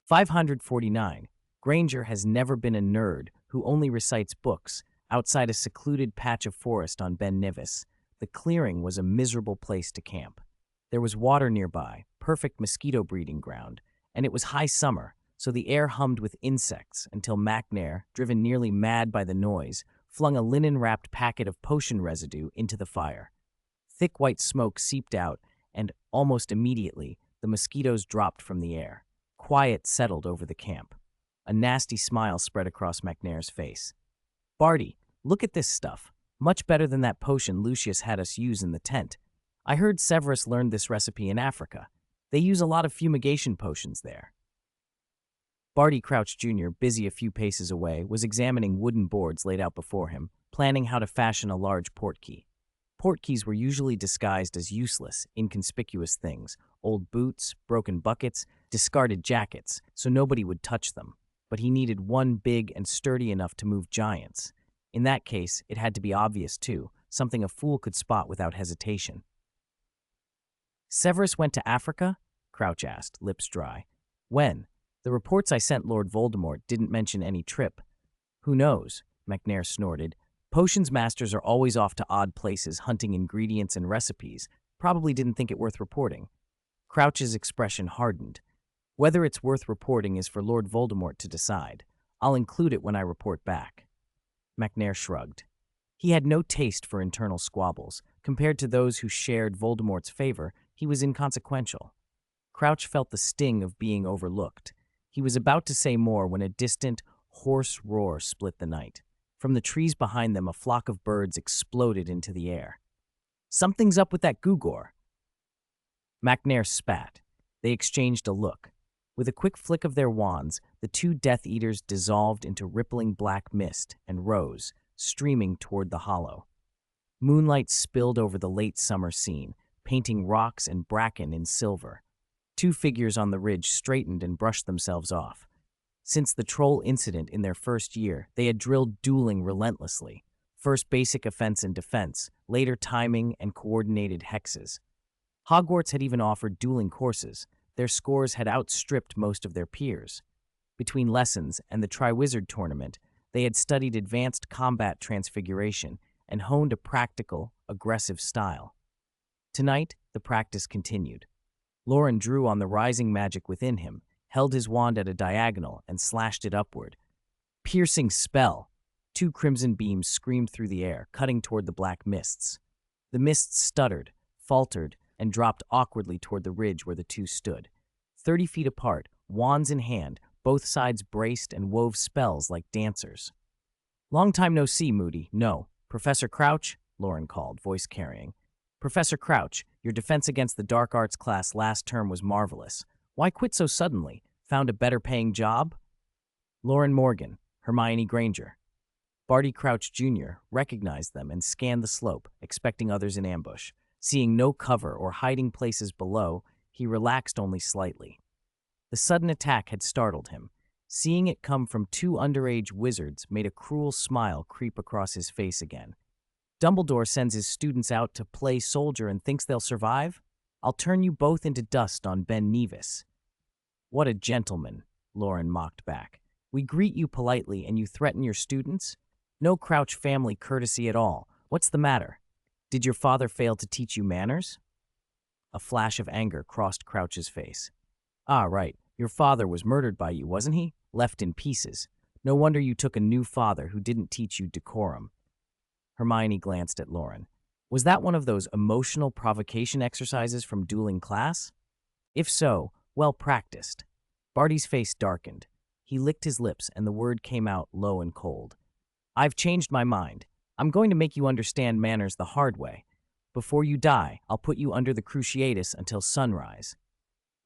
549. Granger has never been a nerd who only recites books outside a secluded patch of forest on Ben Nevis. The clearing was a miserable place to camp. There was water nearby, perfect mosquito breeding ground, and it was high summer, so the air hummed with insects until MacNair, driven nearly mad by the noise, flung a linen-wrapped packet of potion residue into the fire. Thick white smoke seeped out, and almost immediately, the mosquitoes dropped from the air. Quiet settled over the camp. A nasty smile spread across MacNair's face. "Barty, look at this stuff. Much better than that potion Lucius had us use in the tent. I heard Severus learned this recipe in Africa. They use a lot of fumigation potions there." Barty Crouch Jr., busy a few paces away, was examining wooden boards laid out before him, planning how to fashion a large portkey. Portkeys were usually disguised as useless, inconspicuous things, old boots, broken buckets, discarded jackets, so nobody would touch them. But he needed one big and sturdy enough to move giants. In that case, it had to be obvious too, something a fool could spot without hesitation. "Severus went to Africa?" Crouch asked, lips dry. "When? The reports I sent Lord Voldemort didn't mention any trip." "Who knows?" MacNair snorted. "Potions masters are always off to odd places hunting ingredients and recipes. Probably didn't think it worth reporting." Crouch's expression hardened. "Whether it's worth reporting is for Lord Voldemort to decide. I'll include it when I report back." MacNair shrugged. He had no taste for internal squabbles. Compared to those who shared Voldemort's favor, he was inconsequential. Crouch felt the sting of being overlooked. He was about to say more when a distant, hoarse roar split the night. From the trees behind them, a flock of birds exploded into the air. "Something's up with that Gugor." MacNair spat. They exchanged a look. With a quick flick of their wands, the two Death Eaters dissolved into rippling black mist and rose, streaming toward the hollow. Moonlight spilled over the late summer scene, painting rocks and bracken in silver. Two figures on the ridge straightened and brushed themselves off. Since the troll incident in their first year, they had drilled dueling relentlessly. First basic offense and defense, later timing and coordinated hexes. Hogwarts had even offered dueling courses. Their scores had outstripped most of their peers. Between lessons and the Triwizard Tournament, they had studied advanced combat transfiguration and honed a practical, aggressive style. Tonight, the practice continued. Loren drew on the rising magic within him, held his wand at a diagonal, and slashed it upward. Piercing spell! Two crimson beams screamed through the air, cutting toward the black mists. The mists stuttered, faltered, and dropped awkwardly toward the ridge where the two stood. 30 feet apart, wands in hand, both sides braced and wove spells like dancers. "Long time no see, Moody. No. Professor Crouch?" Loren called, voice carrying. "Professor Crouch, your defense against the dark arts class last term was marvelous. Why quit so suddenly? Found a better-paying job?" "Loren Morgan, Hermione Granger." Barty Crouch Jr. recognized them and scanned the slope, expecting others in ambush. Seeing no cover or hiding places below, he relaxed only slightly. The sudden attack had startled him. Seeing it come from two underage wizards made a cruel smile creep across his face again. Dumbledore sends his students out to play soldier and thinks they'll survive? I'll turn you both into dust on Ben Nevis. What a gentleman, Loren mocked back. We greet you politely and you threaten your students? No Crouch family courtesy at all. What's the matter? Did your father fail to teach you manners? A flash of anger crossed Crouch's face. Ah, right. Your father was murdered by you, wasn't he? Left in pieces. No wonder you took a new father who didn't teach you decorum. Hermione glanced at Loren. Was that one of those emotional provocation exercises from dueling class? If so, well practiced. Barty's face darkened. He licked his lips and the word came out low and cold. I've changed my mind. I'm going to make you understand manners the hard way. Before you die, I'll put you under the Cruciatus until sunrise.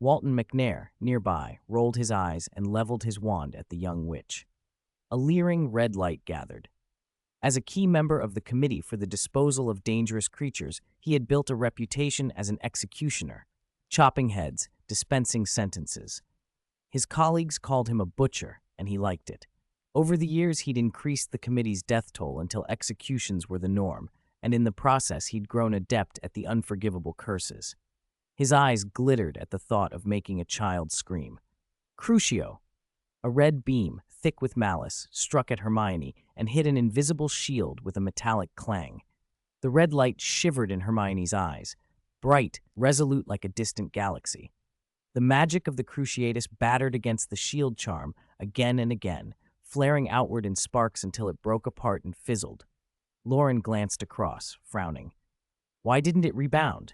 Walton McNair, nearby, rolled his eyes and leveled his wand at the young witch. A leering red light gathered. As a key member of the Committee for the Disposal of Dangerous Creatures, he had built a reputation as an executioner, chopping heads, dispensing sentences. His colleagues called him a butcher, and he liked it. Over the years, he'd increased the committee's death toll until executions were the norm, and in the process, he'd grown adept at the unforgivable curses. His eyes glittered at the thought of making a child scream. Crucio! A red beam, thick with malice, struck at Hermione and hit an invisible shield with a metallic clang. The red light shivered in Hermione's eyes, bright, resolute like a distant galaxy. The magic of the Cruciatus battered against the shield charm again and again, flaring outward in sparks until it broke apart and fizzled. Loren glanced across, frowning. Why didn't it rebound?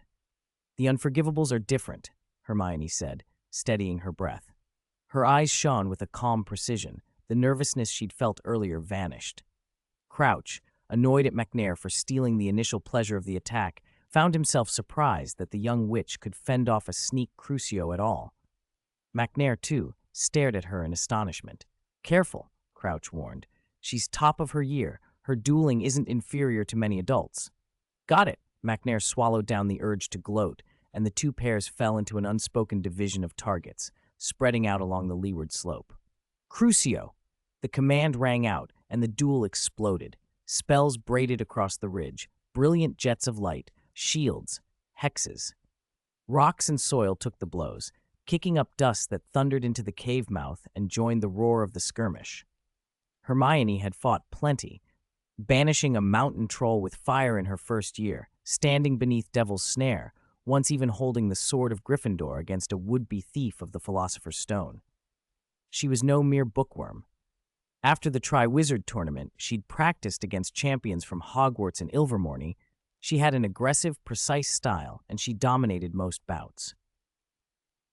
The Unforgivables are different, Hermione said, steadying her breath. Her eyes shone with a calm precision. The nervousness she'd felt earlier vanished. Crouch, annoyed at McNair for stealing the initial pleasure of the attack, found himself surprised that the young witch could fend off a sneak Crucio at all. McNair, too, stared at her in astonishment. Careful, Crouch warned. She's top of her year. Her dueling isn't inferior to many adults. Got it. McNair swallowed down the urge to gloat, and the two pairs fell into an unspoken division of targets, spreading out along the leeward slope. Crucio! The command rang out, and the duel exploded. Spells braided across the ridge, brilliant jets of light, shields, hexes. Rocks and soil took the blows, kicking up dust that thundered into the cave mouth and joined the roar of the skirmish. Hermione had fought plenty, banishing a mountain troll with fire in her first year, standing beneath Devil's Snare, once even holding the sword of Gryffindor against a would-be thief of the Philosopher's Stone. She was no mere bookworm. After the Triwizard Tournament, she'd practiced against champions from Hogwarts and Ilvermorny. She had an aggressive, precise style, and she dominated most bouts.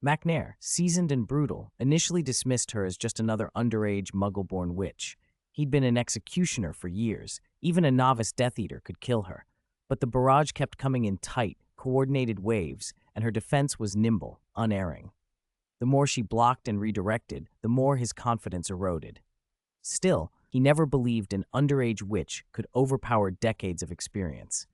McNair, seasoned and brutal, initially dismissed her as just another underage Muggle-born witch. He'd been an executioner for years. Even a novice Death Eater could kill her. But the barrage kept coming in tight, coordinated waves, and her defense was nimble, unerring. The more she blocked and redirected, the more his confidence eroded. Still, he never believed an underage witch could overpower decades of experience.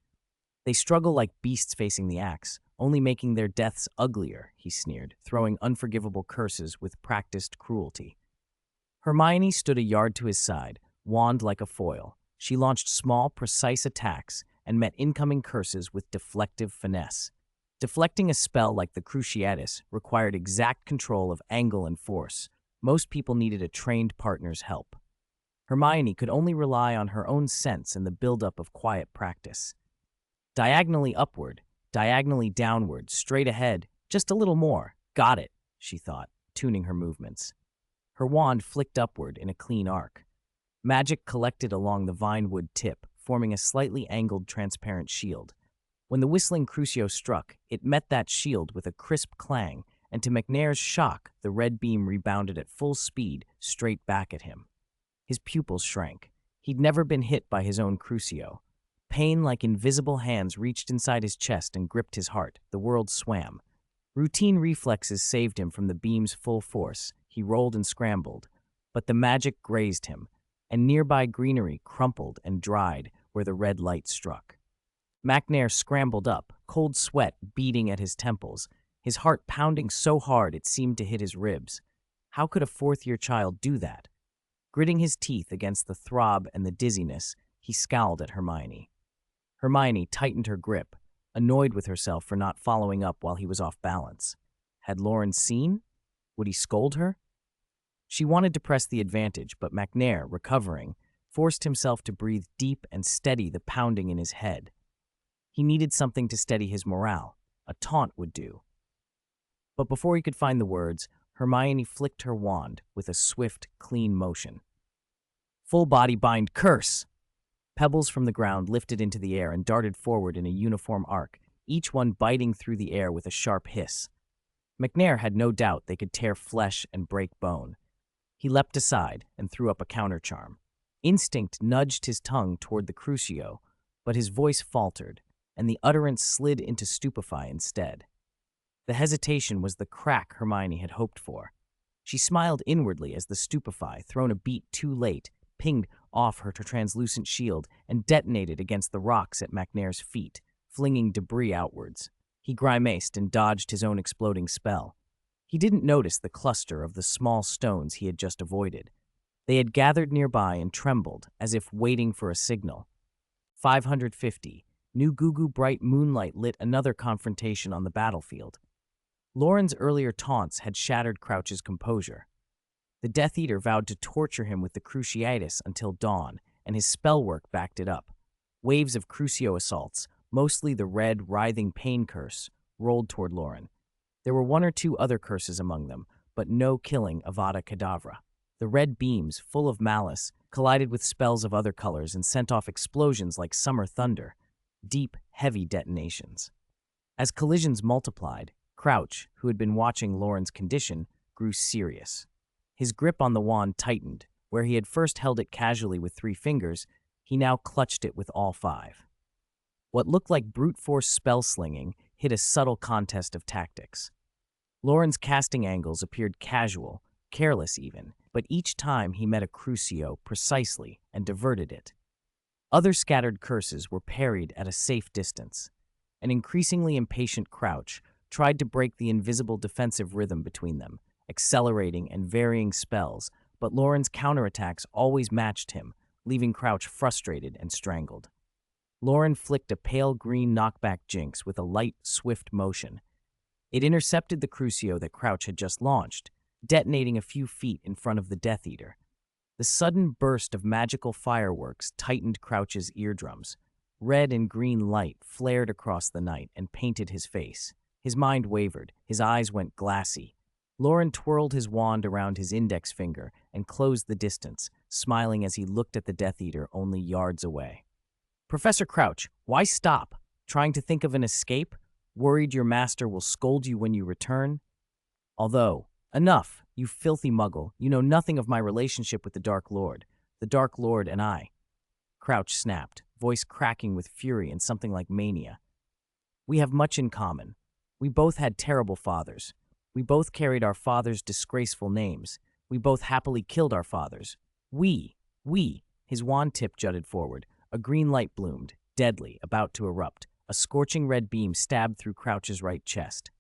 They struggle like beasts facing the axe, only making their deaths uglier, he sneered, throwing unforgivable curses with practiced cruelty. Hermione stood a yard to his side, wand like a foil. She launched small, precise attacks and met incoming curses with deflective finesse. Deflecting a spell like the Cruciatus required exact control of angle and force. Most people needed a trained partner's help. Hermione could only rely on her own sense and the buildup of quiet practice. Diagonally upward, diagonally downward, straight ahead, just a little more. Got it, she thought, tuning her movements. Her wand flicked upward in a clean arc. Magic collected along the vinewood tip, forming a slightly angled transparent shield. When the whistling Crucio struck, it met that shield with a crisp clang, and to McNair's shock, the red beam rebounded at full speed, straight back at him. His pupils shrank. He'd never been hit by his own Crucio. Pain like invisible hands reached inside his chest and gripped his heart. The world swam. Routine reflexes saved him from the beam's full force. He rolled and scrambled, but the magic grazed him, and nearby greenery crumpled and dried where the red light struck. McNair scrambled up, cold sweat beading at his temples, his heart pounding so hard it seemed to hit his ribs. How could a fourth-year child do that? Gritting his teeth against the throb and the dizziness, he scowled at Hermione. Hermione tightened her grip, annoyed with herself for not following up while he was off balance. Had Loren seen? Would he scold her? She wanted to press the advantage, but McNair, recovering, forced himself to breathe deep and steady the pounding in his head. He needed something to steady his morale. A taunt would do. But before he could find the words, Hermione flicked her wand with a swift, clean motion. Full body bind curse! Pebbles from the ground lifted into the air and darted forward in a uniform arc, each one biting through the air with a sharp hiss. McNair had no doubt they could tear flesh and break bone. He leapt aside and threw up a countercharm. Instinct nudged his tongue toward the crucio, but his voice faltered, and the utterance slid into stupefy instead. The hesitation was the crack Hermione had hoped for. She smiled inwardly as the stupefy, thrown a beat too late, pinged off her translucent shield and detonated against the rocks at McNair's feet, flinging debris outwards. He grimaced and dodged his own exploding spell. He didn't notice the cluster of the small stones he had just avoided. They had gathered nearby and trembled, as if waiting for a signal. 550. New Gugu bright moonlight lit another confrontation on the battlefield. Loren's earlier taunts had shattered Crouch's composure. The Death Eater vowed to torture him with the Cruciatus until dawn, and his spell work backed it up. Waves of Crucio assaults, mostly the red, writhing pain curse, rolled toward Loren. There were one or two other curses among them, but no killing Avada Kedavra. The red beams, full of malice, collided with spells of other colors and sent off explosions like summer thunder, deep, heavy detonations. As collisions multiplied, Crouch, who had been watching Loren's condition, grew serious. His grip on the wand tightened. Where he had first held it casually with 3 fingers, he now clutched it with all 5. What looked like brute force spell slinging hid a subtle contest of tactics. Loren's casting angles appeared casual, careless even, but each time he met a Crucio precisely and diverted it. Other scattered curses were parried at a safe distance. An increasingly impatient Crouch tried to break the invisible defensive rhythm between them, accelerating and varying spells, but Loren's counterattacks always matched him, leaving Crouch frustrated and strangled. Loren flicked a pale green knockback jinx with a light, swift motion. It intercepted the Crucio that Crouch had just launched, detonating a few feet in front of the Death Eater. The sudden burst of magical fireworks tightened Crouch's eardrums. Red and green light flared across the night and painted his face. His mind wavered, his eyes went glassy. Loren twirled his wand around his index finger and closed the distance, smiling as he looked at the Death Eater only yards away. Professor Crouch, why stop? Trying to think of an escape? Worried your master will scold you when you return? Although, enough, you filthy muggle, you know nothing of my relationship with the Dark Lord. The Dark Lord and I. Crouch snapped, voice cracking with fury and something like mania. We have much in common. We both had terrible fathers. We both carried our fathers' disgraceful names. We both happily killed our fathers. We. His wand tip jutted forward. A green light bloomed, deadly, about to erupt. A scorching red beam stabbed through Crouch's right chest.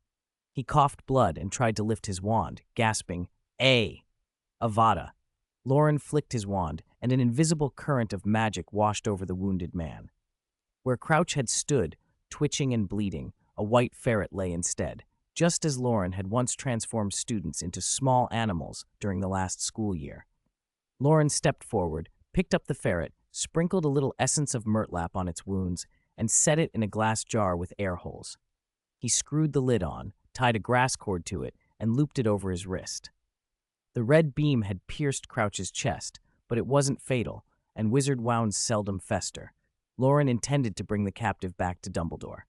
He coughed blood and tried to lift his wand, gasping, Avada. Loren flicked his wand, and an invisible current of magic washed over the wounded man. Where Crouch had stood, twitching and bleeding, a white ferret lay instead, just as Loren had once transformed students into small animals during the last school year. Loren stepped forward, picked up the ferret, sprinkled a little essence of murtlap on its wounds, and set it in a glass jar with air holes. He screwed the lid on, tied a grass cord to it, and looped it over his wrist. The red beam had pierced Crouch's chest, but it wasn't fatal, and wizard wounds seldom fester. Loren intended to bring the captive back to Dumbledore.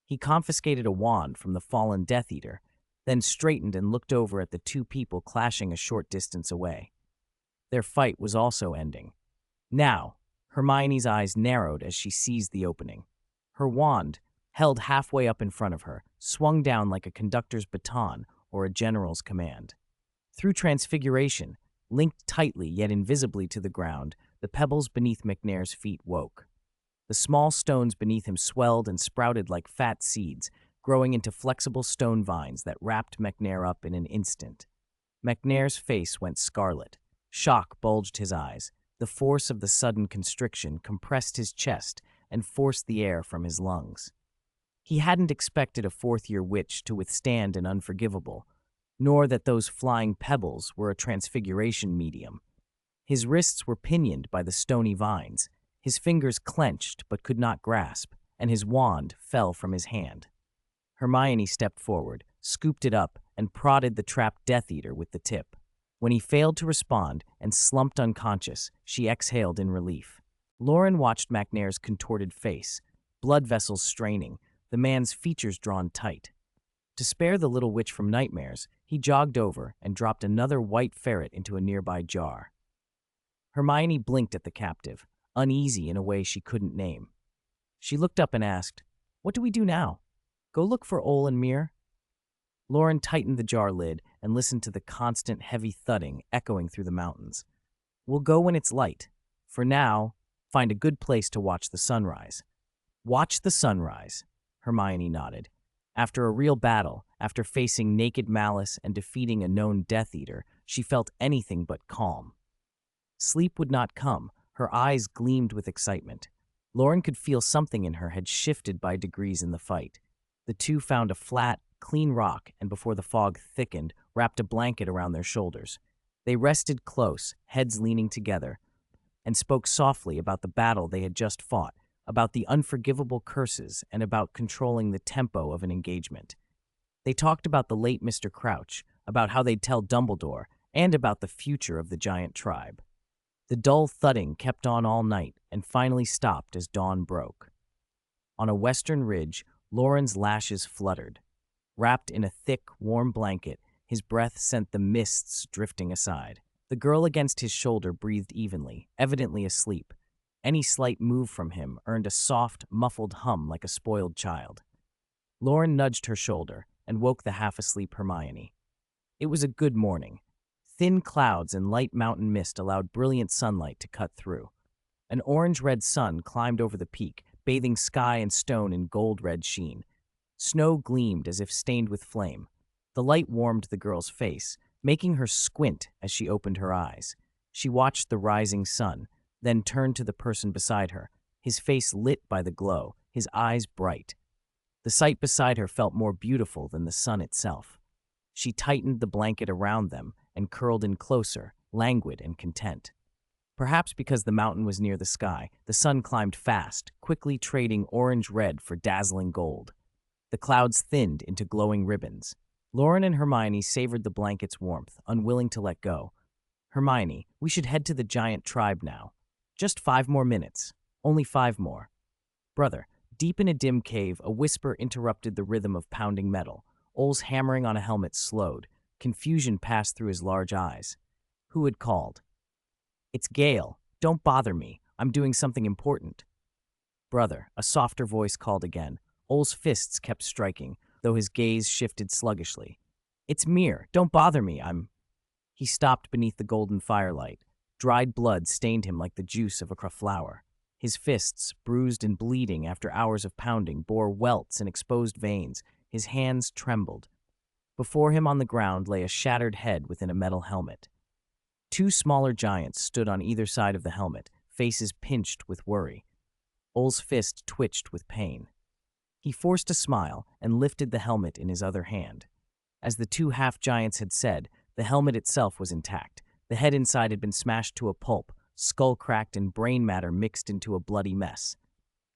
He confiscated a wand from the fallen Death Eater, then straightened and looked over at the 2 people clashing a short distance away. Their fight was also ending. Now, Hermione's eyes narrowed as she seized the opening. Her wand, held halfway up in front of her, swung down like a conductor's baton or a general's command. Through Transfiguration, linked tightly yet invisibly to the ground, the pebbles beneath McNair's feet woke. The small stones beneath him swelled and sprouted like fat seeds, growing into flexible stone vines that wrapped McNair up in an instant. McNair's face went scarlet. Shock bulged his eyes. The force of the sudden constriction compressed his chest and forced the air from his lungs. He hadn't expected a fourth-year witch to withstand an unforgivable, nor that those flying pebbles were a transfiguration medium. His wrists were pinioned by the stony vines, his fingers clenched but could not grasp, and his wand fell from his hand. Hermione stepped forward, scooped it up, and prodded the trapped Death Eater with the tip. When he failed to respond and slumped unconscious, she exhaled in relief. Loren watched McNair's contorted face, blood vessels straining, the man's features drawn tight. To spare the little witch from nightmares, he jogged over and dropped another white ferret into a nearby jar. Hermione blinked at the captive, uneasy in a way she couldn't name. She looked up and asked, "What do we do now? Go look for Ole and Mir?" Loren tightened the jar lid and listened to the constant heavy thudding echoing through the mountains. "We'll go when it's light. For now, find a good place to watch the sunrise." "Watch the sunrise," Hermione nodded. After a real battle, after facing naked malice and defeating a known Death Eater, she felt anything but calm. Sleep would not come. Her eyes gleamed with excitement. Loren could feel something in her had shifted by degrees in the fight. The two found a flat, clean rock and before the fog thickened, wrapped a blanket around their shoulders. They rested close, heads leaning together, and spoke softly about the battle they had just fought, about the unforgivable curses, and about controlling the tempo of an engagement. They talked about the late Mr. Crouch, about how they'd tell Dumbledore, and about the future of the giant tribe. The dull thudding kept on all night and finally stopped as dawn broke. On a western ridge, Loren's lashes fluttered. Wrapped in a thick, warm blanket, his breath sent the mists drifting aside. The girl against his shoulder breathed evenly, evidently asleep. Any slight move from him earned a soft, muffled hum like a spoiled child. Loren nudged her shoulder and woke the half-asleep Hermione. It was a good morning. Thin clouds and light mountain mist allowed brilliant sunlight to cut through. An orange-red sun climbed over the peak, bathing sky and stone in gold-red sheen. Snow gleamed as if stained with flame. The light warmed the girl's face, making her squint as she opened her eyes. She watched the rising sun, then turned to the person beside her, his face lit by the glow, his eyes bright. The sight beside her felt more beautiful than the sun itself. She tightened the blanket around them and curled in closer, languid and content. Perhaps because the mountain was near the sky, the sun climbed fast, quickly trading orange-red for dazzling gold. The clouds thinned into glowing ribbons. Loren and Hermione savored the blanket's warmth, unwilling to let go. "Hermione, we should head to the giant tribe now. Just 5 more minutes. Only 5 more. Brother." Deep in a dim cave, a whisper interrupted the rhythm of pounding metal. Ole's hammering on a helmet slowed. Confusion passed through his large eyes. Who had called? "It's Gale. Don't bother me. I'm doing something important." "Brother," a softer voice called again. Ole's fists kept striking, though his gaze shifted sluggishly. "It's Mir. Don't bother me. He stopped beneath the golden firelight. Dried blood stained him like the juice of a flower. His fists, bruised and bleeding after hours of pounding, bore welts and exposed veins. His hands trembled. Before him on the ground lay a shattered head within a metal helmet. 2 smaller giants stood on either side of the helmet, faces pinched with worry. Ole's fist twitched with pain. He forced a smile and lifted the helmet in his other hand. As the 2 half-giants had said, the helmet itself was intact. The head inside had been smashed to a pulp, skull cracked and brain matter mixed into a bloody mess.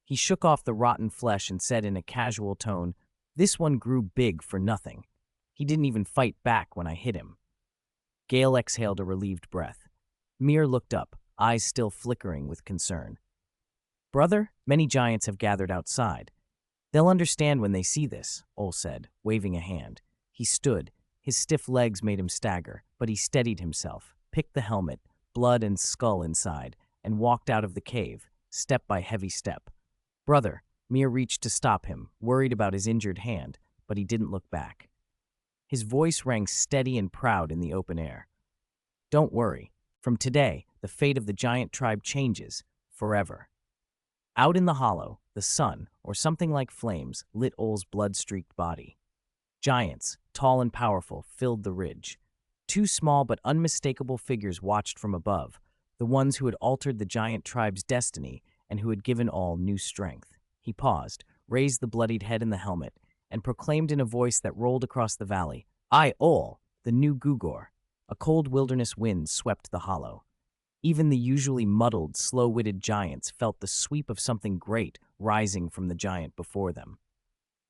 He shook off the rotten flesh and said in a casual tone, "This one grew big for nothing. He didn't even fight back when I hit him." Gale exhaled a relieved breath. Mir looked up, eyes still flickering with concern. "Brother, many giants have gathered outside. They'll understand when they see this," Ole said, waving a hand. He stood. His stiff legs made him stagger, but he steadied himself, picked the helmet, blood and skull inside, and walked out of the cave, step by heavy step. "Brother," Mir reached to stop him, worried about his injured hand, but he didn't look back. His voice rang steady and proud in the open air. "Don't worry. From today, the fate of the giant tribe changes, forever." Out in the hollow, the sun, or something like flames, lit Ole's blood-streaked body. Giants, tall and powerful, filled the ridge. Two small but unmistakable figures watched from above, the ones who had altered the giant tribe's destiny and who had given all new strength. He paused, raised the bloodied head in the helmet, and proclaimed in a voice that rolled across the valley, "I, Ol, the new Gugor." A cold wilderness wind swept the hollow. Even the usually muddled, slow-witted giants felt the sweep of something great rising from the giant before them.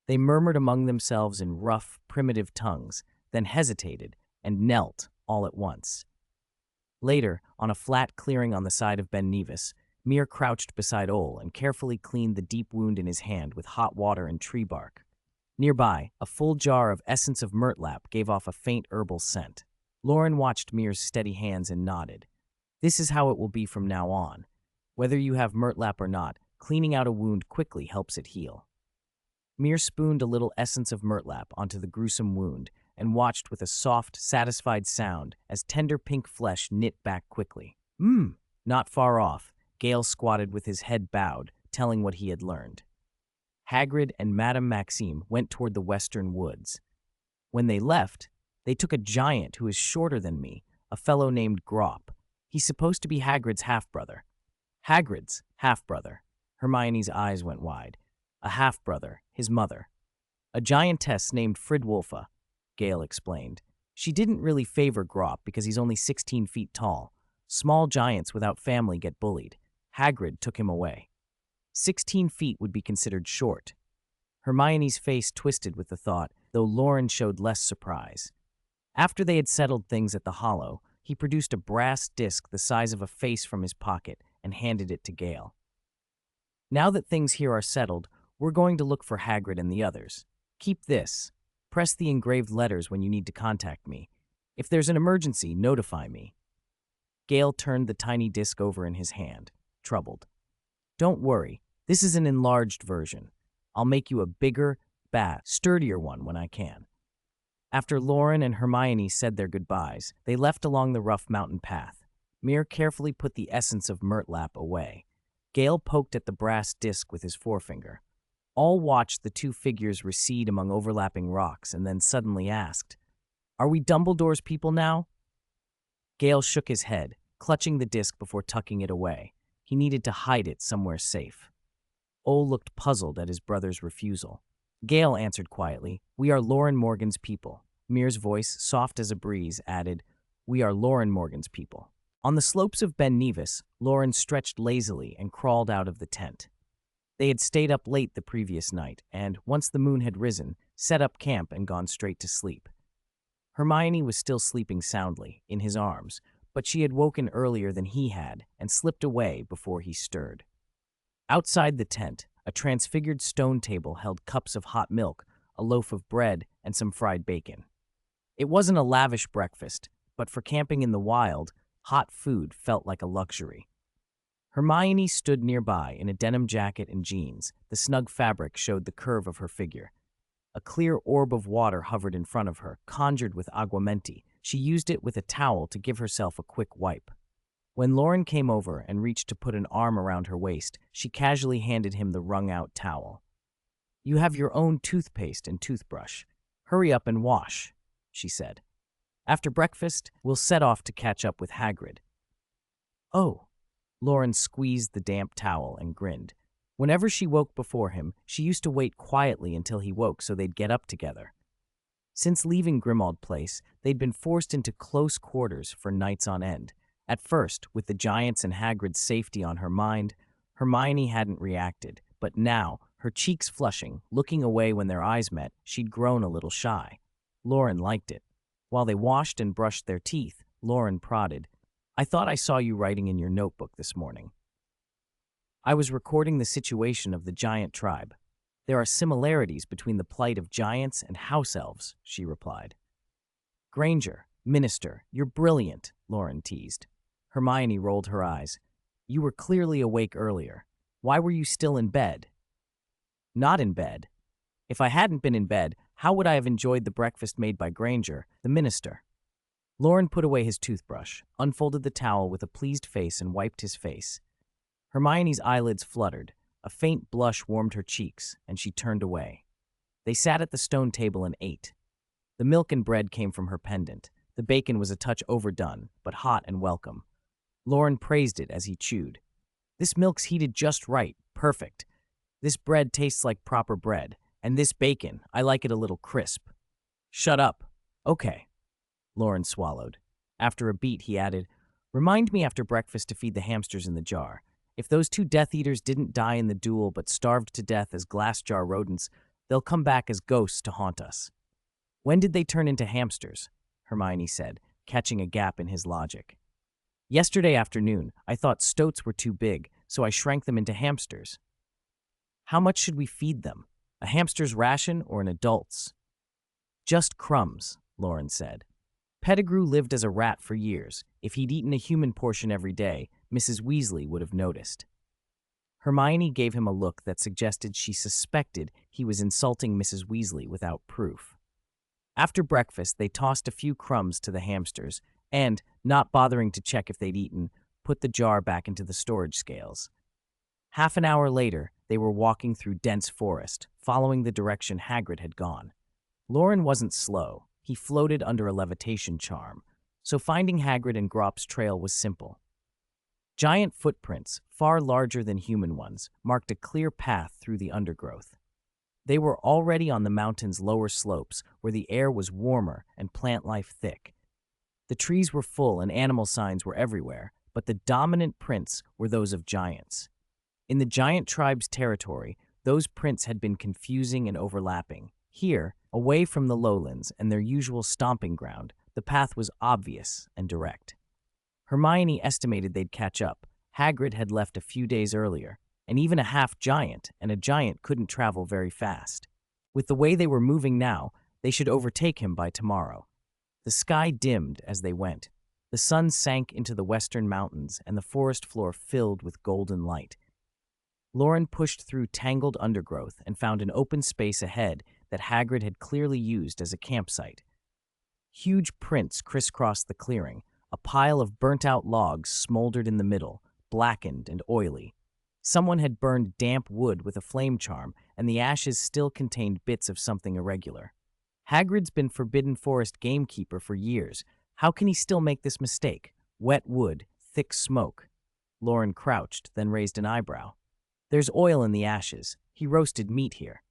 They murmured among themselves in rough, primitive tongues, then hesitated and knelt all at once. Later, on a flat clearing on the side of Ben Nevis, Mir crouched beside Ol and carefully cleaned the deep wound in his hand with hot water and tree bark. Nearby, a full jar of essence of murtlap gave off a faint herbal scent. Loren watched Mir's steady hands and nodded. This is how it will be from now on. Whether you have murtlap or not, cleaning out a wound quickly helps it heal. Mir spooned a little essence of murtlap onto the gruesome wound and watched with a soft, satisfied sound as tender pink flesh knit back quickly. Not far off, Gale squatted with his head bowed, telling what he had learned. Hagrid and Madame Maxime went toward the western woods. When they left, they took a giant who is shorter than me, a fellow named Grop. He's supposed to be Hagrid's half-brother. Hagrid's half-brother. Hermione's eyes went wide. A half-brother, his mother. A giantess named Fridwulfa, Gale explained. She didn't really favor Grop because he's only 16 feet tall. Small giants without family get bullied. Hagrid took him away. 16 feet would be considered short. Hermione's face twisted with the thought, though Loren showed less surprise. After they had settled things at the Hollow, he produced a brass disc the size of a face from his pocket and handed it to Gale. Now that things here are settled, we're going to look for Hagrid and the others. Keep this. Press the engraved letters when you need to contact me. If there's an emergency, notify me. Gale turned the tiny disc over in his hand, troubled. Don't worry, this is an enlarged version. I'll make you a bigger, sturdier one when I can. After Loren and Hermione said their goodbyes, they left along the rough mountain path. Mir carefully put the essence of murtlap away. Gale poked at the brass disc with his forefinger. All watched the two figures recede among overlapping rocks and then suddenly asked, "Are we Dumbledore's people now?" Gale shook his head, clutching the disc before tucking it away. He needed to hide it somewhere safe. Ol looked puzzled at his brother's refusal. Gale answered quietly, "We are Loren Morgan's people." Mir's voice, soft as a breeze, added, "We are Loren Morgan's people." On the slopes of Ben Nevis, Loren stretched lazily and crawled out of the tent. They had stayed up late the previous night and, once the moon had risen, set up camp and gone straight to sleep. Hermione was still sleeping soundly, in his arms, but she had woken earlier than he had and slipped away before he stirred. Outside the tent, a transfigured stone table held cups of hot milk, a loaf of bread, and some fried bacon. It wasn't a lavish breakfast, but for camping in the wild, hot food felt like a luxury. Hermione stood nearby in a denim jacket and jeans. The snug fabric showed the curve of her figure. A clear orb of water hovered in front of her, conjured with aguamenti. She used it with a towel to give herself a quick wipe. When Loren came over and reached to put an arm around her waist, she casually handed him the wrung-out towel. "You have your own toothpaste and toothbrush. Hurry up and wash," she said. "After breakfast, we'll set off to catch up with Hagrid." "Oh." Loren squeezed the damp towel and grinned. Whenever she woke before him, she used to wait quietly until he woke so they'd get up together. Since leaving Grimmauld Place, they'd been forced into close quarters for nights on end. At first, with the giants and Hagrid's safety on her mind, Hermione hadn't reacted, but now, her cheeks flushing, looking away when their eyes met, she'd grown a little shy. Loren liked it. While they washed and brushed their teeth, Loren prodded, "I thought I saw you writing in your notebook this morning." "I was recording the situation of the giant tribe. There are similarities between the plight of giants and house elves," she replied. "Granger, Minister, you're brilliant," Loren teased. Hermione rolled her eyes. "You were clearly awake earlier. Why were you still in bed?" "Not in bed. If I hadn't been in bed, how would I have enjoyed the breakfast made by Granger, the minister?" Loren put away his toothbrush, unfolded the towel with a pleased face and wiped his face. Hermione's eyelids fluttered. A faint blush warmed her cheeks, and she turned away. They sat at the stone table and ate. The milk and bread came from her pendant. The bacon was a touch overdone, but hot and welcome. Loren praised it as he chewed. This milk's heated just right, perfect. This bread tastes like proper bread, and this bacon, I like it a little crisp. Shut up. Okay. Loren swallowed. After a beat, he added, Remind me after breakfast to feed the hamsters in the jar. If those two Death Eaters didn't die in the duel but starved to death as glass jar rodents, they'll come back as ghosts to haunt us. When did they turn into hamsters? Hermione said, catching a gap in his logic. Yesterday afternoon, I thought stoats were too big, so I shrank them into hamsters. How much should we feed them? A hamster's ration or an adult's? Just crumbs, Loren said. Pettigrew lived as a rat for years. If he'd eaten a human portion every day, Mrs. Weasley would have noticed. Hermione gave him a look that suggested she suspected he was insulting Mrs. Weasley without proof. After breakfast, they tossed a few crumbs to the hamsters and, not bothering to check if they'd eaten, put the jar back into the storage scales. Half an hour later, they were walking through dense forest, following the direction Hagrid had gone. Loren wasn't slow. He floated under a levitation charm, so finding Hagrid and Grop's trail was simple. Giant footprints, far larger than human ones, marked a clear path through the undergrowth. They were already on the mountain's lower slopes, where the air was warmer and plant life thick. The trees were full and animal signs were everywhere, but the dominant prints were those of giants. In the giant tribe's territory, those prints had been confusing and overlapping. Here, away from the lowlands and their usual stomping ground, the path was obvious and direct. Hermione estimated they'd catch up. Hagrid had left a few days earlier, and even a half-giant and a giant couldn't travel very fast. With the way they were moving now, they should overtake him by tomorrow. The sky dimmed as they went. The sun sank into the western mountains, and the forest floor filled with golden light. Loren pushed through tangled undergrowth and found an open space ahead that Hagrid had clearly used as a campsite. Huge prints crisscrossed the clearing. A pile of burnt-out logs smoldered in the middle, blackened and oily. Someone had burned damp wood with a flame charm, and the ashes still contained bits of something irregular. Hagrid's been Forbidden Forest gamekeeper for years. How can he still make this mistake? Wet wood, thick smoke. Loren crouched, then raised an eyebrow. There's oil in the ashes. He roasted meat here.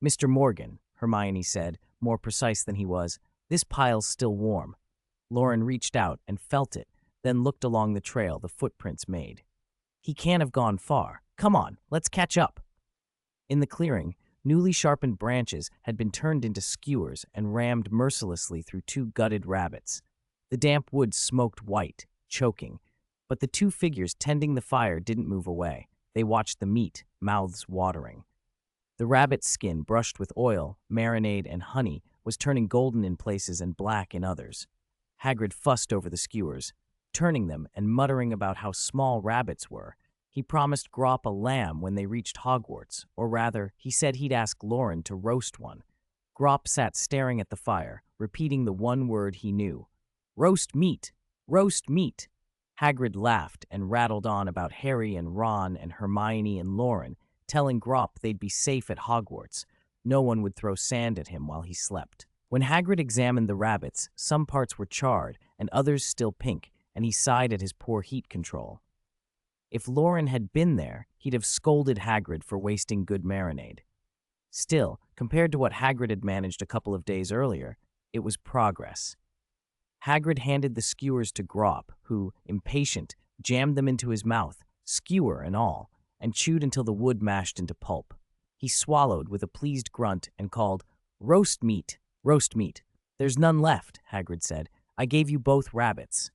Mr. Morgan, Hermione said, more precise than he was, this pile's still warm. Loren reached out and felt it, then looked along the trail the footprints made. He can't have gone far. Come on, let's catch up. In the clearing, newly sharpened branches had been turned into skewers and rammed mercilessly through two gutted rabbits. The damp wood smoked white, choking, but the two figures tending the fire didn't move away. They watched the meat, mouths watering. The rabbit's skin, brushed with oil, marinade, and honey, was turning golden in places and black in others. Hagrid fussed over the skewers, turning them and muttering about how small rabbits were. He promised Grop a lamb when they reached Hogwarts, or rather, he said he'd ask Loren to roast one. Grop sat staring at the fire, repeating the one word he knew. Roast meat! Roast meat! Hagrid laughed and rattled on about Harry and Ron and Hermione and Loren, telling Grop they'd be safe at Hogwarts. No one would throw sand at him while he slept. When Hagrid examined the rabbits, some parts were charred and others still pink, and he sighed at his poor heat control. If Loren had been there, he'd have scolded Hagrid for wasting good marinade. Still, compared to what Hagrid had managed a couple of days earlier, it was progress. Hagrid handed the skewers to Grop, who, impatient, jammed them into his mouth, skewer and all, and chewed until the wood mashed into pulp. He swallowed with a pleased grunt and called, Roast meat! Roast meat! There's none left, Hagrid said. I gave you both rabbits.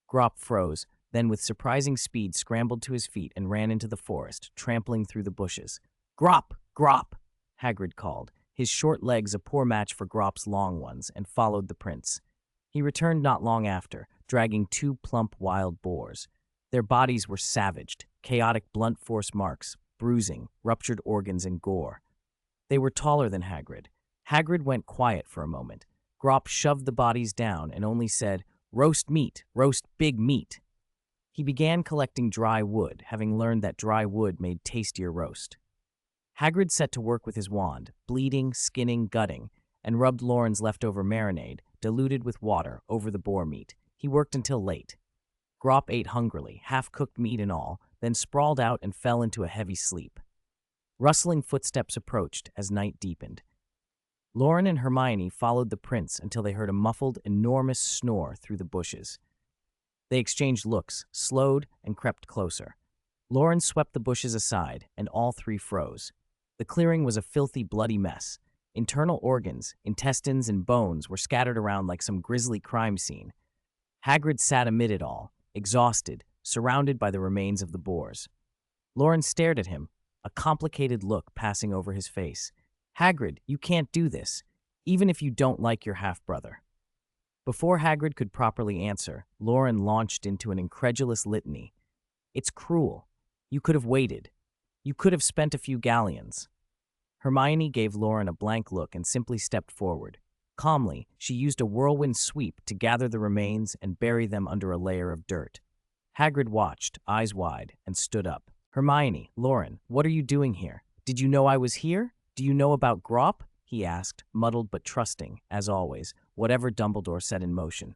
Grop froze, then with surprising speed scrambled to his feet and ran into the forest, trampling through the bushes. Grop! Grop! Hagrid called, his short legs a poor match for Grop's long ones, and followed the prince. He returned not long after, dragging two plump wild boars. Their bodies were savaged, chaotic blunt force marks, bruising, ruptured organs, and gore. They were taller than Hagrid. Hagrid went quiet for a moment. Grop shoved the bodies down and only said, Roast meat, roast big meat. He began collecting dry wood, having learned that dry wood made tastier roast. Hagrid set to work with his wand, bleeding, skinning, gutting, and rubbed Loren's leftover marinade, diluted with water, over the boar meat. He worked until late. Grop ate hungrily, half-cooked meat and all, then sprawled out and fell into a heavy sleep. Rustling footsteps approached as night deepened. Loren and Hermione followed the prince until they heard a muffled, enormous snore through the bushes. They exchanged looks, slowed, and crept closer. Loren swept the bushes aside, and all three froze. The clearing was a filthy, bloody mess. Internal organs, intestines, and bones were scattered around like some grisly crime scene. Hagrid sat amid it all, exhausted, surrounded by the remains of the boars. Loren stared at him, a complicated look passing over his face. "Hagrid, you can't do this, even if you don't like your half-brother." Before Hagrid could properly answer, Loren launched into an incredulous litany. "It's cruel. You could have waited. You could have spent a few galleons." Hermione gave Loren a blank look and simply stepped forward. Calmly, she used a whirlwind sweep to gather the remains and bury them under a layer of dirt. Hagrid watched, eyes wide, and stood up. "Hermione, Loren, what are you doing here? Did you know I was here? Do you know about Grop?" he asked, muddled but trusting, as always, whatever Dumbledore set in motion.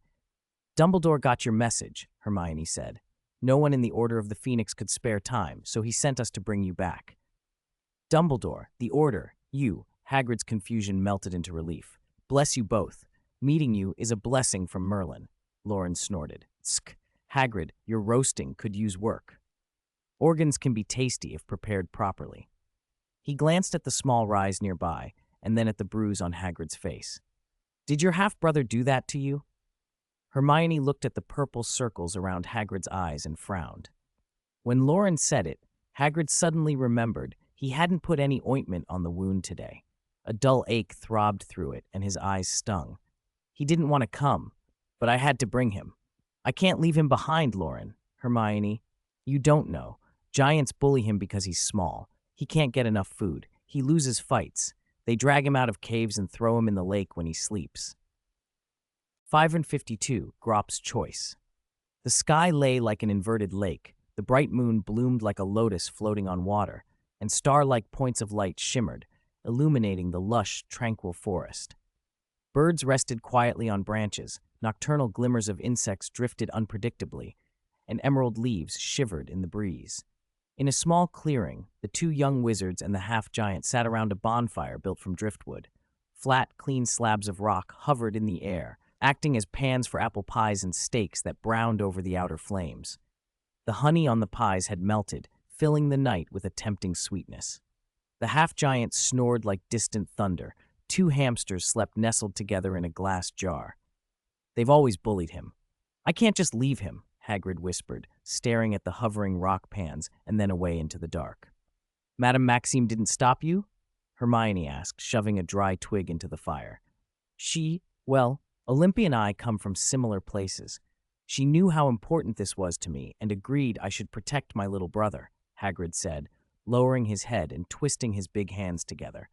"Dumbledore got your message," Hermione said. "No one in the Order of the Phoenix could spare time, so he sent us to bring you back." "Dumbledore, the Order, you," Hagrid's confusion melted into relief. "Bless you both. Meeting you is a blessing from Merlin," Loren snorted. "Sk, Hagrid, your roasting could use work. Organs can be tasty if prepared properly." He glanced at the small rise nearby, and then at the bruise on Hagrid's face. "Did your half-brother do that to you?" Hermione looked at the purple circles around Hagrid's eyes and frowned. When Loren said it, Hagrid suddenly remembered he hadn't put any ointment on the wound today. A dull ache throbbed through it, and his eyes stung. "He didn't want to come, but I had to bring him. I can't leave him behind, Loren." "Hermione, you don't know. Giants bully him because he's small. He can't get enough food. He loses fights. They drag him out of caves and throw him in the lake when he sleeps." 552, Grop's Choice. The sky lay like an inverted lake. The bright moon bloomed like a lotus floating on water, and star-like points of light shimmered, illuminating the lush, tranquil forest. Birds rested quietly on branches, nocturnal glimmers of insects drifted unpredictably, and emerald leaves shivered in the breeze. In a small clearing, the two young wizards and the half-giant sat around a bonfire built from driftwood. Flat, clean slabs of rock hovered in the air, acting as pans for apple pies and steaks that browned over the outer flames. The honey on the pies had melted, filling the night with a tempting sweetness. The half-giant snored like distant thunder. Two hamsters slept nestled together in a glass jar. "They've always bullied him. I can't just leave him," Hagrid whispered, staring at the hovering rock pans and then away into the dark. "Madame Maxime didn't stop you?" Hermione asked, shoving a dry twig into the fire. Well, Olympia and I come from similar places. She knew how important this was to me and agreed I should protect my little brother," Hagrid said, lowering his head and twisting his big hands together.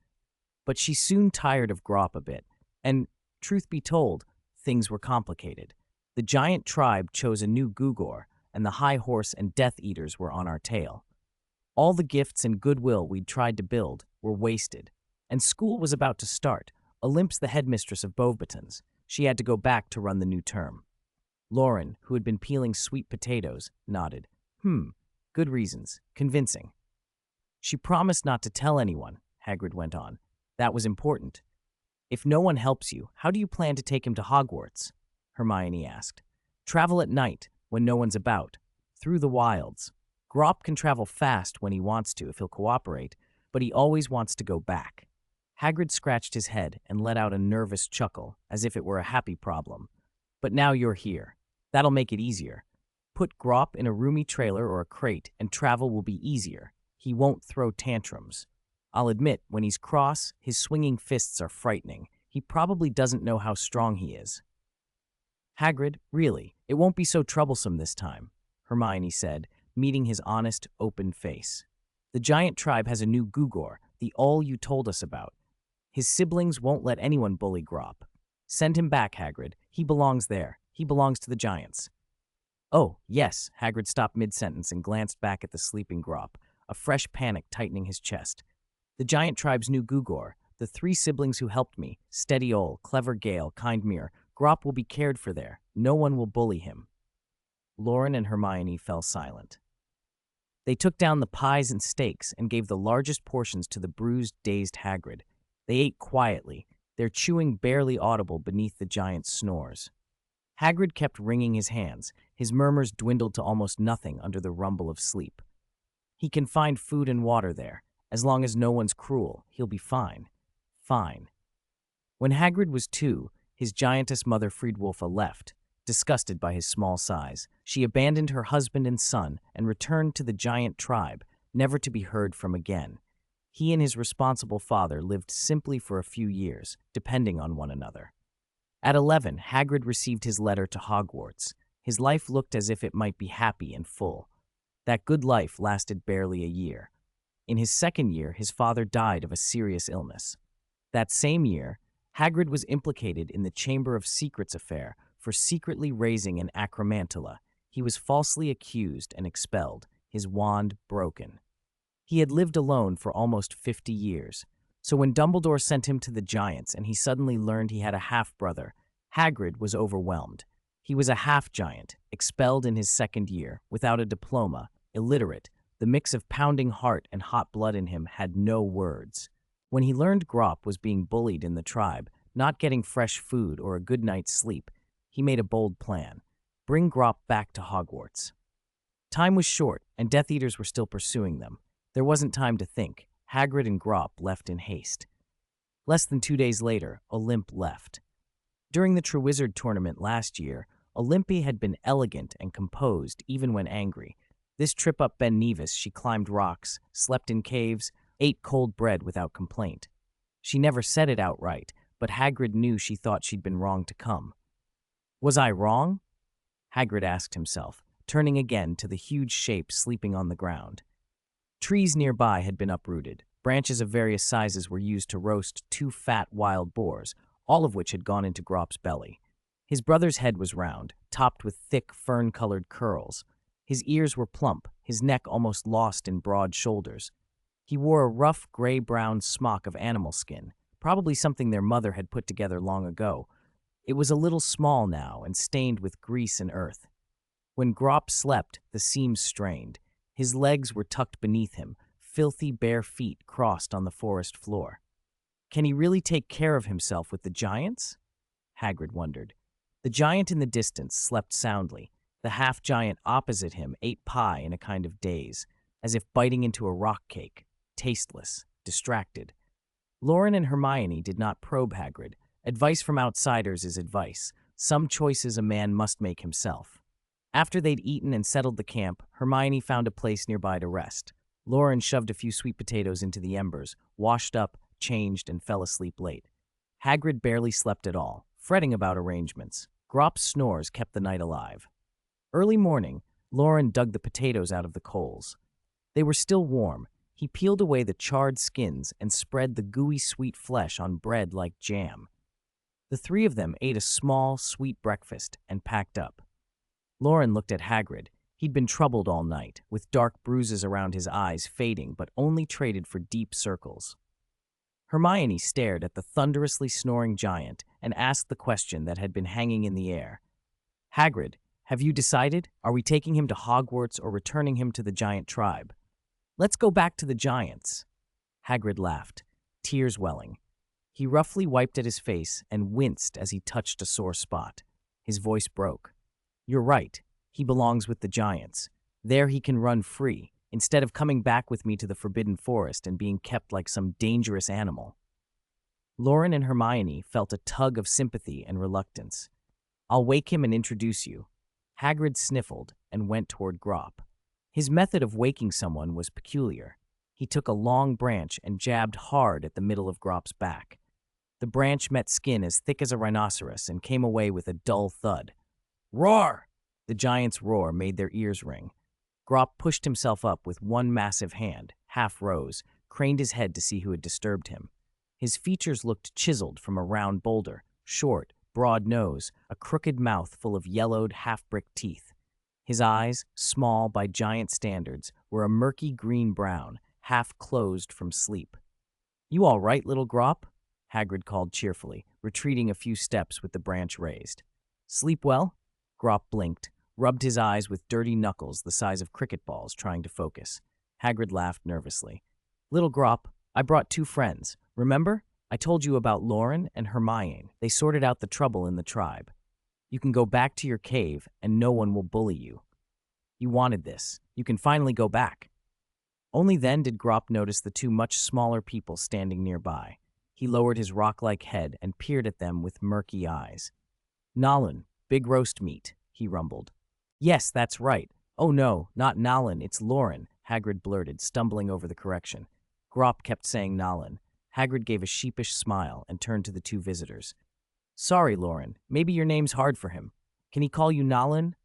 "But she soon tired of Grop a bit, and, truth be told, things were complicated. The giant tribe chose a new Gugor, and the High Horse and Death Eaters were on our tail. All the gifts and goodwill we'd tried to build were wasted, and school was about to start. Olymp's the headmistress of Beauxbatons. She had to go back to run the new term." Loren, who had been peeling sweet potatoes, nodded. Good reasons. Convincing." "She promised not to tell anyone," Hagrid went on. "That was important. If no one helps you, how do you plan to take him to Hogwarts?" Hermione asked. "Travel at night, when no one's about. Through the wilds. Grop can travel fast when he wants to if he'll cooperate, but he always wants to go back." Hagrid scratched his head and let out a nervous chuckle, as if it were a happy problem. "But now you're here. That'll make it easier. Put Grop in a roomy trailer or a crate, and travel will be easier. He won't throw tantrums. I'll admit, when he's cross, his swinging fists are frightening. He probably doesn't know how strong he is." "Hagrid, really, it won't be so troublesome this time," Hermione said, meeting his honest, open face. "The giant tribe has a new Gugor, the all you told us about. His siblings won't let anyone bully Grop. Send him back, Hagrid. He belongs there. He belongs to the giants." "Oh, yes," Hagrid stopped mid-sentence and glanced back at the sleeping Grop, a fresh panic tightening his chest. "The giant tribe's new Gugor, the three siblings who helped me, Steady Ol, Clever Gale, Kind Mirror, Grop will be cared for there. No one will bully him." Loren and Hermione fell silent. They took down the pies and steaks and gave the largest portions to the bruised, dazed Hagrid. They ate quietly, their chewing barely audible beneath the giant's snores. Hagrid kept wringing his hands. His murmurs dwindled to almost nothing under the rumble of sleep. "He can find food and water there. As long as no one's cruel, he'll be fine. Fine." When Hagrid was 2, his giantess mother Friedwulfa left. Disgusted by his small size, she abandoned her husband and son and returned to the giant tribe, never to be heard from again. He and his responsible father lived simply for a few years, depending on one another. At 11, Hagrid received his letter to Hogwarts. His life looked as if it might be happy and full. That good life lasted barely a year. In his second year, his father died of a serious illness. That same year, Hagrid was implicated in the Chamber of Secrets affair for secretly raising an acromantula. He was falsely accused and expelled, his wand broken. He had lived alone for almost 50 years. So when Dumbledore sent him to the Giants and he suddenly learned he had a half-brother, Hagrid was overwhelmed. He was a half-giant, expelled in his second year, without a diploma, illiterate. The mix of pounding heart and hot blood in him had no words. When he learned Grop was being bullied in the tribe, not getting fresh food or a good night's sleep, he made a bold plan: bring Grop back to Hogwarts. Time was short, and Death Eaters were still pursuing them. There wasn't time to think. Hagrid and Grop left in haste. Less than 2 days later, Olympe left. During the Triwizard Tournament last year, Olympe had been elegant and composed even when angry. This trip up Ben Nevis, she climbed rocks, slept in caves, ate cold bread without complaint. She never said it outright, but Hagrid knew she thought she'd been wrong to come. "Was I wrong?" Hagrid asked himself, turning again to the huge shape sleeping on the ground. Trees nearby had been uprooted. Branches of various sizes were used to roast 2 fat wild boars, all of which had gone into Grop's belly. His brother's head was round, topped with thick, fern-colored curls. His ears were plump, his neck almost lost in broad shoulders. He wore a rough, gray-brown smock of animal skin, probably something their mother had put together long ago. It was a little small now and stained with grease and earth. When Grop slept, the seams strained. His legs were tucked beneath him, filthy bare feet crossed on the forest floor. Can he really take care of himself with the giants? Hagrid wondered. The giant in the distance slept soundly. The half-giant opposite him ate pie in a kind of daze, as if biting into a rock cake, tasteless, distracted. Loren and Hermione did not probe Hagrid. Advice from outsiders is advice. Some choices a man must make himself. After they'd eaten and settled the camp, Hermione found a place nearby to rest. Loren shoved a few sweet potatoes into the embers, washed up, changed, and fell asleep late. Hagrid barely slept at all, fretting about arrangements. Grop's snores kept the night alive. Early morning, Loren dug the potatoes out of the coals. They were still warm. He peeled away the charred skins and spread the gooey sweet flesh on bread like jam. The 3 of them ate a small, sweet breakfast and packed up. Loren looked at Hagrid. He'd been troubled all night, with dark bruises around his eyes fading but only traded for deep circles. Hermione stared at the thunderously snoring giant and asked the question that had been hanging in the air. "Hagrid, have you decided? Are we taking him to Hogwarts or returning him to the giant tribe?" "Let's go back to the giants." Hagrid laughed, tears welling. He roughly wiped at his face and winced as he touched a sore spot. His voice broke. "You're right. He belongs with the giants. There he can run free, instead of coming back with me to the Forbidden Forest and being kept like some dangerous animal." Loren and Hermione felt a tug of sympathy and reluctance. "I'll wake him and introduce you." Hagrid sniffled and went toward Grop. His method of waking someone was peculiar. He took a long branch and jabbed hard at the middle of Grop's back. The branch met skin as thick as a rhinoceros and came away with a dull thud. "Roar!" The giant's roar made their ears ring. Grop pushed himself up with one massive hand, half rose, craned his head to see who had disturbed him. His features looked chiseled from a round boulder, short, broad nose, a crooked mouth full of yellowed, half-brick teeth. His eyes, small by giant standards, were a murky green-brown, half-closed from sleep. "You all right, little Grop?" Hagrid called cheerfully, retreating a few steps with the branch raised. Sleep well? Grop blinked, rubbed his eyes with dirty knuckles the size of cricket balls, trying to focus. Hagrid laughed nervously. Little Grop, I brought 2 friends. Remember? I told you about Loren and Hermione. They sorted out the trouble in the tribe. You can go back to your cave and no one will bully you. You wanted this. You can finally go back. Only then did Grop notice the 2 much smaller people standing nearby. He lowered his rock-like head and peered at them with murky eyes. Nolan, big roast meat, he rumbled. Yes, that's right. Oh no, not Nolan, it's Loren, Hagrid blurted, stumbling over the correction. Grop kept saying Nolan. Hagrid gave a sheepish smile and turned to the 2 visitors. Sorry, Loren, maybe your name's hard for him. Can he call you Nolan?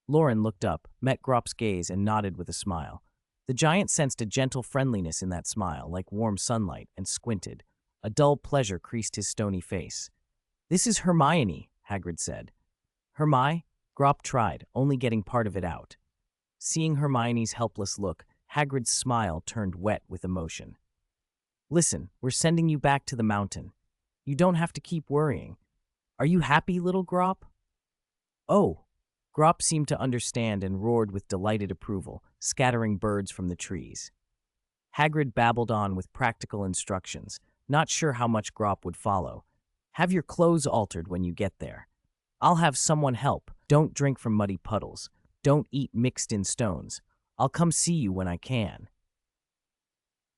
Loren looked up, met Grop's gaze, and nodded with a smile. The giant sensed a gentle friendliness in that smile, like warm sunlight, and squinted. A dull pleasure creased his stony face. This is Hermione, Hagrid said. Hermione? Grop tried, only getting part of it out. Seeing Hermione's helpless look, Hagrid's smile turned wet with emotion. Listen, we're sending you back to the mountain. You don't have to keep worrying. Are you happy, little Grop? Oh! Grop seemed to understand and roared with delighted approval, scattering birds from the trees. Hagrid babbled on with practical instructions, not sure how much Grop would follow. Have your clothes altered when you get there. I'll have someone help. Don't drink from muddy puddles. Don't eat mixed-in stones. I'll come see you when I can.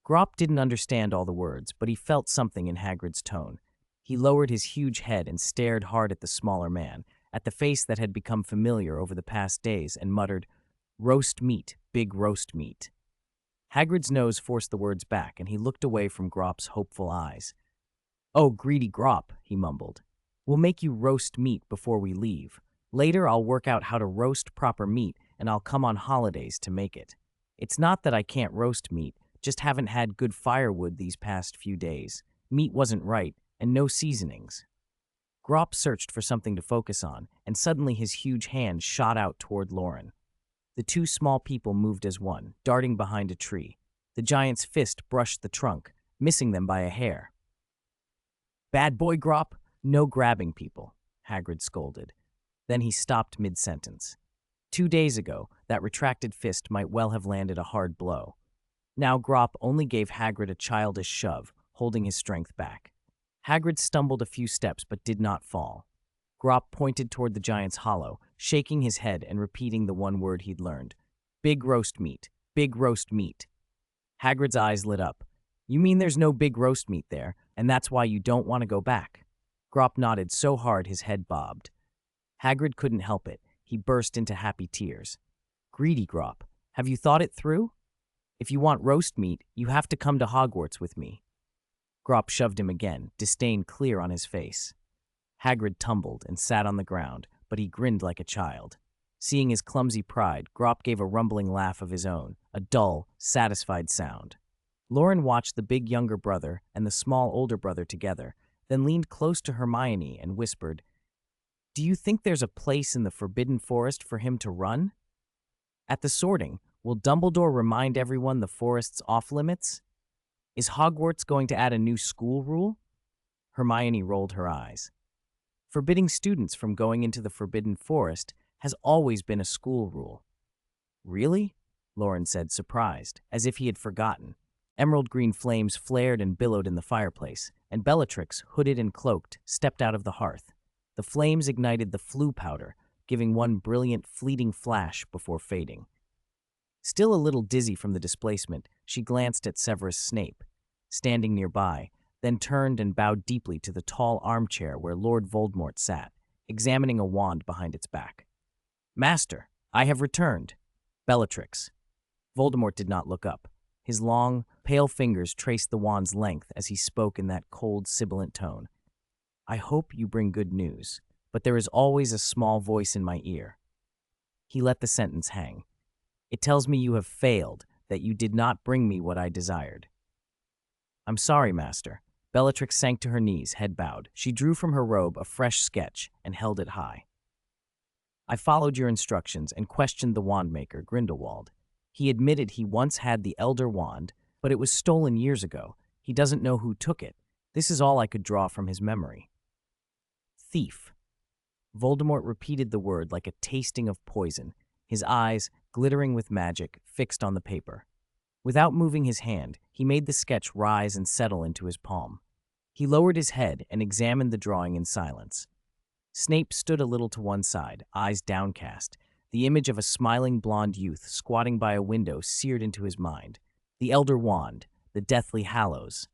Grop didn't understand all the words, but he felt something in Hagrid's tone. He lowered his huge head and stared hard at the smaller man, at the face that had become familiar over the past days, and muttered, Roast meat, big roast meat. Hagrid's nose forced the words back, and he looked away from Grop's hopeful eyes. Oh, greedy Grop, he mumbled. We'll make you roast meat before we leave. Later I'll work out how to roast proper meat, and I'll come on holidays to make it. It's not that I can't roast meat, just haven't had good firewood these past few days. Meat wasn't right, and no seasonings. Grop searched for something to focus on, and suddenly his huge hand shot out toward Loren. The 2 small people moved as one, darting behind a tree. The giant's fist brushed the trunk, missing them by a hair. Bad boy, Grop, no grabbing people, Hagrid scolded. Then he stopped mid-sentence. 2 days ago, that retracted fist might well have landed a hard blow. Now Grop only gave Hagrid a childish shove, holding his strength back. Hagrid stumbled a few steps but did not fall. Grop pointed toward the giant's hollow, shaking his head and repeating the one word he'd learned. Big roast meat. Big roast meat. Hagrid's eyes lit up. You mean there's no big roast meat there, and that's why you don't want to go back? Grop nodded so hard his head bobbed. Hagrid couldn't help it. He burst into happy tears. Greedy Grop, have you thought it through? If you want roast meat, you have to come to Hogwarts with me. Grop shoved him again, disdain clear on his face. Hagrid tumbled and sat on the ground, but he grinned like a child. Seeing his clumsy pride, Grop gave a rumbling laugh of his own, a dull, satisfied sound. Loren watched the big younger brother and the small older brother together, then leaned close to Hermione and whispered, Do you think there's a place in the Forbidden Forest for him to run? At the sorting, will Dumbledore remind everyone the forest's off-limits? Is Hogwarts going to add a new school rule? Hermione rolled her eyes. Forbidding students from going into the Forbidden Forest has always been a school rule. Really? Loren said, surprised, as if he had forgotten. Emerald green flames flared and billowed in the fireplace, and Bellatrix, hooded and cloaked, stepped out of the hearth. The flames ignited the flue powder, giving one brilliant, fleeting flash before fading. Still a little dizzy from the displacement, she glanced at Severus Snape, standing nearby, then turned and bowed deeply to the tall armchair where Lord Voldemort sat, examining a wand behind its back. Master, I have returned. Bellatrix. Voldemort did not look up. His long, pale fingers traced the wand's length as he spoke in that cold, sibilant tone. I hope you bring good news, but there is always a small voice in my ear. He let the sentence hang. It tells me you have failed, that you did not bring me what I desired. I'm sorry, Master. Bellatrix sank to her knees, head bowed. She drew from her robe a fresh sketch and held it high. I followed your instructions and questioned the wandmaker, Grindelwald. He admitted he once had the Elder Wand, but it was stolen years ago. He doesn't know who took it. This is all I could draw from his memory. Thief. Voldemort repeated the word like a tasting of poison, his eyes, glittering with magic, fixed on the paper. Without moving his hand, he made the sketch rise and settle into his palm. He lowered his head and examined the drawing in silence. Snape stood a little to one side, eyes downcast. The image of a smiling blonde youth squatting by a window seared into his mind. The Elder Wand, the Deathly Hallows.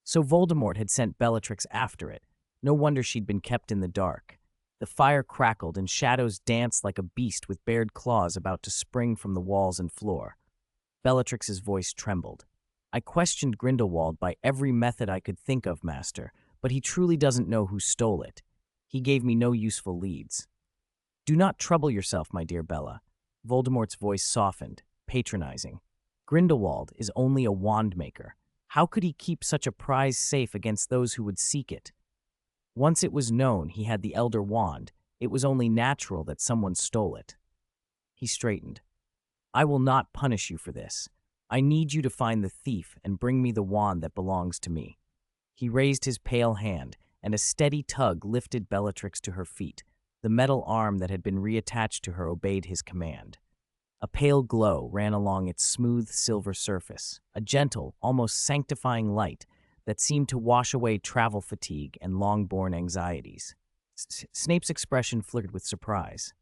So Voldemort had sent Bellatrix after it. No wonder she'd been kept in the dark. The fire crackled and shadows danced like a beast with bared claws about to spring from the walls and floor. Bellatrix's voice trembled. I questioned Grindelwald by every method I could think of, Master, but he truly doesn't know who stole it. He gave me no useful leads. Do not trouble yourself, my dear Bella. Voldemort's voice softened, patronizing. Grindelwald is only a wand maker. How could he keep such a prize safe against those who would seek it? Once it was known he had the Elder Wand, it was only natural that someone stole it. He straightened. I will not punish you for this. I need you to find the thief and bring me the wand that belongs to me. He raised his pale hand, and a steady tug lifted Bellatrix to her feet. The metal arm that had been reattached to her obeyed his command. A pale glow ran along its smooth silver surface, a gentle, almost sanctifying light that seemed to wash away travel fatigue and long-borne anxieties. Snape's expression flickered with surprise.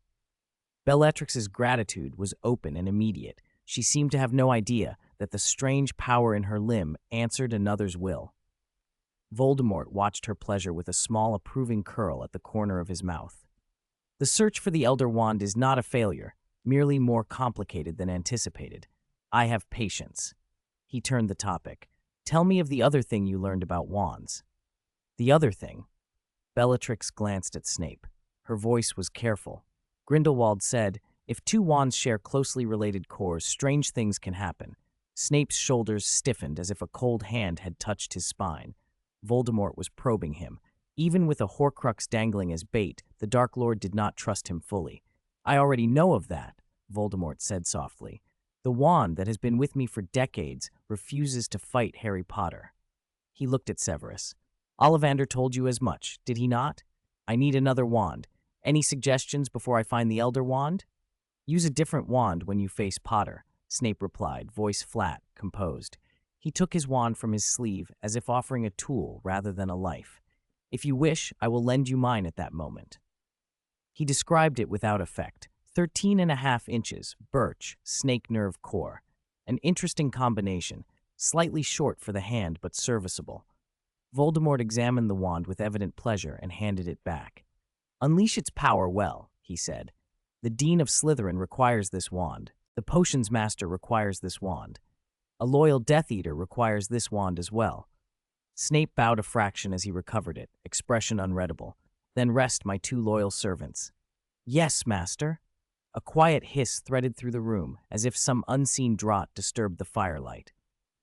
Bellatrix's gratitude was open and immediate. She seemed to have no idea that the strange power in her limb answered another's will. Voldemort watched her pleasure with a small approving curl at the corner of his mouth. The search for the Elder Wand is not a failure, merely more complicated than anticipated. I have patience. He turned the topic. Tell me of the other thing you learned about wands. The other thing? Bellatrix glanced at Snape. Her voice was careful. Grindelwald said, if two wands share closely related cores, strange things can happen. Snape's shoulders stiffened as if a cold hand had touched his spine. Voldemort was probing him. Even with a Horcrux dangling as bait, the Dark Lord did not trust him fully. I already know of that, Voldemort said softly. The wand that has been with me for decades refuses to fight Harry Potter. He looked at Severus. Ollivander told you as much, did he not? I need another wand. Any suggestions before I find the Elder Wand? Use a different wand when you face Potter, Snape replied, voice flat, composed. He took his wand from his sleeve as if offering a tool rather than a life. If you wish, I will lend you mine at that moment. He described it without effect. 13.5 inches, birch, snake nerve core. An interesting combination, slightly short for the hand but serviceable. Voldemort examined the wand with evident pleasure and handed it back. Unleash its power well, he said. The Dean of Slytherin requires this wand. The Potions Master requires this wand. A loyal Death Eater requires this wand as well. Snape bowed a fraction as he recovered it, expression unreadable. Then rest my two loyal servants. Yes, Master. A quiet hiss threaded through the room, as if some unseen draught disturbed the firelight.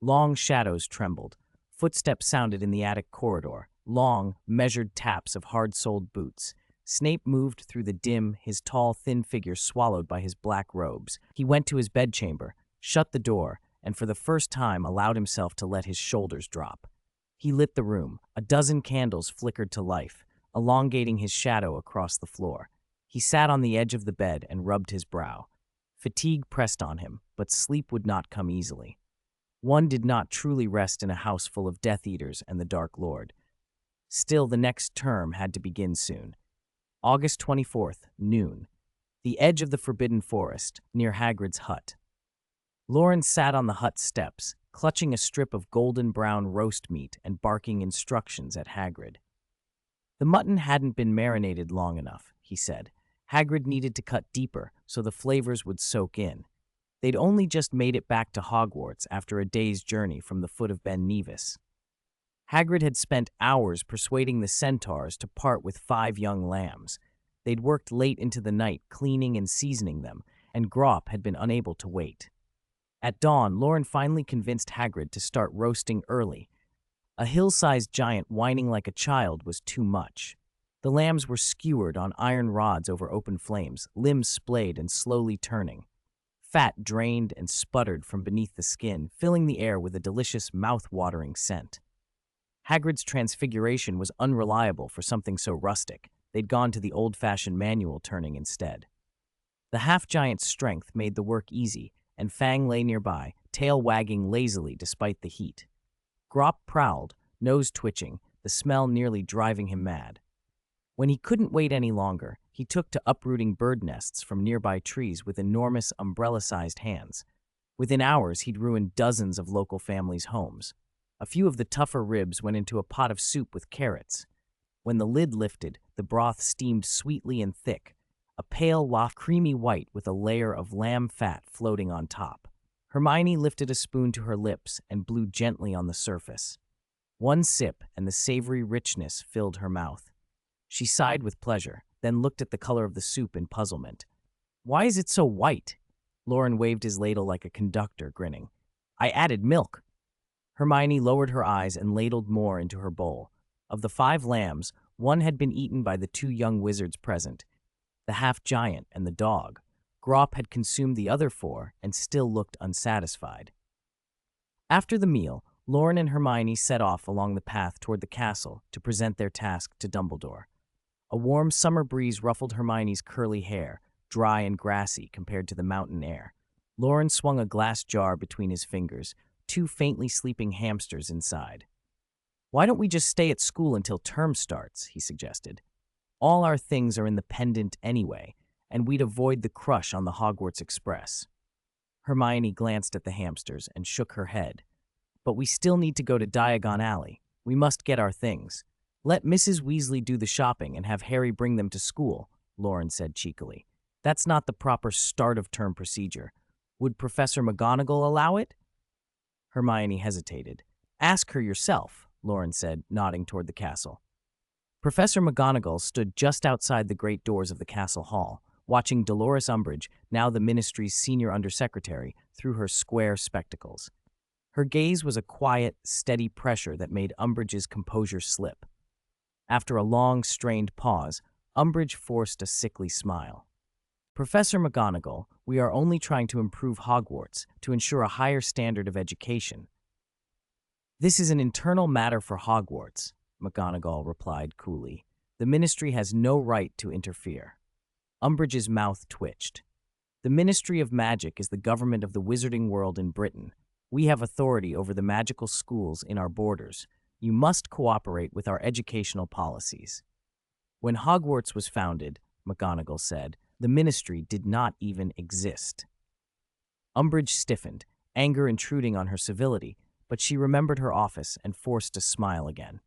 Long shadows trembled. Footsteps sounded in the attic corridor, long, measured taps of hard-soled boots. Snape moved through the dim, his tall, thin figure swallowed by his black robes. He went to his bedchamber, shut the door, and for the first time allowed himself to let his shoulders drop. He lit the room. A dozen candles flickered to life, elongating his shadow across the floor. He sat on the edge of the bed and rubbed his brow. Fatigue pressed on him, but sleep would not come easily. One did not truly rest in a house full of Death Eaters and the Dark Lord. Still, the next term had to begin soon. August 24th, noon. The edge of the Forbidden Forest, near Hagrid's hut. Loren sat on the hut steps, clutching a strip of golden-brown roast meat and barking instructions at Hagrid. The mutton hadn't been marinated long enough, he said. Hagrid needed to cut deeper so the flavors would soak in. They'd only just made it back to Hogwarts after a day's journey from the foot of Ben Nevis. Hagrid had spent hours persuading the centaurs to part with 5 young lambs. They'd worked late into the night cleaning and seasoning them, and Grop had been unable to wait. At dawn, Loren finally convinced Hagrid to start roasting early. A hill-sized giant whining like a child was too much. The lambs were skewered on iron rods over open flames, limbs splayed and slowly turning. Fat drained and sputtered from beneath the skin, filling the air with a delicious, mouth-watering scent. Hagrid's transfiguration was unreliable for something so rustic. They'd gone to the old-fashioned manual turning instead. The half-giant's strength made the work easy, and Fang lay nearby, tail wagging lazily despite the heat. Grop prowled, nose twitching, the smell nearly driving him mad. When he couldn't wait any longer, he took to uprooting bird nests from nearby trees with enormous umbrella-sized hands. Within hours, he'd ruined dozens of local families' homes. A few of the tougher ribs went into a pot of soup with carrots. When the lid lifted, the broth steamed sweetly and thick, a pale waft creamy white with a layer of lamb fat floating on top. Hermione lifted a spoon to her lips and blew gently on the surface. One sip, and the savory richness filled her mouth. She sighed with pleasure, then looked at the color of the soup in puzzlement. "Why is it so white?" Loren waved his ladle like a conductor, grinning. "I added milk." Hermione lowered her eyes and ladled more into her bowl. Of the 5 lambs, 1 had been eaten by the 2 young wizards present, the half-giant and the dog. Grop had consumed the other 4 and still looked unsatisfied. After the meal, Loren and Hermione set off along the path toward the castle to present their task to Dumbledore. A warm summer breeze ruffled Hermione's curly hair, dry and grassy compared to the mountain air. Loren swung a glass jar between his fingers, 2 faintly sleeping hamsters inside. "Why don't we just stay at school until term starts?" he suggested. "All our things are in the pendant anyway, and we'd avoid the crush on the Hogwarts Express." Hermione glanced at the hamsters and shook her head. "But we still need to go to Diagon Alley. We must get our things. Let Mrs. Weasley do the shopping and have Harry bring them to school," Loren said cheekily. "That's not the proper start-of-term procedure. Would Professor McGonagall allow it?" Hermione hesitated. "Ask her yourself," Loren said, nodding toward the castle. Professor McGonagall stood just outside the great doors of the castle hall, watching Dolores Umbridge, now the ministry's senior undersecretary, through her square spectacles. Her gaze was a quiet, steady pressure that made Umbridge's composure slip. After a long, strained pause, Umbridge forced a sickly smile. "Professor McGonagall, we are only trying to improve Hogwarts, to ensure a higher standard of education." "This is an internal matter for Hogwarts," McGonagall replied coolly. "The Ministry has no right to interfere." Umbridge's mouth twitched. "The Ministry of Magic is the government of the wizarding world in Britain. We have authority over the magical schools in our borders. You must cooperate with our educational policies." "When Hogwarts was founded," McGonagall said, "the Ministry did not even exist." Umbridge stiffened, anger intruding on her civility, but she remembered her office and forced a smile again.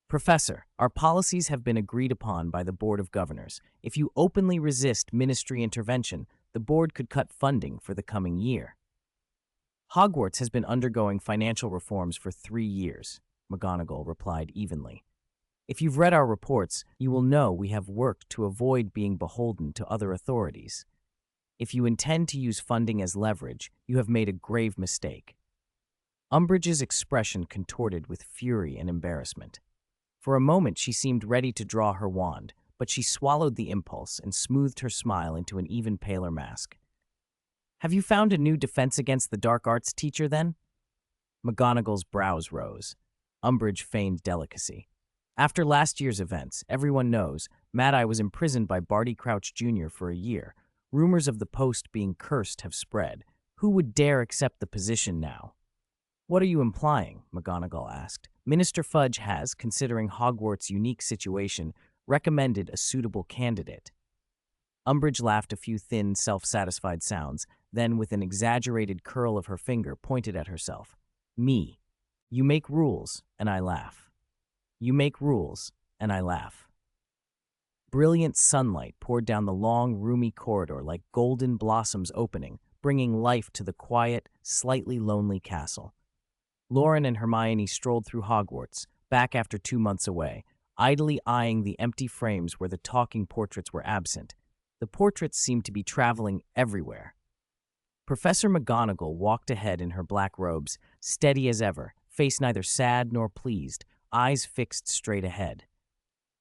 "Professor, our policies have been agreed upon by the Board of Governors. If you openly resist Ministry intervention, the board could cut funding for the coming year." "Hogwarts has been undergoing financial reforms for 3 years," McGonagall replied evenly. "If you've read our reports, you will know we have worked to avoid being beholden to other authorities. If you intend to use funding as leverage, you have made a grave mistake." Umbridge's expression contorted with fury and embarrassment. For a moment she seemed ready to draw her wand, but she swallowed the impulse and smoothed her smile into an even paler mask. "Have you found a new defense against the dark arts teacher, then?" McGonagall's brows rose. Umbridge feigned delicacy. "After last year's events, everyone knows, Mad-Eye was imprisoned by Barty Crouch Jr. for a year. Rumors of the post being cursed have spread. Who would dare accept the position now?" "What are you implying?" McGonagall asked. "Minister Fudge has, considering Hogwarts' unique situation, recommended a suitable candidate." Umbridge laughed a few thin, self-satisfied sounds, then with an exaggerated curl of her finger pointed at herself. "Me. You make rules, and I laugh. You make rules, and I laugh." Brilliant sunlight poured down the long, roomy corridor like golden blossoms opening, bringing life to the quiet, slightly lonely castle. Loren and Hermione strolled through Hogwarts, back after 2 months away, idly eyeing the empty frames where the talking portraits were absent. The portraits seemed to be traveling everywhere. Professor McGonagall walked ahead in her black robes, steady as ever, face neither sad nor pleased, eyes fixed straight ahead.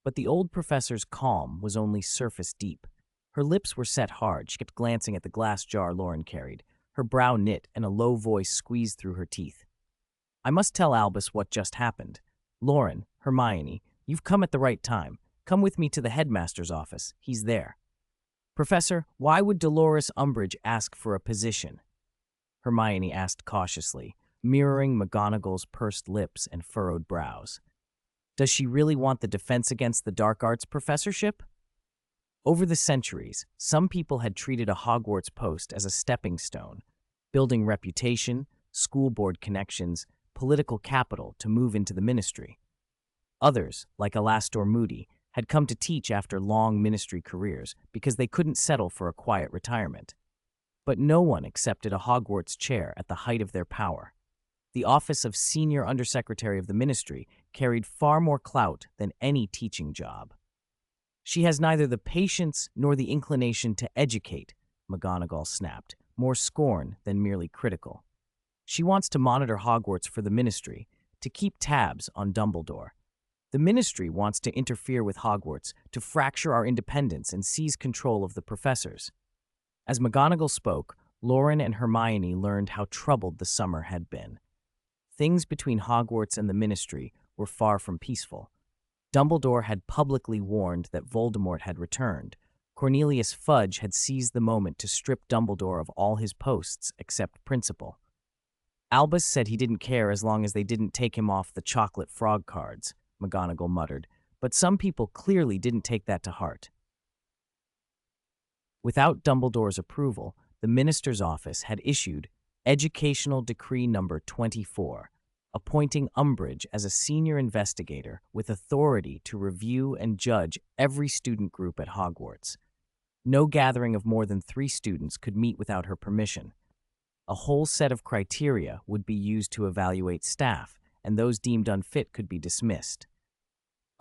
But the old professor's calm was only surface deep. Her lips were set hard. She kept glancing at the glass jar Loren carried. Her brow knit and a low voice squeezed through her teeth. "I must tell Albus what just happened. Loren, Hermione, you've come at the right time. Come with me to the headmaster's office. He's there. Professor, why would Dolores Umbridge ask for a position? Hermione asked cautiously, mirroring McGonagall's pursed lips and furrowed brows. Does she really want the Defense Against the Dark Arts professorship? Over the centuries, some people had treated a Hogwarts post as a stepping stone, building reputation, school board connections, political capital to move into the ministry. Others, like Alastor Moody, had come to teach after long ministry careers because they couldn't settle for a quiet retirement. But no one accepted a Hogwarts chair at the height of their power. The office of Senior Undersecretary of the Ministry carried far more clout than any teaching job. She has neither the patience nor the inclination to educate, McGonagall snapped, more scorn than merely critical. She wants to monitor Hogwarts for the Ministry, to keep tabs on Dumbledore. The Ministry wants to interfere with Hogwarts, to fracture our independence and seize control of the professors. As McGonagall spoke, Loren and Hermione learned how troubled the summer had been. Things between Hogwarts and the Ministry were far from peaceful. Dumbledore had publicly warned that Voldemort had returned. Cornelius Fudge had seized the moment to strip Dumbledore of all his posts except principal. Albus said he didn't care as long as they didn't take him off the chocolate frog cards, McGonagall muttered, but some people clearly didn't take that to heart. Without Dumbledore's approval, the minister's office had issued Educational Decree Number 24, appointing Umbridge as a senior investigator with authority to review and judge every student group at Hogwarts. No gathering of more than 3 students could meet without her permission. A whole set of criteria would be used to evaluate staff, and those deemed unfit could be dismissed.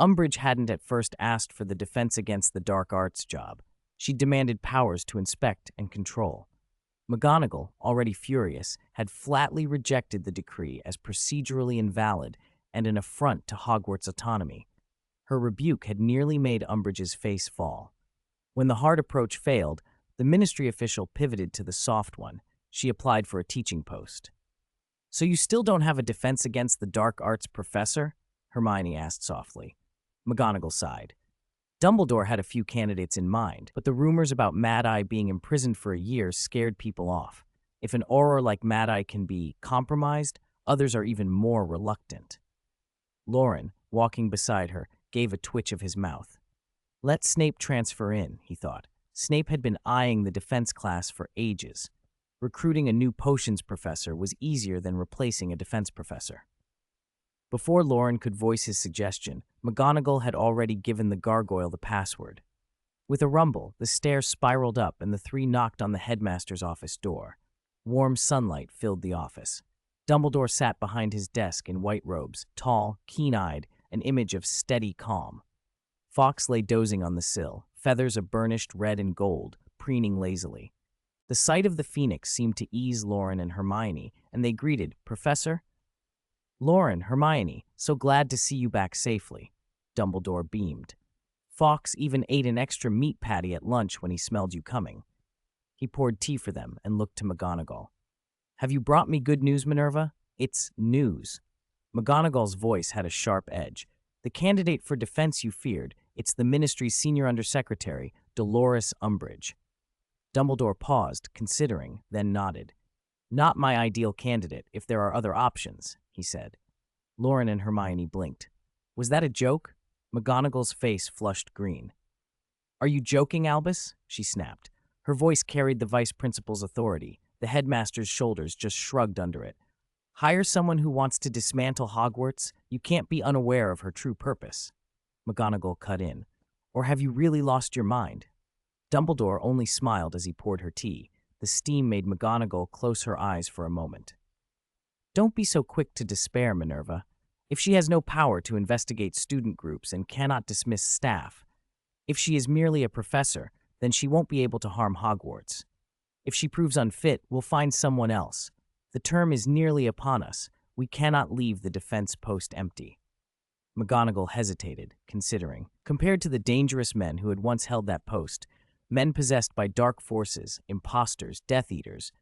Umbridge hadn't at first asked for the Defense Against the Dark Arts job. She demanded powers to inspect and control. McGonagall, already furious, had flatly rejected the decree as procedurally invalid and an affront to Hogwarts' autonomy. Her rebuke had nearly made Umbridge's face fall. When the hard approach failed, the ministry official pivoted to the soft one. She applied for a teaching post. "So you still don't have a Defense Against the Dark Arts professor?" Hermione asked softly. McGonagall sighed. Dumbledore had a few candidates in mind, but the rumors about Mad-Eye being imprisoned for a year scared people off. If an Auror like Mad-Eye can be compromised, others are even more reluctant. Loren, walking beside her, gave a twitch of his mouth. Let Snape transfer in, he thought. Snape had been eyeing the defense class for ages. Recruiting a new potions professor was easier than replacing a defense professor. Before Loren could voice his suggestion, McGonagall had already given the gargoyle the password. With a rumble, the stairs spiraled up and the 3 knocked on the headmaster's office door. Warm sunlight filled the office. Dumbledore sat behind his desk in white robes, tall, keen-eyed, an image of steady calm. Fawkes lay dozing on the sill, feathers of burnished red and gold, preening lazily. The sight of the phoenix seemed to ease Loren and Hermione, and they greeted, "Professor?" "Loren, Hermione, so glad to see you back safely." Dumbledore beamed. "Fawkes even ate an extra meat patty at lunch when he smelled you coming." He poured tea for them and looked to McGonagall. "Have you brought me good news, Minerva?" "It's news." McGonagall's voice had a sharp edge. "The candidate for defense you feared, it's the ministry's senior undersecretary, Dolores Umbridge." Dumbledore paused, considering, then nodded. "Not my ideal candidate, if there are other options," he said. Loren and Hermione blinked. "Was that a joke?" McGonagall's face flushed green. "Are you joking, Albus?" she snapped. Her voice carried the vice principal's authority. The headmaster's shoulders just shrugged under it. "Hire someone who wants to dismantle Hogwarts? You can't be unaware of her true purpose." McGonagall cut in. "Or have you really lost your mind?" Dumbledore only smiled as he poured her tea. The steam made McGonagall close her eyes for a moment. "Don't be so quick to despair, Minerva. If she has no power to investigate student groups and cannot dismiss staff, if she is merely a professor, then she won't be able to harm Hogwarts. If she proves unfit, we'll find someone else. The term is nearly upon us. We cannot leave the defense post empty." McGonagall hesitated, considering. Compared to the dangerous men who had once held that post, men possessed by dark forces, imposters, Death Eaters,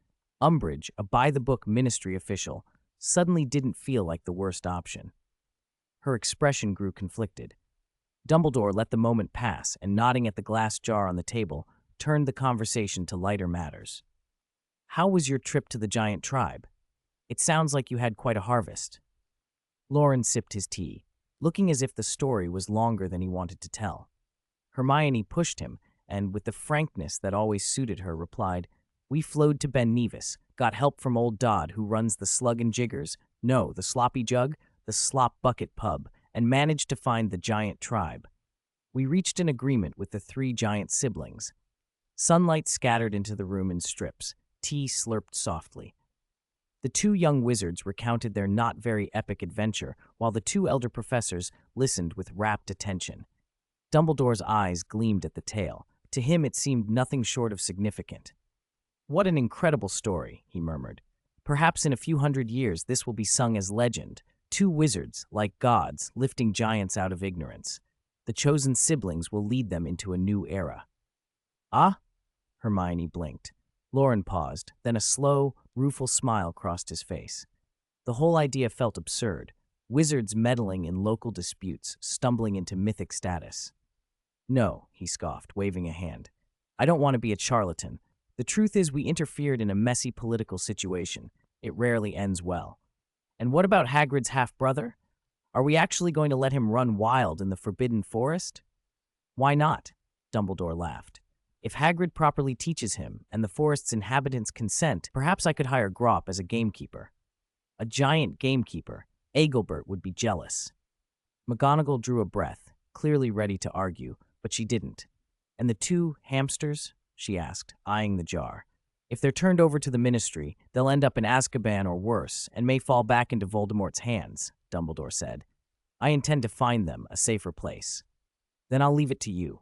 Umbridge, a by-the-book ministry official, suddenly didn't feel like the worst option. Her expression grew conflicted. Dumbledore let the moment pass and, nodding at the glass jar on the table, turned the conversation to lighter matters. How was your trip to the giant tribe? It sounds like you had quite a harvest. Loren sipped his tea, looking as if the story was longer than he wanted to tell. Hermione pushed him, and with the frankness that always suited her, replied, "We flowed to Ben Nevis, got help from old Dodd, who runs the Slug and Jiggers, no, the Sloppy Jug, the Slop Bucket Pub, and managed to find the giant tribe. We reached an agreement with the three giant siblings." Sunlight scattered into the room in strips. Tea slurped softly. The two young wizards recounted their not very epic adventure, while the two elder professors listened with rapt attention. Dumbledore's eyes gleamed at the tale. To him it seemed nothing short of significant. "What an incredible story," he murmured. "Perhaps in a few hundred years this will be sung as legend. Two wizards, like gods, lifting giants out of ignorance. The chosen siblings will lead them into a new era." "Ah?" Hermione blinked. Loren paused, then a slow, rueful smile crossed his face. The whole idea felt absurd. Wizards meddling in local disputes, stumbling into mythic status. "No," he scoffed, waving a hand. "I don't want to be a charlatan. The truth is we interfered in a messy political situation. It rarely ends well. And what about Hagrid's half-brother? Are we actually going to let him run wild in the Forbidden Forest?" "Why not?" Dumbledore laughed. "If Hagrid properly teaches him, and the forest's inhabitants consent, perhaps I could hire Grop as a gamekeeper." "A giant gamekeeper. Agelbert would be jealous." McGonagall drew a breath, clearly ready to argue, but she didn't. "And the two hamsters?" she asked, eyeing the jar. "If they're turned over to the Ministry, they'll end up in Azkaban or worse, and may fall back into Voldemort's hands," Dumbledore said. "I intend to find them a safer place. Then I'll leave it to you."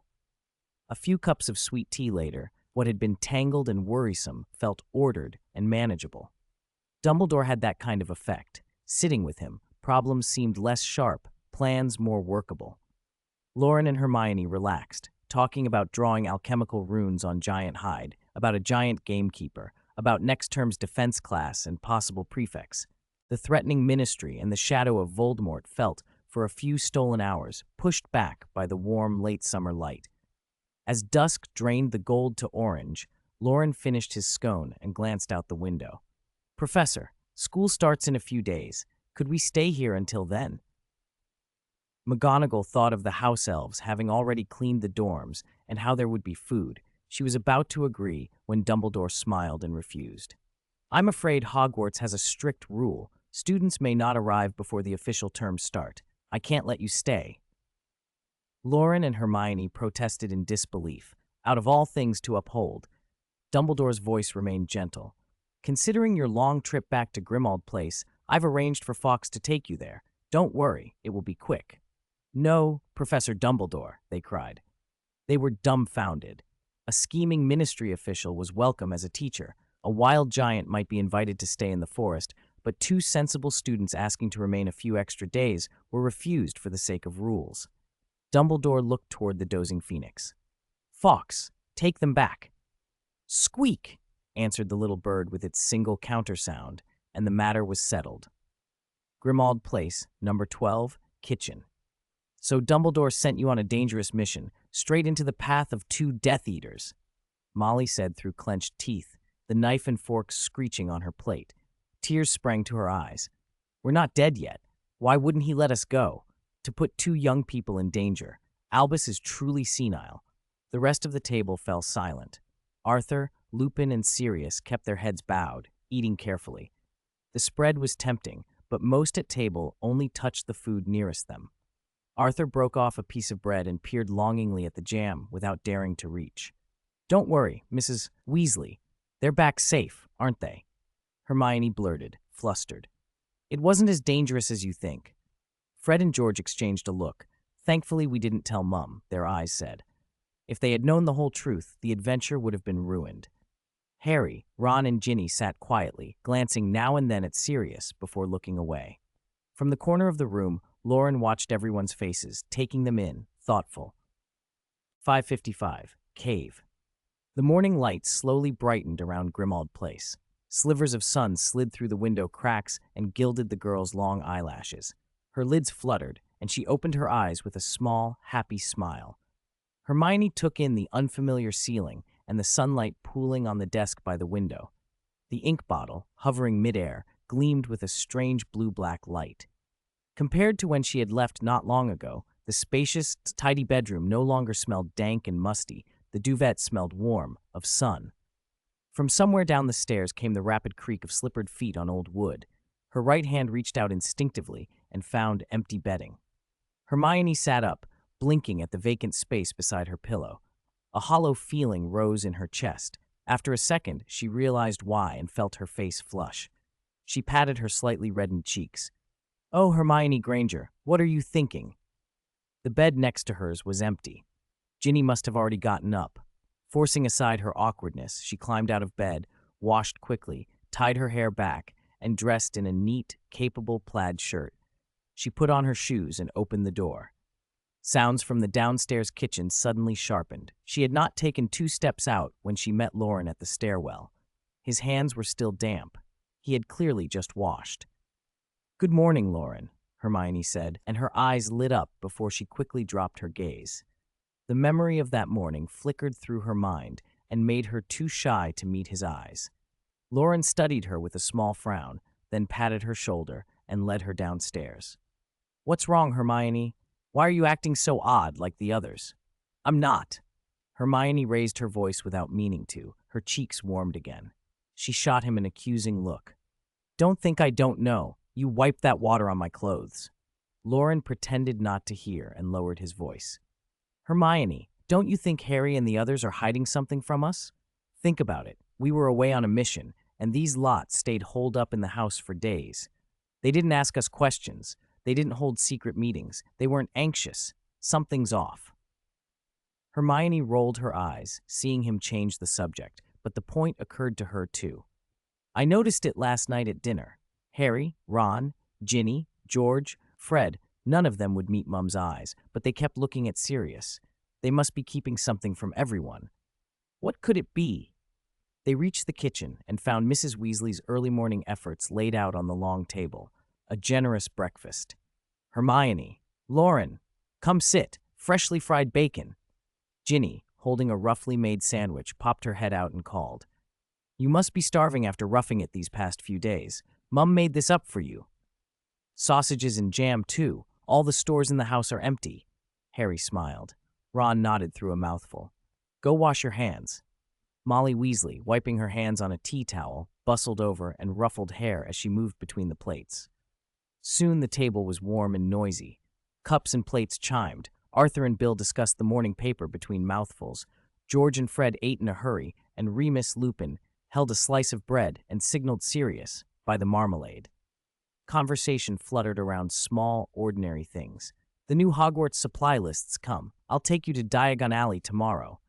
A few cups of sweet tea later, what had been tangled and worrisome felt ordered and manageable. Dumbledore had that kind of effect. Sitting with him, problems seemed less sharp, plans more workable. Loren and Hermione relaxed, talking about drawing alchemical runes on giant hide, about a giant gamekeeper, about next term's defense class and possible prefects. The threatening Ministry and the shadow of Voldemort felt, for a few stolen hours, pushed back by the warm late summer light. As dusk drained the gold to orange, Loren finished his scone and glanced out the window. "Professor, school starts in a few days. Could we stay here until then?" McGonagall thought of the house elves having already cleaned the dorms and how there would be food. She was about to agree when Dumbledore smiled and refused. "I'm afraid Hogwarts has a strict rule. Students may not arrive before the official terms start. I can't let you stay." Loren and Hermione protested in disbelief. Out of all things to uphold, Dumbledore's voice remained gentle. "Considering your long trip back to Grimmauld Place, I've arranged for Fawkes to take you there. Don't worry, it will be quick." "No, Professor Dumbledore," they cried. They were dumbfounded. A scheming Ministry official was welcome as a teacher. A wild giant might be invited to stay in the forest, but two sensible students asking to remain a few extra days were refused for the sake of rules. Dumbledore looked toward the dozing phoenix. "Fawkes, take them back." "Squeak," answered the little bird with its single countersound, and the matter was settled. Grimmauld Place, number 12, kitchen. "So Dumbledore sent you on a dangerous mission, straight into the path of two Death Eaters," Molly said through clenched teeth, the knife and fork screeching on her plate. Tears sprang to her eyes. "We're not dead yet. Why wouldn't he let us go? To put two young people in danger. Albus is truly senile." The rest of the table fell silent. Arthur, Lupin, and Sirius kept their heads bowed, eating carefully. The spread was tempting, but most at table only touched the food nearest them. Arthur broke off a piece of bread and peered longingly at the jam without daring to reach. "Don't worry, Mrs. Weasley. They're back safe, aren't they?" Hermione blurted, flustered. "It wasn't as dangerous as you think." Fred and George exchanged a look. "Thankfully we didn't tell Mum," their eyes said. If they had known the whole truth, the adventure would have been ruined. Harry, Ron, and Ginny sat quietly, glancing now and then at Sirius before looking away. From the corner of the room, Loren watched everyone's faces, taking them in, thoughtful. 5:55. Cave. The morning light slowly brightened around Grimmauld Place. Slivers of sun slid through the window cracks and gilded the girl's long eyelashes. Her lids fluttered, and she opened her eyes with a small, happy smile. Hermione took in the unfamiliar ceiling and the sunlight pooling on the desk by the window. The ink bottle, hovering midair, gleamed with a strange blue-black light. Compared to when she had left not long ago, the spacious, tidy bedroom no longer smelled dank and musty. The duvet smelled warm, of sun. From somewhere down the stairs came the rapid creak of slippered feet on old wood. Her right hand reached out instinctively and found empty bedding. Hermione sat up, blinking at the vacant space beside her pillow. A hollow feeling rose in her chest. After a second, she realized why and felt her face flush. She patted her slightly reddened cheeks. "Oh, Hermione Granger, what are you thinking?" The bed next to hers was empty. Ginny must have already gotten up. Forcing aside her awkwardness, she climbed out of bed, washed quickly, tied her hair back, and dressed in a neat, capable plaid shirt. She put on her shoes and opened the door. Sounds from the downstairs kitchen suddenly sharpened. She had not taken 2 steps out when she met Loren at the stairwell. His hands were still damp. He had clearly just washed. "Good morning, Loren," Hermione said, and her eyes lit up before she quickly dropped her gaze. The memory of that morning flickered through her mind and made her too shy to meet his eyes. Loren studied her with a small frown, then patted her shoulder and led her downstairs. "What's wrong, Hermione? Why are you acting so odd like the others?" "I'm not." Hermione raised her voice without meaning to. Her cheeks warmed again. She shot him an accusing look. "Don't think I don't know. You wiped that water on my clothes." Loren pretended not to hear and lowered his voice. "Hermione, don't you think Harry and the others are hiding something from us? Think about it. We were away on a mission, and these lots stayed holed up in the house for days. They didn't ask us questions. They didn't hold secret meetings. They weren't anxious. Something's off." Hermione rolled her eyes, seeing him change the subject, but the point occurred to her too. "I noticed it last night at dinner. Harry, Ron, Ginny, George, Fred, none of them would meet Mum's eyes, but they kept looking at Sirius. They must be keeping something from everyone. What could it be?" They reached the kitchen and found Mrs. Weasley's early morning efforts laid out on the long table, a generous breakfast. "Hermione, Loren, come sit, freshly fried bacon." Ginny, holding a roughly made sandwich, popped her head out and called, "You must be starving after roughing it these past few days. Mum made this up for you." "Sausages and jam, too. All the stores in the house are empty." Harry smiled. Ron nodded through a mouthful. "Go wash your hands." Molly Weasley, wiping her hands on a tea towel, bustled over and ruffled hair as she moved between the plates. Soon the table was warm and noisy. Cups and plates chimed. Arthur and Bill discussed the morning paper between mouthfuls. George and Fred ate in a hurry, and Remus Lupin held a slice of bread and signaled Sirius by the marmalade. Conversation fluttered around small, ordinary things. "The new Hogwarts supply lists come. I'll take you to Diagon Alley tomorrow,"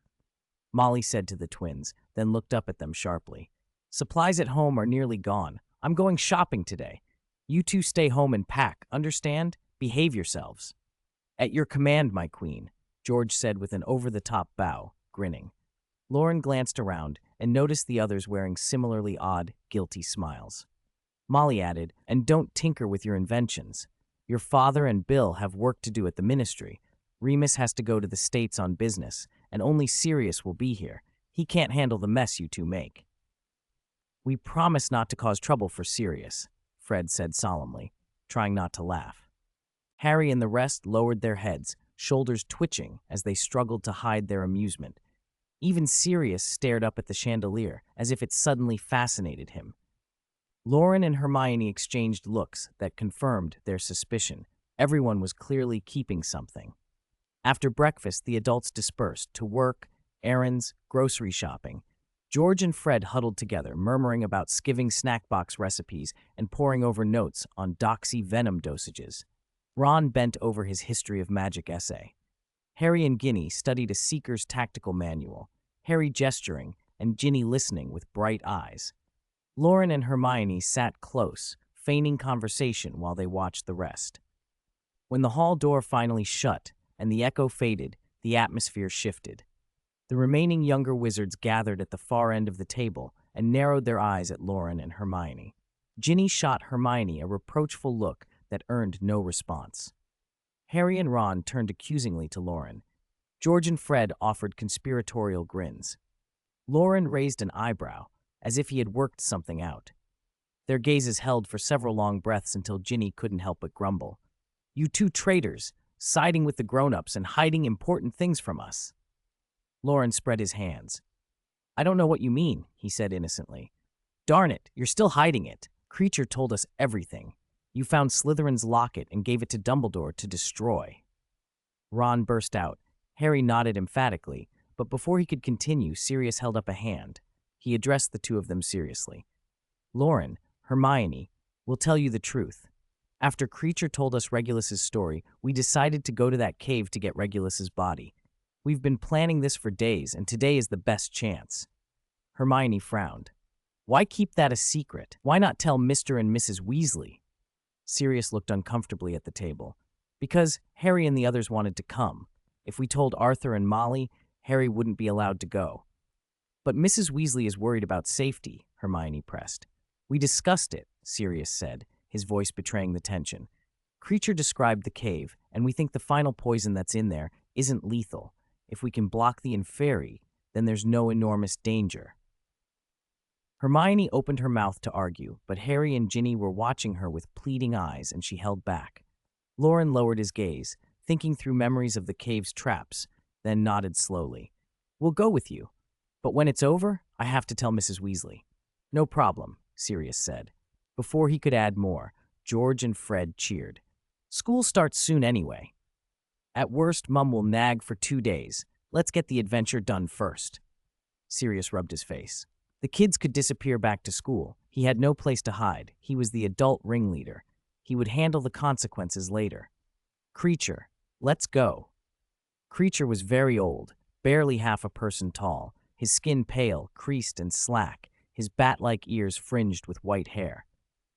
Molly said to the twins, then looked up at them sharply. "Supplies at home are nearly gone. I'm going shopping today. You two stay home and pack, understand? Behave yourselves." "At your command, my queen," George said with an over-the-top bow, grinning. Loren glanced around and noticed the others wearing similarly odd, guilty smiles. Molly added, "And don't tinker with your inventions. Your father and Bill have work to do at the ministry. Remus has to go to the States on business, and only Sirius will be here. He can't handle the mess you two make." "We promise not to cause trouble for Sirius," Fred said solemnly, trying not to laugh. Harry and the rest lowered their heads, shoulders twitching as they struggled to hide their amusement. Even Sirius stared up at the chandelier, as if it suddenly fascinated him. Loren and Hermione exchanged looks that confirmed their suspicion. Everyone was clearly keeping something. After breakfast, the adults dispersed to work, errands, grocery shopping. George and Fred huddled together, murmuring about skiving snack box recipes and poring over notes on doxy venom dosages. Ron bent over his history of magic essay. Harry and Ginny studied a seeker's tactical manual, Harry gesturing and Ginny listening with bright eyes. Loren and Hermione sat close, feigning conversation while they watched the rest. When the hall door finally shut and the echo faded, the atmosphere shifted. The remaining younger wizards gathered at the far end of the table and narrowed their eyes at Loren and Hermione. Ginny shot Hermione a reproachful look that earned no response. Harry and Ron turned accusingly to Loren. George and Fred offered conspiratorial grins. Loren raised an eyebrow, as if he had worked something out. Their gazes held for several long breaths until Ginny couldn't help but grumble. "You two traitors, siding with the grown-ups and hiding important things from us." Loren spread his hands. "I don't know what you mean," he said innocently. "Darn it, you're still hiding it. Creature told us everything. You found Slytherin's locket and gave it to Dumbledore to destroy." Ron burst out. Harry nodded emphatically, but before he could continue, Sirius held up a hand. He addressed the two of them seriously. "Loren, Hermione, we'll tell you the truth. After Creature told us Regulus's story, we decided to go to that cave to get Regulus's body. We've been planning this for days, and today is the best chance." Hermione frowned. "Why keep that a secret? Why not tell Mr. and Mrs. Weasley?" Sirius looked uncomfortably at the table. "Because Harry and the others wanted to come. If we told Arthur and Molly, Harry wouldn't be allowed to go." "But Mrs. Weasley is worried about safety," Hermione pressed. "We discussed it," Sirius said, his voice betraying the tension. "Creature described the cave, and we think the final poison that's in there isn't lethal. If we can block the Inferi, then there's no enormous danger." Hermione opened her mouth to argue, but Harry and Ginny were watching her with pleading eyes, and she held back. Loren lowered his gaze, thinking through memories of the cave's traps, then nodded slowly. "We'll go with you. But when it's over, I have to tell Mrs. Weasley." "No problem," Sirius said. Before he could add more, George and Fred cheered. "School starts soon anyway. At worst, Mum will nag for 2 days. Let's get the adventure done first." Sirius rubbed his face. The kids could disappear back to school. He had no place to hide. He was the adult ringleader. He would handle the consequences later. "Creature, let's go." Creature was very old, barely half a person tall, his skin pale, creased, and slack, his bat-like ears fringed with white hair.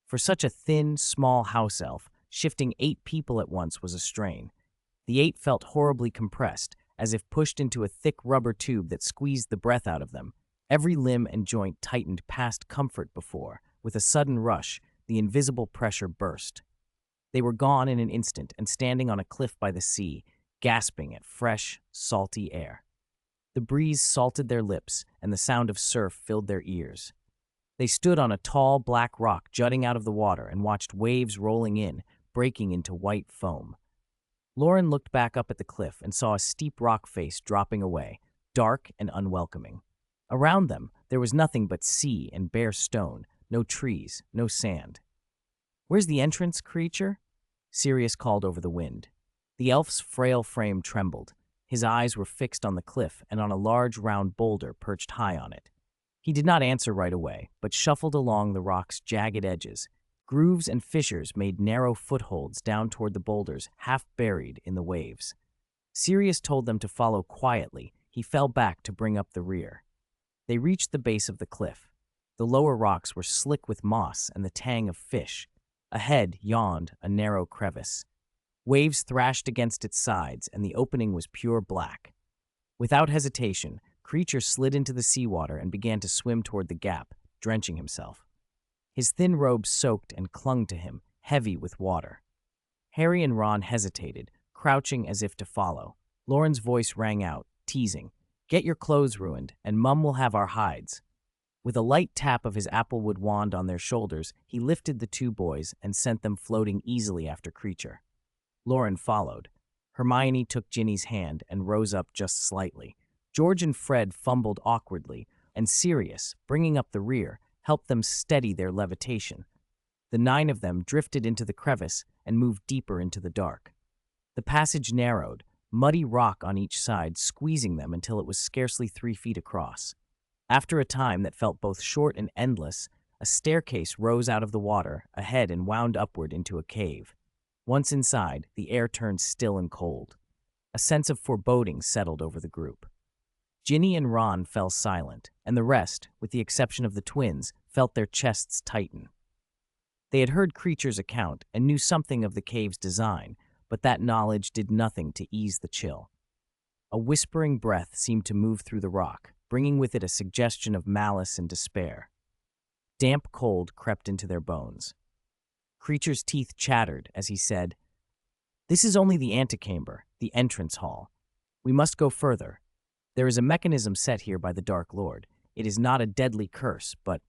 For such a thin, small house elf, shifting 8 people at once was a strain. The 8 felt horribly compressed, as if pushed into a thick rubber tube that squeezed the breath out of them. Every limb and joint tightened past comfort before. With a sudden rush, the invisible pressure burst. They were gone in an instant and standing on a cliff by the sea, gasping at fresh, salty air. The breeze salted their lips, and the sound of surf filled their ears. They stood on a tall, black rock jutting out of the water and watched waves rolling in, breaking into white foam. Loren looked back up at the cliff and saw a steep rock face dropping away, dark and unwelcoming. Around them, there was nothing but sea and bare stone, no trees, no sand. "Where's the entrance, Creature?" Sirius called over the wind. The elf's frail frame trembled. His eyes were fixed on the cliff and on a large round boulder perched high on it. He did not answer right away, but shuffled along the rock's jagged edges. Grooves and fissures made narrow footholds down toward the boulders, half buried in the waves. Sirius told them to follow quietly. He fell back to bring up the rear. They reached the base of the cliff. The lower rocks were slick with moss and the tang of fish. Ahead yawned a narrow crevice. Waves thrashed against its sides, and the opening was pure black. Without hesitation, Creature slid into the seawater and began to swim toward the gap, drenching himself. His thin robe soaked and clung to him, heavy with water. Harry and Ron hesitated, crouching as if to follow. Loren's voice rang out, teasing, "Get your clothes ruined, and Mum will have our hides." With a light tap of his applewood wand on their shoulders, he lifted the 2 boys and sent them floating easily after Creature. Loren followed. Hermione took Ginny's hand and rose up just slightly. George and Fred fumbled awkwardly, and Sirius, bringing up the rear, helped them steady their levitation. The 9 of them drifted into the crevice and moved deeper into the dark. The passage narrowed, muddy rock on each side squeezing them until it was scarcely 3 feet across. After a time that felt both short and endless, a staircase rose out of the water ahead and wound upward into a cave. Once inside, the air turned still and cold. A sense of foreboding settled over the group. Ginny and Ron fell silent, and the rest, with the exception of the twins, felt their chests tighten. They had heard Creature's account and knew something of the cave's design, but that knowledge did nothing to ease the chill. A whispering breath seemed to move through the rock, bringing with it a suggestion of malice and despair. Damp cold crept into their bones. Creature's teeth chattered as he said, This is only the antechamber, the entrance hall. We must go further. There is a mechanism set here by the Dark Lord. It is not a deadly curse, but—"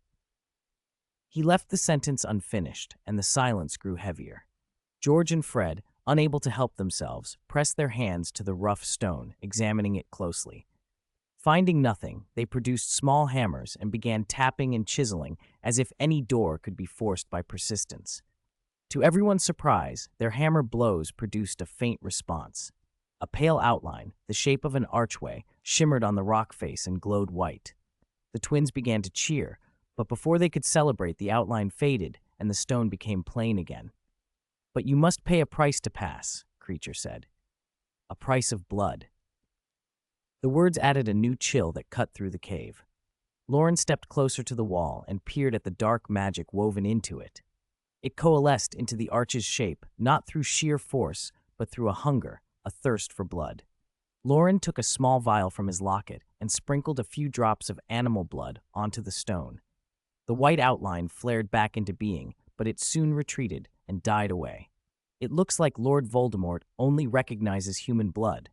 He left the sentence unfinished, and the silence grew heavier. George and Fred, unable to help themselves, pressed their hands to the rough stone, examining it closely. Finding nothing, they produced small hammers and began tapping and chiseling as if any door could be forced by persistence. To everyone's surprise, their hammer blows produced a faint response. A pale outline, the shape of an archway, shimmered on the rock face and glowed white. The twins began to cheer, but before they could celebrate, the outline faded and the stone became plain again. "But you must pay a price to pass," Creature said. "A price of blood." The words added a new chill that cut through the cave. Loren stepped closer to the wall and peered at the dark magic woven into it. It coalesced into the arch's shape, not through sheer force, but through a hunger, a thirst for blood. Loren took a small vial from his locket and sprinkled a few drops of animal blood onto the stone. The white outline flared back into being, but it soon retreated and died away. "It looks like Lord Voldemort only recognizes human blood,"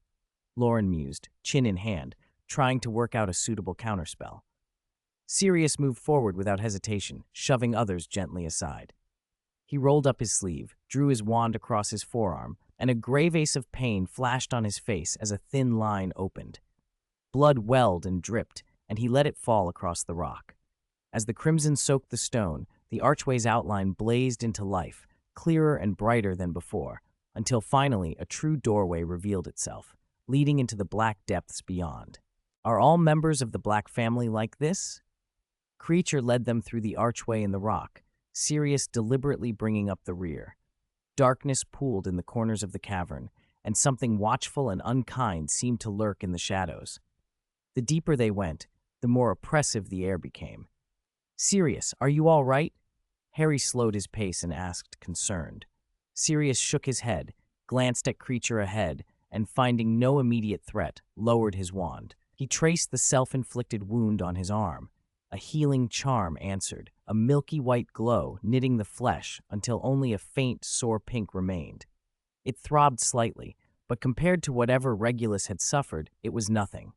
Loren mused, chin in hand, trying to work out a suitable counterspell. Sirius moved forward without hesitation, shoving others gently aside. He rolled up his sleeve, drew his wand across his forearm, and a grave ace of pain flashed on his face as a thin line opened. Blood welled and dripped, and he let it fall across the rock. As the crimson soaked the stone, the archway's outline blazed into life, clearer and brighter than before, until finally a true doorway revealed itself, leading into the black depths beyond. "Are all members of the Black family like this?" Creature led them through the archway in the rock, Sirius deliberately bringing up the rear. Darkness pooled in the corners of the cavern, and something watchful and unkind seemed to lurk in the shadows. The deeper they went, the more oppressive the air became. "Sirius, are you all right?" Harry slowed his pace and asked, concerned. Sirius shook his head, glanced at Creature ahead, and finding no immediate threat, lowered his wand. He traced the self-inflicted wound on his arm. A healing charm answered, a milky white glow knitting the flesh until only a faint, sore pink remained. It throbbed slightly, but compared to whatever Regulus had suffered, it was nothing.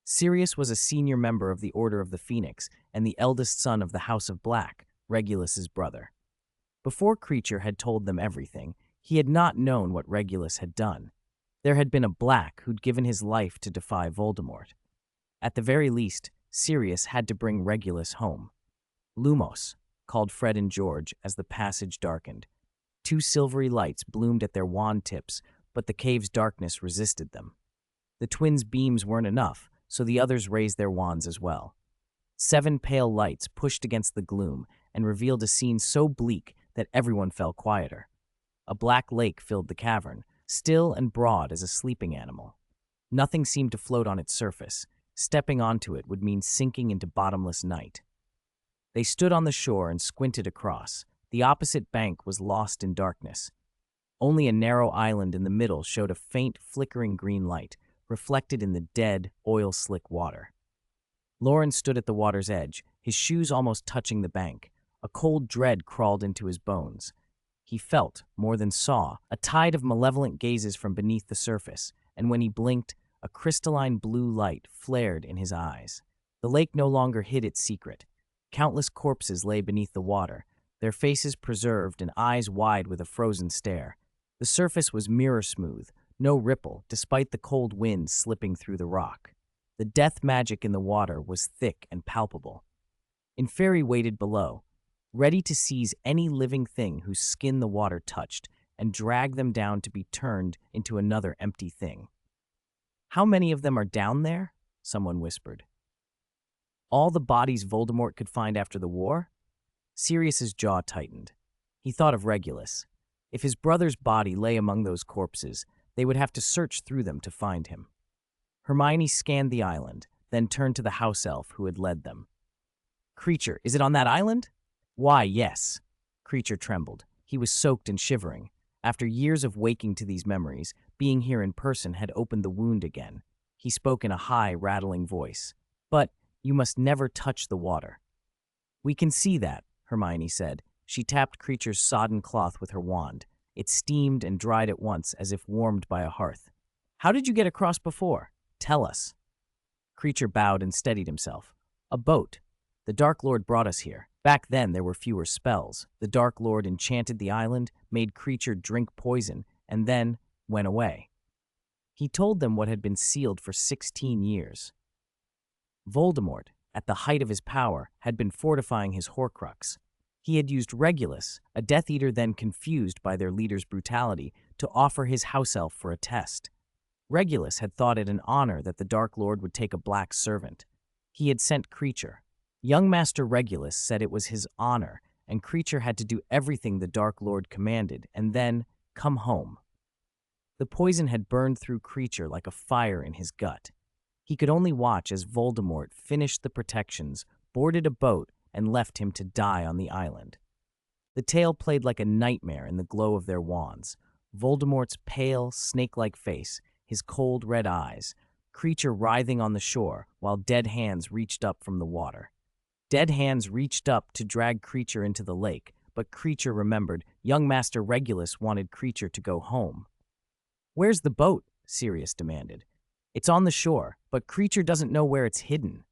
Sirius was a senior member of the Order of the Phoenix and the eldest son of the House of Black, Regulus's brother. Before Creature had told them everything, he had not known what Regulus had done. There had been a Black who'd given his life to defy Voldemort. At the very least, Sirius had to bring Regulus home. "Lumos," called Fred and George as the passage darkened. Two silvery lights bloomed at their wand tips, but the cave's darkness resisted them. The twins' beams weren't enough, so the others raised their wands as well. 7 pale lights pushed against the gloom and revealed a scene so bleak that everyone fell quieter. A black lake filled the cavern, still and broad as a sleeping animal. Nothing seemed to float on its surface. Stepping onto it would mean sinking into bottomless night. They stood on the shore and squinted across. The opposite bank was lost in darkness. Only a narrow island in the middle showed a faint, flickering green light, reflected in the dead, oil-slick water. Loren stood at the water's edge, his shoes almost touching the bank. A cold dread crawled into his bones. He felt, more than saw, a tide of malevolent gazes from beneath the surface, and when he blinked, a crystalline blue light flared in his eyes. The lake no longer hid its secret. Countless corpses lay beneath the water, their faces preserved and eyes wide with a frozen stare. The surface was mirror-smooth, no ripple, despite the cold wind slipping through the rock. The death magic in the water was thick and palpable. Inferi waited below, ready to seize any living thing whose skin the water touched and drag them down to be turned into another empty thing. "How many of them are down there?" someone whispered. "All the bodies Voldemort could find after the war?" Sirius's jaw tightened. He thought of Regulus. If his brother's body lay among those corpses, they would have to search through them to find him. Hermione scanned the island, then turned to the house elf who had led them. "Creature, is it on that island?" "Why, yes." Creature trembled. He was soaked and shivering. After years of waking to these memories, being here in person had opened the wound again. He spoke in a high, rattling voice. "But you must never touch the water." "We can see that," Hermione said. She tapped Creature's sodden cloth with her wand. It steamed and dried at once as if warmed by a hearth. "How did you get across before? Tell us." Creature bowed and steadied himself. "A boat. The Dark Lord brought us here. Back then there were fewer spells. The Dark Lord enchanted the island, made Creature drink poison, and then went away." He told them what had been sealed for 16 years. Voldemort, at the height of his power, had been fortifying his Horcrux. He had used Regulus, a Death Eater then confused by their leader's brutality, to offer his house elf for a test. Regulus had thought it an honor that the Dark Lord would take a black servant. He had sent Creature. Young Master Regulus said it was his honor, and Creature had to do everything the Dark Lord commanded, and then come home. The poison had burned through Creature like a fire in his gut. He could only watch as Voldemort finished the protections, boarded a boat, and left him to die on the island. The tale played like a nightmare in the glow of their wands. Voldemort's pale, snake-like face, his cold red eyes, Creature writhing on the shore while dead hands reached up from the water. Dead hands reached up to drag Creature into the lake, but Creature remembered young Master Regulus wanted Creature to go home. "Where's the boat?" Sirius demanded. "It's on the shore, but Creature doesn't know where it's hidden,"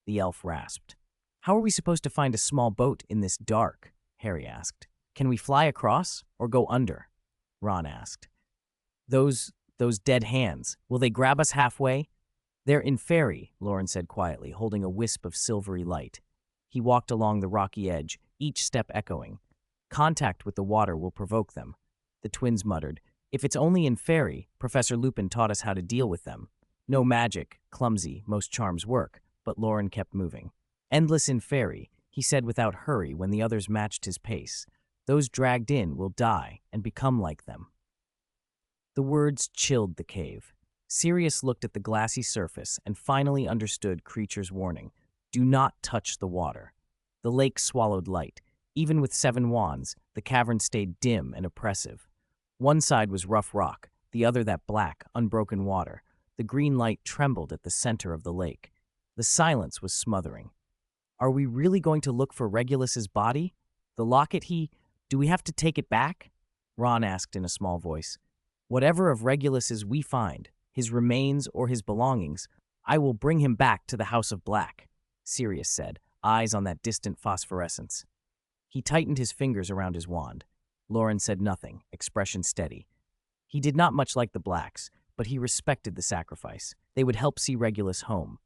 the elf rasped. "How are we supposed to find a small boat in this dark?" Harry asked. "Can we fly across or go under?" Ron asked. Those dead hands, will they grab us halfway?" "They're in fairy," Loren said quietly, holding a wisp of silvery light. He walked along the rocky edge, each step echoing. "Contact with the water will provoke them." The twins muttered, "If it's only in fairy, Professor Lupin taught us how to deal with them." "No magic, clumsy, most charms work," but Loren kept moving. "Endless in fairy," he said without hurry when the others matched his pace. "Those dragged in will die and become like them." The words chilled the cave. Sirius looked at the glassy surface and finally understood Creature's warning. Do not touch the water. The lake swallowed light. Even with 7 wands, the cavern stayed dim and oppressive. One side was rough rock, the other that black, unbroken water. The green light trembled at the center of the lake. The silence was smothering. "Are we really going to look for Regulus's body? The locket do we have to take it back?" Ron asked in a small voice. "Whatever of Regulus's we find, his remains or his belongings, I will bring him back to the House of Black," Sirius said, eyes on that distant phosphorescence. He tightened his fingers around his wand. Loren said nothing, expression steady. He did not much like the Blacks, but he respected the sacrifice. They would help see Regulus home.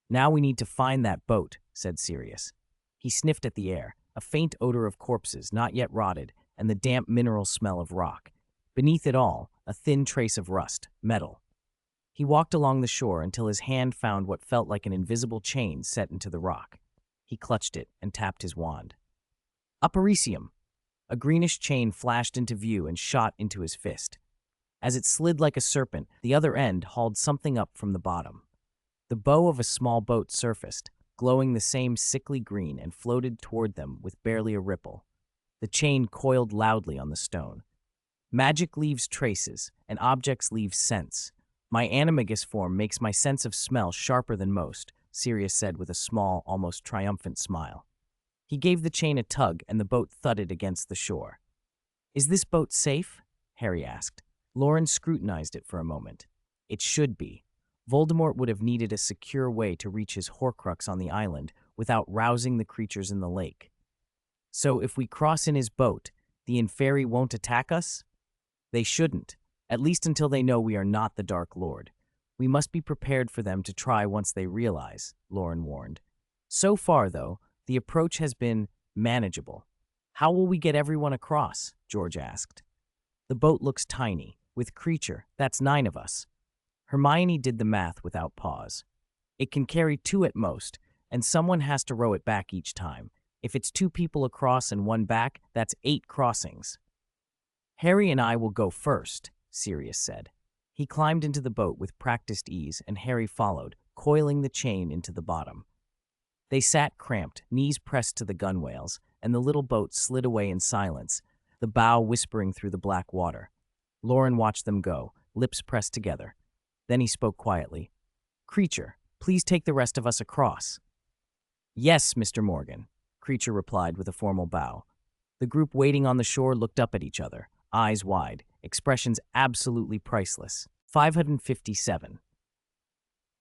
"Now we need to find that boat," said Sirius. He sniffed at the air, a faint odor of corpses not yet rotted, and the damp mineral smell of rock. Beneath it all, a thin trace of rust, metal. He walked along the shore until his hand found what felt like an invisible chain set into the rock. He clutched it and tapped his wand. Aparicium! A greenish chain flashed into view and shot into his fist. As it slid like a serpent, the other end hauled something up from the bottom. The bow of a small boat surfaced, glowing the same sickly green, and floated toward them with barely a ripple. The chain coiled loudly on the stone. "Magic leaves traces, and objects leave scents. My animagus form makes my sense of smell sharper than most," Sirius said with a small, almost triumphant smile. He gave the chain a tug, and the boat thudded against the shore. "Is this boat safe?" Harry asked. Loren scrutinized it for a moment. "It should be. Voldemort would have needed a secure way to reach his Horcrux on the island without rousing the creatures in the lake. So if we cross in his boat, the Inferi won't attack us?" "They shouldn't, at least until they know we are not the Dark Lord. We must be prepared for them to try once they realize," Loren warned. "So far, though, the approach has been manageable." "How will we get everyone across?" George asked. "The boat looks tiny. With Creature, that's 9 of us." Hermione did the math without pause. "It can carry 2 at most, and someone has to row it back each time. If it's 2 people across and 1 back, that's 8 crossings." "Harry and I will go first," Sirius said. He climbed into the boat with practiced ease, and Harry followed, coiling the chain into the bottom. They sat cramped, knees pressed to the gunwales, and the little boat slid away in silence, the bow whispering through the black water. Loren watched them go, lips pressed together. Then he spoke quietly. "Creature, please take the rest of us across." "Yes, Mr. Morgan," Creature replied with a formal bow. The group waiting on the shore looked up at each other, eyes wide, expressions absolutely priceless. 557.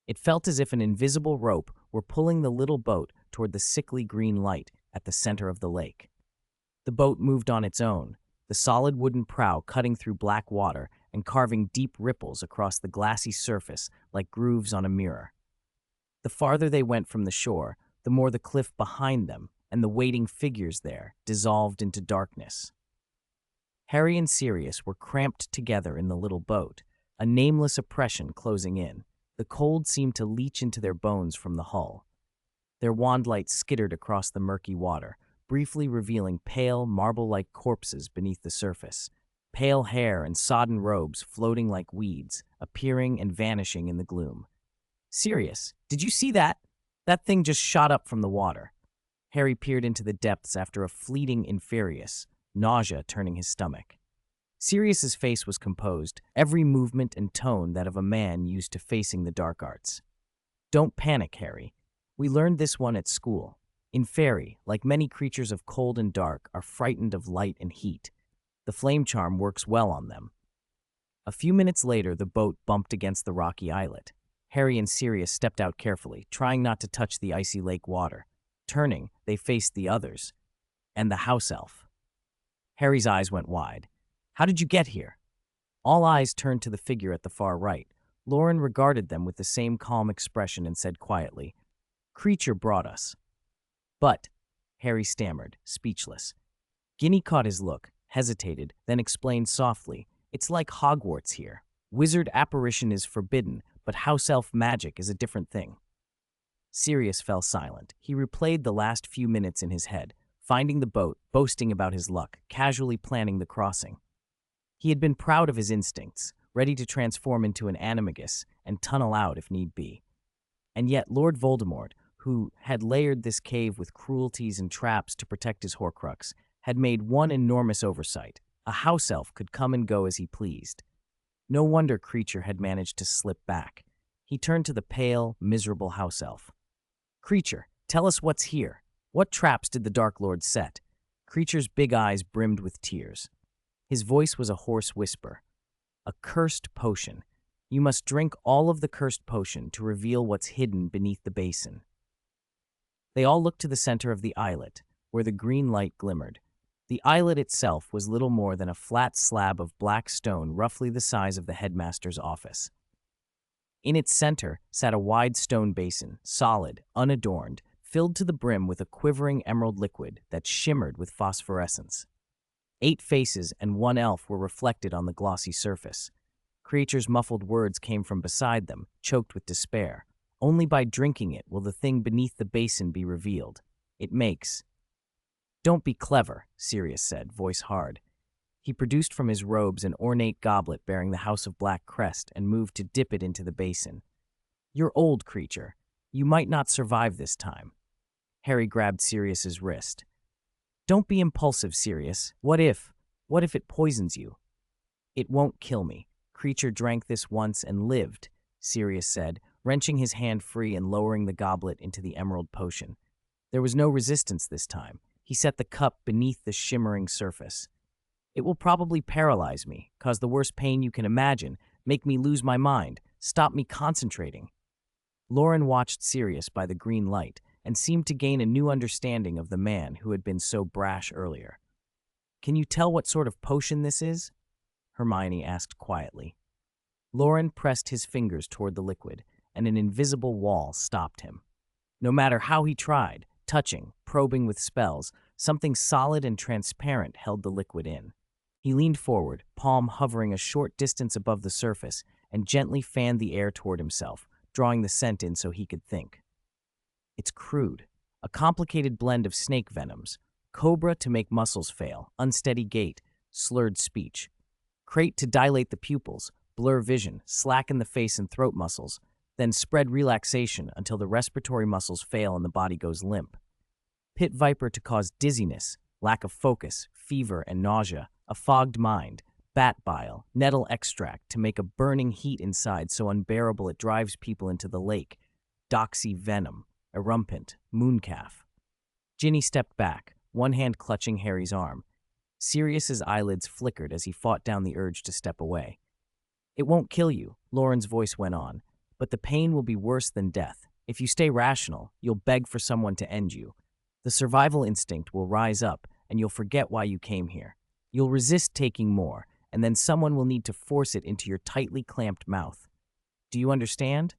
It felt as if an invisible rope were pulling the little boat toward the sickly green light at the center of the lake. The boat moved on its own, the solid wooden prow cutting through black water and carving deep ripples across the glassy surface like grooves on a mirror. The farther they went from the shore, the more the cliff behind them and the waiting figures there dissolved into darkness. Harry and Sirius were cramped together in the little boat, a nameless oppression closing in. The cold seemed to leach into their bones from the hull. Their wand light skittered across the murky water, briefly revealing pale, marble-like corpses beneath the surface, pale hair and sodden robes floating like weeds, appearing and vanishing in the gloom. "Sirius, did you see that? That thing just shot up from the water." Harry peered into the depths after a fleeting infurious, nausea turning his stomach. Sirius's face was composed, every movement and tone that of a man used to facing the dark arts. "Don't panic, Harry. We learned this one at school. Inferi, like many creatures of cold and dark, are frightened of light and heat. The flame charm works well on them." A few minutes later, the boat bumped against the rocky islet. Harry and Sirius stepped out carefully, trying not to touch the icy lake water. Turning, they faced the others, and the house elf. Harry's eyes went wide. "How did you get here?" All eyes turned to the figure at the far right. Loren regarded them with the same calm expression and said quietly, "Creature brought us." "But," Harry stammered, speechless. Ginny caught his look, hesitated, then explained softly, "It's like Hogwarts here. Wizard apparition is forbidden, but house elf magic is a different thing." Sirius fell silent. He replayed the last few minutes in his head, finding the boat, boasting about his luck, casually planning the crossing. He had been proud of his instincts, ready to transform into an animagus and tunnel out if need be. And yet Lord Voldemort, who had layered this cave with cruelties and traps to protect his Horcrux, had made one enormous oversight. A house elf could come and go as he pleased. No wonder Creature had managed to slip back. He turned to the pale, miserable house elf. "Creature, tell us what's here. What traps did the Dark Lord set?" Creature's big eyes brimmed with tears. His voice was a hoarse whisper. "A cursed potion. You must drink all of the cursed potion to reveal what's hidden beneath the basin." They all looked to the center of the islet, where the green light glimmered. The islet itself was little more than a flat slab of black stone roughly the size of the headmaster's office. In its center sat a wide stone basin, solid, unadorned, filled to the brim with a quivering emerald liquid that shimmered with phosphorescence. 8 faces and 1 elf were reflected on the glossy surface. Creature's muffled words came from beside them, choked with despair. "Only by drinking it will the thing beneath the basin be revealed. It makes—" "Don't be clever," Sirius said, voice hard. He produced from his robes an ornate goblet bearing the House of Black crest and moved to dip it into the basin. "You're old, Creature. You might not survive this time." Harry grabbed Sirius's wrist. "Don't be impulsive, Sirius. What if it poisons you?" "It won't kill me. Creature drank this once and lived," Sirius said, wrenching his hand free and lowering the goblet into the emerald potion. There was no resistance this time. He set the cup beneath the shimmering surface. "It will probably paralyze me, cause the worst pain you can imagine, make me lose my mind, stop me concentrating." Loren watched Sirius by the green light and seemed to gain a new understanding of the man who had been so brash earlier. "Can you tell what sort of potion this is?" Hermione asked quietly. Loren pressed his fingers toward the liquid, and an invisible wall stopped him. No matter how he tried, touching, probing with spells, something solid and transparent held the liquid in. He leaned forward, palm hovering a short distance above the surface, and gently fanned the air toward himself, drawing the scent in so he could think. "It's crude, a complicated blend of snake venoms, cobra to make muscles fail, unsteady gait, slurred speech, crate to dilate the pupils, blur vision, slacken the face and throat muscles, then spread relaxation until the respiratory muscles fail and the body goes limp. Pit viper to cause dizziness, lack of focus, fever and nausea, a fogged mind, bat bile, nettle extract to make a burning heat inside so unbearable it drives people into the lake, doxy venom, erumpent, mooncalf." Ginny stepped back, one hand clutching Harry's arm. Sirius's eyelids flickered as he fought down the urge to step away. It won't kill you, Loren's voice went on, but the pain will be worse than death. If you stay rational, you'll beg for someone to end you. The survival instinct will rise up, and you'll forget why you came here. You'll resist taking more, and then someone will need to force it into your tightly clamped mouth. Do you understand?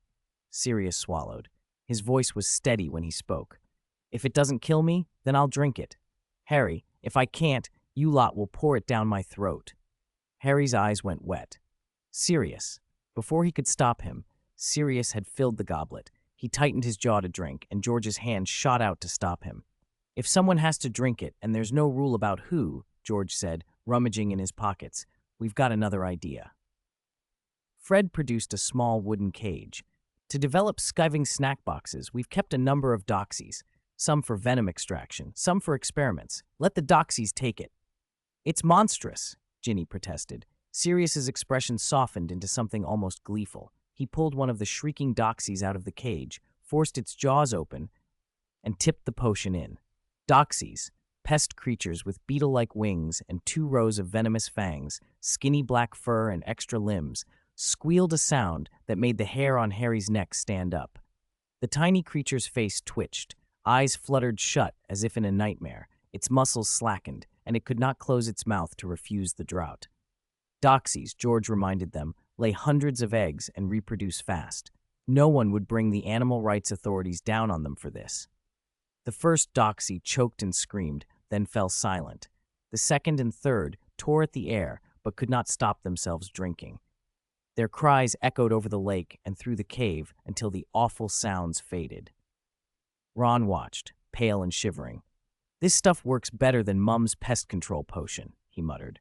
Sirius swallowed. His voice was steady when he spoke. If it doesn't kill me, then I'll drink it. Harry, if I can't, you lot will pour it down my throat. Harry's eyes went wet. Sirius. Before he could stop him, Sirius had filled the goblet. He tightened his jaw to drink, and George's hand shot out to stop him. If someone has to drink it, and there's no rule about who, George said, rummaging in his pockets, we've got another idea. Fred produced a small wooden cage. To develop skiving snack boxes, we've kept a number of doxies, some for venom extraction, some for experiments. Let the doxies take it. It's monstrous, Ginny protested. Sirius's expression softened into something almost gleeful. He pulled one of the shrieking doxies out of the cage, forced its jaws open, and tipped the potion in. Doxies, pest creatures with beetle-like wings and 2 rows of venomous fangs, skinny black fur and extra limbs, squealed a sound that made the hair on Harry's neck stand up. The tiny creature's face twitched, eyes fluttered shut as if in a nightmare, its muscles slackened, and it could not close its mouth to refuse the draught. Doxies, George reminded them, lay hundreds of eggs and reproduce fast. No one would bring the animal rights authorities down on them for this. The first doxy choked and screamed, then fell silent. The second and third tore at the air, but could not stop themselves drinking. Their cries echoed over the lake and through the cave until the awful sounds faded. Ron watched, pale and shivering. This stuff works better than Mum's pest control potion, he muttered.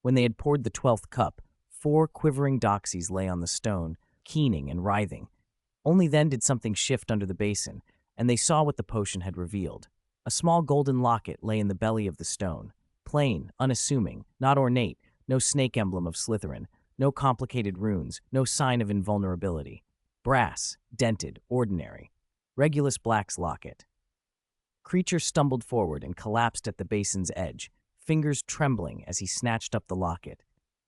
When they had poured the 12th cup, 4 quivering doxies lay on the stone, keening and writhing. Only then did something shift under the basin, and they saw what the potion had revealed. A small golden locket lay in the belly of the stone. Plain, unassuming, not ornate, no snake emblem of Slytherin, no complicated runes, no sign of invulnerability. Brass, dented, ordinary. Regulus Black's locket. Creature stumbled forward and collapsed at the basin's edge, fingers trembling as he snatched up the locket.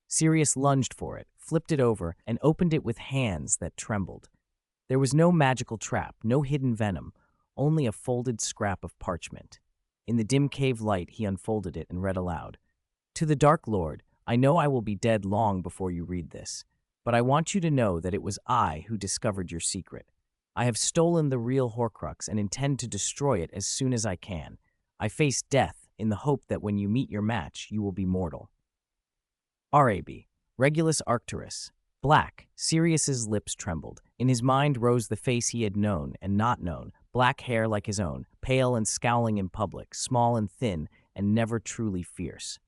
Sirius lunged for it, flipped it over, and opened it with hands that trembled. There was no magical trap, no hidden venom, only a folded scrap of parchment. In the dim cave light, he unfolded it and read aloud. To the Dark Lord, I know I will be dead long before you read this, but I want you to know that it was I who discovered your secret. I have stolen the real Horcrux and intend to destroy it as soon as I can. I face death in the hope that when you meet your match, you will be mortal. R.A.B. Regulus Arcturus. Black. Sirius's lips trembled. In his mind rose the face he had known and not known, black hair like his own, pale and scowling in public, small and thin, and never truly fierce.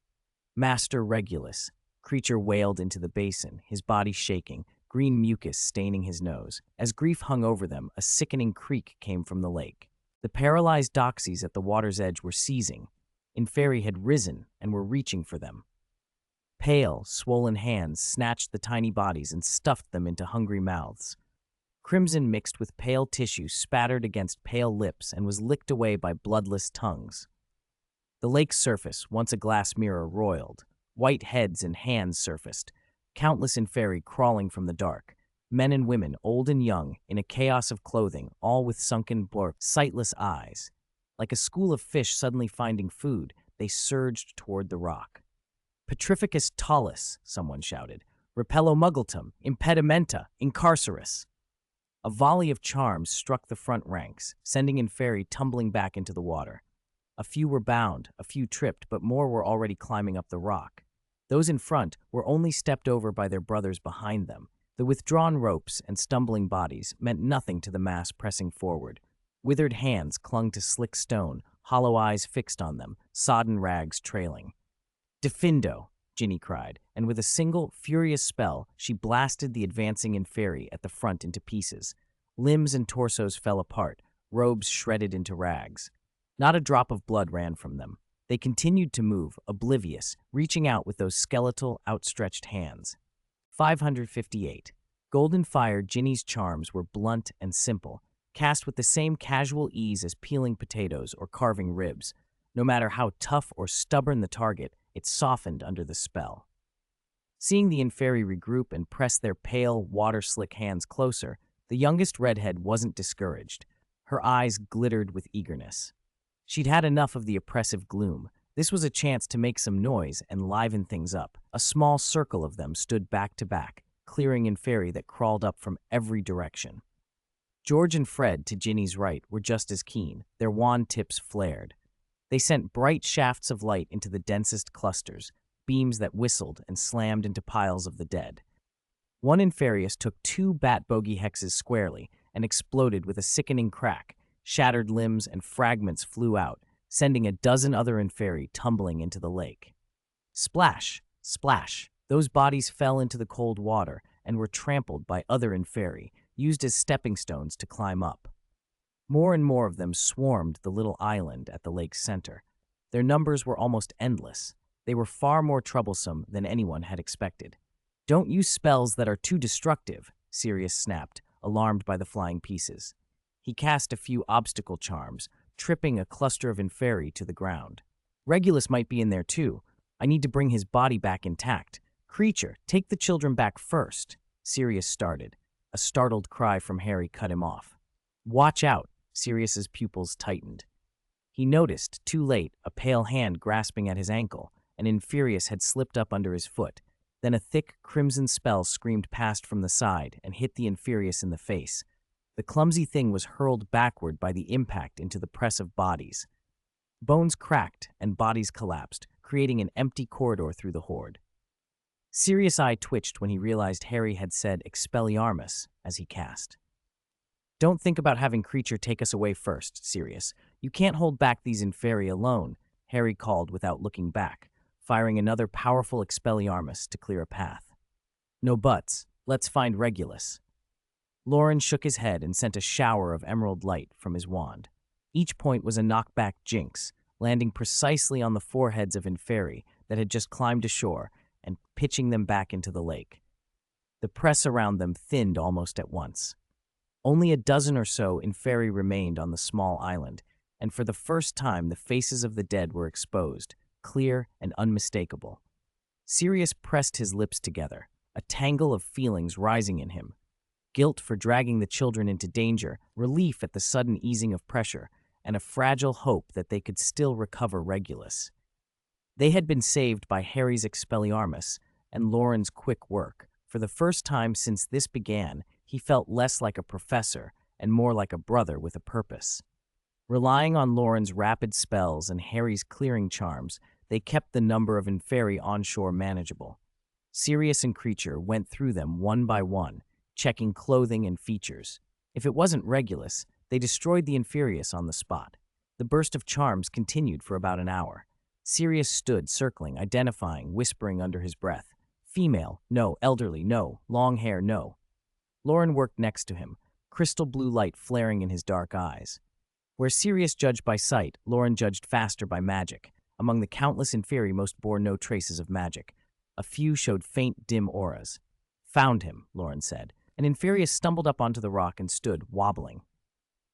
Master Regulus. Creature wailed into the basin, his body shaking, green mucus staining his nose. As grief hung over them, a sickening creak came from the lake. The paralyzed doxies at the water's edge were seizing. Inferi had risen and were reaching for them. Pale, swollen hands snatched the tiny bodies and stuffed them into hungry mouths. Crimson mixed with pale tissue spattered against pale lips and was licked away by bloodless tongues. The lake's surface, once a glass mirror, roiled. White heads and hands surfaced, countless Inferi crawling from the dark. Men and women, old and young, in a chaos of clothing, all with sunken, sightless eyes. Like a school of fish suddenly finding food, they surged toward the rock. Petrificus tallus, someone shouted. Repello muggletum, impedimenta, incarcerus. A volley of charms struck the front ranks, sending Inferi tumbling back into the water. A few were bound, a few tripped, but more were already climbing up the rock. Those in front were only stepped over by their brothers behind them. The withdrawn ropes and stumbling bodies meant nothing to the mass pressing forward. Withered hands clung to slick stone, hollow eyes fixed on them, sodden rags trailing. Defindo, Ginny cried, and with a single, furious spell, she blasted the advancing Inferi at the front into pieces. Limbs and torsos fell apart, robes shredded into rags. Not a drop of blood ran from them. They continued to move, oblivious, reaching out with those skeletal, outstretched hands. 558. Golden Fire Ginny's charms were blunt and simple, cast with the same casual ease as peeling potatoes or carving ribs. No matter how tough or stubborn the target, it softened under the spell. Seeing the Inferi regroup and press their pale, water-slick hands closer, the youngest redhead wasn't discouraged. Her eyes glittered with eagerness. She'd had enough of the oppressive gloom. This was a chance to make some noise and liven things up. A small circle of them stood back to back, clearing Inferi that crawled up from every direction. George and Fred, to Ginny's right, were just as keen. Their wand tips flared. They sent bright shafts of light into the densest clusters, beams that whistled and slammed into piles of the dead. One Inferius took 2 bat bogey hexes squarely and exploded with a sickening crack. Shattered limbs and fragments flew out, sending a dozen other Inferi tumbling into the lake. Splash! Splash! Those bodies fell into the cold water and were trampled by other Inferi, used as stepping stones to climb up. More and more of them swarmed the little island at the lake's center. Their numbers were almost endless. They were far more troublesome than anyone had expected. "Don't use spells that are too destructive," Sirius snapped, alarmed by the flying pieces. He cast a few obstacle charms, tripping a cluster of Inferi to the ground. "Regulus might be in there too. I need to bring his body back intact. Creature, take the children back first." Sirius started. A startled cry from Harry cut him off. "Watch out!" Sirius's pupils tightened. He noticed, too late, a pale hand grasping at his ankle. An Inferius had slipped up under his foot. Then a thick, crimson spell screamed past from the side and hit the Inferius in the face. The clumsy thing was hurled backward by the impact into the press of bodies. Bones cracked and bodies collapsed, creating an empty corridor through the horde. Sirius' eye twitched when he realized Harry had said Expelliarmus as he cast. "Don't think about having Creature take us away first, Sirius. You can't hold back these Inferi alone," Harry called without looking back, firing another powerful Expelliarmus to clear a path. "No buts. Let's find Regulus." Loren shook his head and sent a shower of emerald light from his wand. Each point was a knockback jinx, landing precisely on the foreheads of Inferi that had just climbed ashore and pitching them back into the lake. The press around them thinned almost at once. Only a dozen or so Inferi remained on the small island, and for the first time the faces of the dead were exposed, clear and unmistakable. Sirius pressed his lips together, a tangle of feelings rising in him. Guilt for dragging the children into danger, relief at the sudden easing of pressure, and a fragile hope that they could still recover Regulus. They had been saved by Harry's Expelliarmus and Loren's quick work. For the first time since this began, he felt less like a professor and more like a brother with a purpose. Relying on Loren's rapid spells and Harry's clearing charms, they kept the number of Inferi onshore manageable. Sirius and Creature went through them one by one, checking clothing and features. If it wasn't Regulus, they destroyed the Inferius on the spot. The burst of charms continued for about an hour. Sirius stood, circling, identifying, whispering under his breath. "Female, no. Elderly, no. Long hair, no." Loren worked next to him, crystal blue light flaring in his dark eyes. Where Sirius judged by sight, Loren judged faster by magic. Among the countless Inferi, most bore no traces of magic. A few showed faint, dim auras. "Found him," Loren said. An Inferius stumbled up onto the rock and stood, wobbling.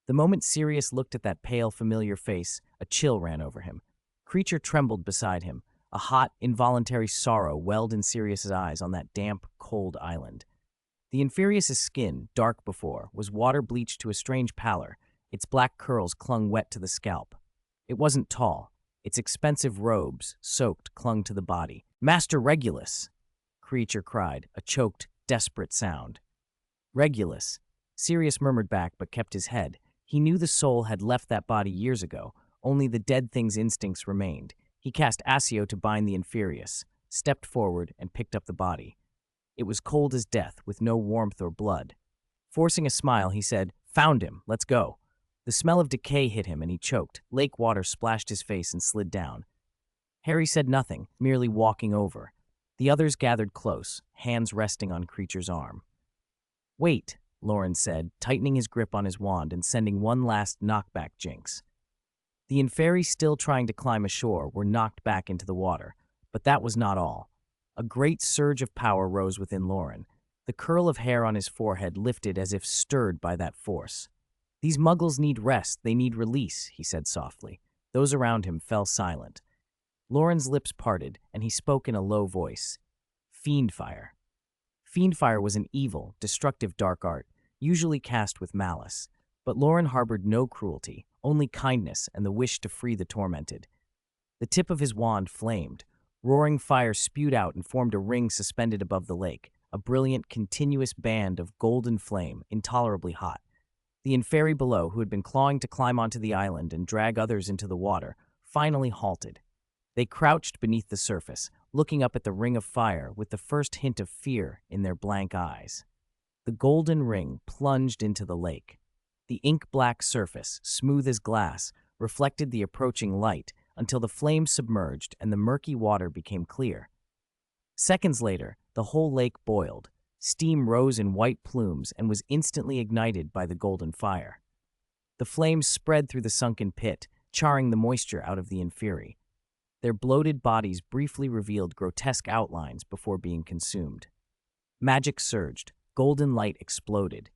The moment Sirius looked at that pale, familiar face, a chill ran over him. Creature trembled beside him. A hot, involuntary sorrow welled in Sirius's eyes on that damp, cold island. The Inferius's skin, dark before, was water-bleached to a strange pallor. Its black curls clung wet to the scalp. It wasn't tall. Its expensive robes, soaked, clung to the body. "Master Regulus!" Creature cried, a choked, desperate sound. "Regulus," Sirius murmured back but kept his head. He knew the soul had left that body years ago. Only the dead thing's instincts remained. He cast Accio to bind the Inferius, stepped forward, and picked up the body. It was cold as death, with no warmth or blood. Forcing a smile, he said, "Found him. Let's go." The smell of decay hit him and he choked. Lake water splashed his face and slid down. Harry said nothing, merely walking over. The others gathered close, hands resting on Creature's arm. "Wait," Loren said, tightening his grip on his wand and sending one last knockback jinx. The Inferi still trying to climb ashore were knocked back into the water, but that was not all. A great surge of power rose within Loren. The curl of hair on his forehead lifted as if stirred by that force. "These muggles need rest, they need release," he said softly. Those around him fell silent. Loren's lips parted, and he spoke in a low voice. Fiendfire. Fiendfire was an evil, destructive dark art, usually cast with malice. But Loren harbored no cruelty, only kindness and the wish to free the tormented. The tip of his wand flamed. Roaring fire spewed out and formed a ring suspended above the lake, a brilliant, continuous band of golden flame, intolerably hot. The inferi below, who had been clawing to climb onto the island and drag others into the water, finally halted. They crouched beneath the surface, looking up at the ring of fire with the first hint of fear in their blank eyes. The golden ring plunged into the lake. The ink-black surface, smooth as glass, reflected the approaching light until the flames submerged and the murky water became clear. Seconds later, the whole lake boiled. Steam rose in white plumes and was instantly ignited by the golden fire. The flames spread through the sunken pit, charring the moisture out of the inferi. Their bloated bodies briefly revealed grotesque outlines before being consumed. Magic surged. Golden light exploded.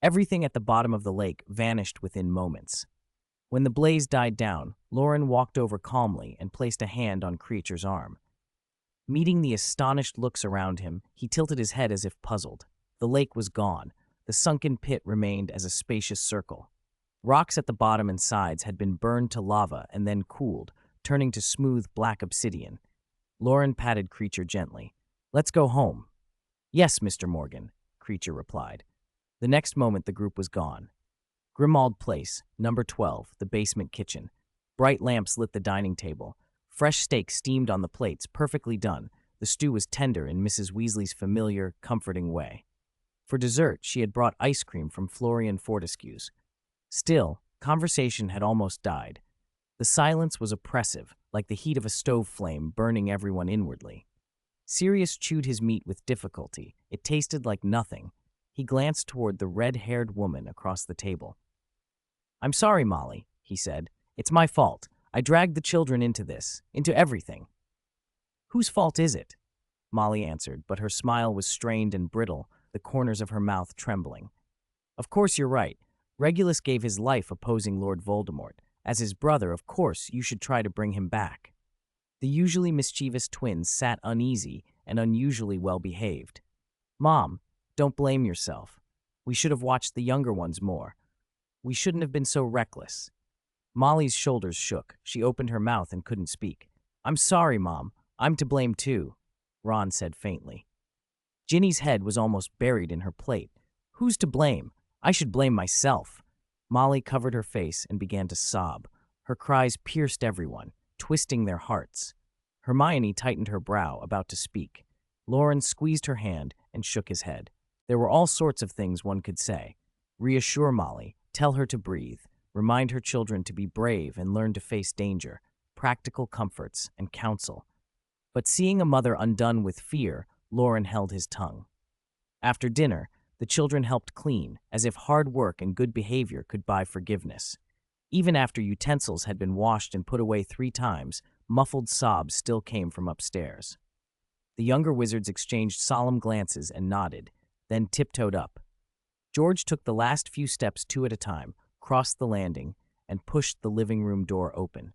Everything at the bottom of the lake vanished within moments. When the blaze died down, Loren walked over calmly and placed a hand on Creature's arm. Meeting the astonished looks around him, he tilted his head as if puzzled. The lake was gone. The sunken pit remained as a spacious circle. Rocks at the bottom and sides had been burned to lava and then cooled, turning to smooth black obsidian. Loren patted Creature gently. "Let's go home." "Yes, Mr. Morgan," Creature replied. The next moment the group was gone. Grimmauld Place, number 12, the basement kitchen. Bright lamps lit the dining table. Fresh steak steamed on the plates, perfectly done. The stew was tender in Mrs. Weasley's familiar, comforting way. For dessert, she had brought ice cream from Florian Fortescue's. Still, conversation had almost died. The silence was oppressive, like the heat of a stove flame burning everyone inwardly. Sirius chewed his meat with difficulty. It tasted like nothing. He glanced toward the red-haired woman across the table. "I'm sorry, Molly," he said. "It's my fault. I dragged the children into this, into everything." "Whose fault is it?" Molly answered, but her smile was strained and brittle, the corners of her mouth trembling. "Of course you're right. Regulus gave his life opposing Lord Voldemort. As his brother, of course, you should try to bring him back." The usually mischievous twins sat uneasy and unusually well-behaved. "Mom, don't blame yourself. We should have watched the younger ones more. We shouldn't have been so reckless." Molly's shoulders shook. She opened her mouth and couldn't speak. "I'm sorry, Mom. I'm to blame too," Ron said faintly. Ginny's head was almost buried in her plate. "Who's to blame? I should blame myself." Molly covered her face and began to sob. Her cries pierced everyone, twisting their hearts. Hermione tightened her brow, about to speak. Loren squeezed her hand and shook his head. There were all sorts of things one could say. Reassure Molly, tell her to breathe, remind her children to be brave and learn to face danger, practical comforts and counsel. But seeing a mother undone with fear, Loren held his tongue. After dinner, the children helped clean, as if hard work and good behavior could buy forgiveness. Even after utensils had been washed and put away 3 times, muffled sobs still came from upstairs. The younger wizards exchanged solemn glances and nodded, then tiptoed up. George took the last few steps 2 at a time, crossed the landing, and pushed the living room door open.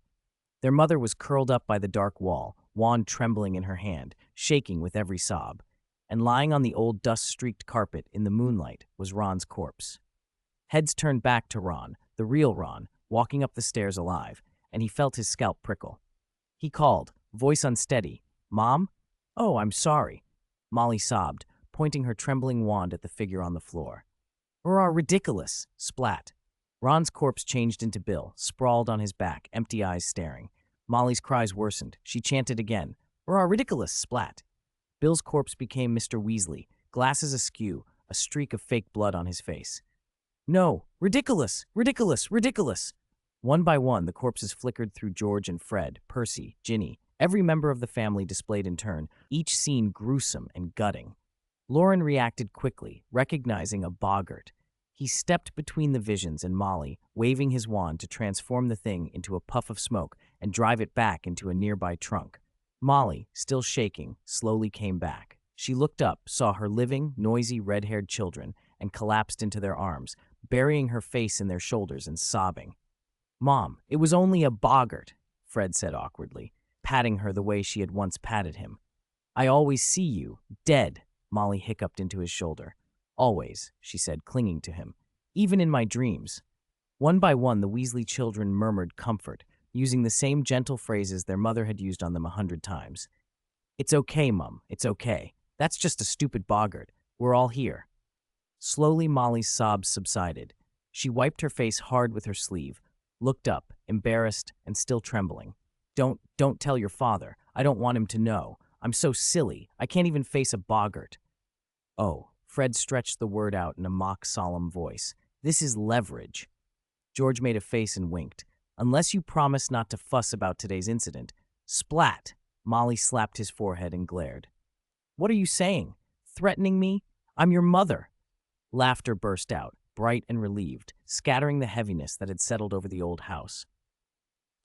Their mother was curled up by the dark wall, wand trembling in her hand, shaking with every sob. And lying on the old dust-streaked carpet in the moonlight was Ron's corpse. Heads turned back to Ron, the real Ron, walking up the stairs alive, and he felt his scalp prickle. He called, voice unsteady, "Mom?" "Oh, I'm sorry," Molly sobbed, pointing her trembling wand at the figure on the floor. "Hurrah, ridiculous!" Splat. Ron's corpse changed into Bill, sprawled on his back, empty eyes staring. Molly's cries worsened. She chanted again, "Hurrah, ridiculous!" Splat. Bill's corpse became Mr. Weasley, glasses askew, a streak of fake blood on his face. "No! Ridiculous! Ridiculous! Ridiculous!" One by one, the corpses flickered through George and Fred, Percy, Ginny. Every member of the family displayed in turn, each scene gruesome and gutting. Loren reacted quickly, recognizing a boggart. He stepped between the visions and Molly, waving his wand to transform the thing into a puff of smoke and drive it back into a nearby trunk. Molly, still shaking, slowly came back. She looked up, saw her living, noisy, red-haired children, and collapsed into their arms, burying her face in their shoulders and sobbing. "Mom, it was only a boggart," Fred said awkwardly. patting her the way she had once patted him. "I always see you, dead," Molly hiccuped into his shoulder. "Always," she said, clinging to him. "Even in my dreams." One by one, the Weasley children murmured comfort, using the same gentle phrases their mother had used on them 100 times. "It's okay, Mum, it's okay. That's just a stupid boggart. We're all here." Slowly, Molly's sobs subsided. She wiped her face hard with her sleeve, looked up, embarrassed and still trembling. Don't tell your father. I don't want him to know. I'm so silly. I can't even face a boggart." "Oh," Fred stretched the word out in a mock solemn voice. "This is leverage." George made a face and winked. "Unless you promise not to fuss about today's incident." Splat! Molly slapped his forehead and glared. "What are you saying? Threatening me? I'm your mother." Laughter burst out, bright and relieved, scattering the heaviness that had settled over the old house.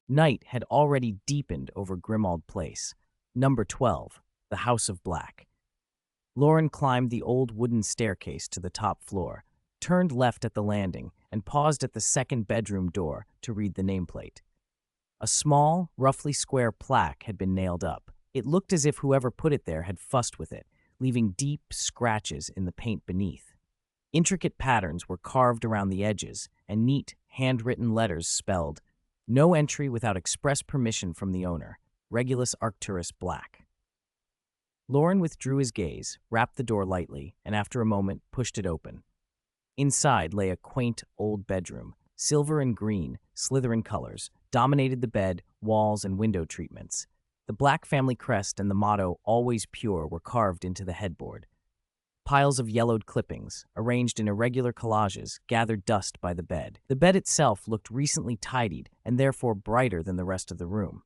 Night had already deepened over Grimmauld Place. Number 12, the House of Black. Loren climbed the old wooden staircase to the top floor, turned left at the landing, and paused at the second bedroom door to read the nameplate. A small, roughly square plaque had been nailed up. It looked as if whoever put it there had fussed with it, leaving deep scratches in the paint beneath. Intricate patterns were carved around the edges, and neat, handwritten letters spelled, "No entry without express permission from the owner, Regulus Arcturus Black." Loren withdrew his gaze, rapped the door lightly, and after a moment pushed it open. Inside lay a quaint old bedroom. Silver and green, Slytherin colors, dominated the bed, walls, and window treatments. The Black family crest and the motto, "Always Pure," were carved into the headboard. Piles of yellowed clippings, arranged in irregular collages, gathered dust by the bed. The bed itself looked recently tidied and therefore brighter than the rest of the room.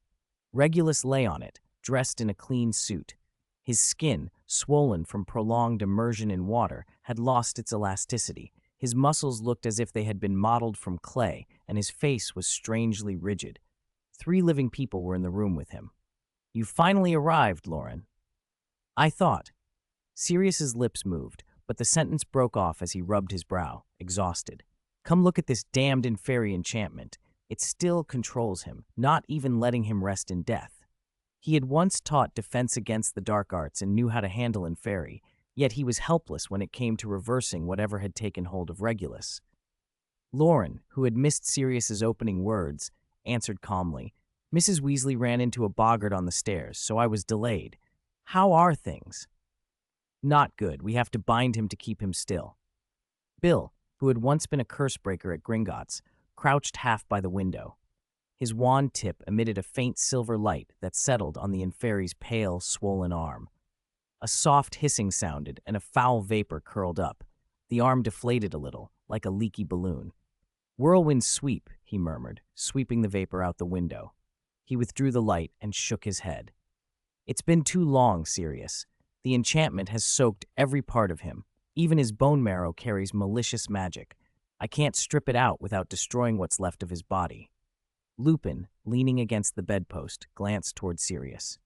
Regulus lay on it, dressed in a clean suit. His skin, swollen from prolonged immersion in water, had lost its elasticity. His muscles looked as if they had been modeled from clay, and his face was strangely rigid. 3 living people were in the room with him. "You finally arrived, Loren." "I thought." Sirius's lips moved, but the sentence broke off as he rubbed his brow, exhausted. "Come look at this damned inferi enchantment. It still controls him, not even letting him rest in death." He had once taught defense against the dark arts and knew how to handle inferi, yet he was helpless when it came to reversing whatever had taken hold of Regulus. Loren, who had missed Sirius's opening words, answered calmly, "Mrs. Weasley ran into a boggart on the stairs, so I was delayed. How are things?" "Not good. We have to bind him to keep him still." Bill, who had once been a curse-breaker at Gringotts, crouched half by the window. His wand tip emitted a faint silver light that settled on the inferi's pale, swollen arm. A soft hissing sounded, and a foul vapor curled up. The arm deflated a little, like a leaky balloon. "Whirlwind sweep," he murmured, sweeping the vapor out the window. He withdrew the light and shook his head. "It's been too long, Sirius. The enchantment has soaked every part of him. Even his bone marrow carries malicious magic. I can't strip it out without destroying what's left of his body." Lupin, leaning against the bedpost, glanced toward Sirius.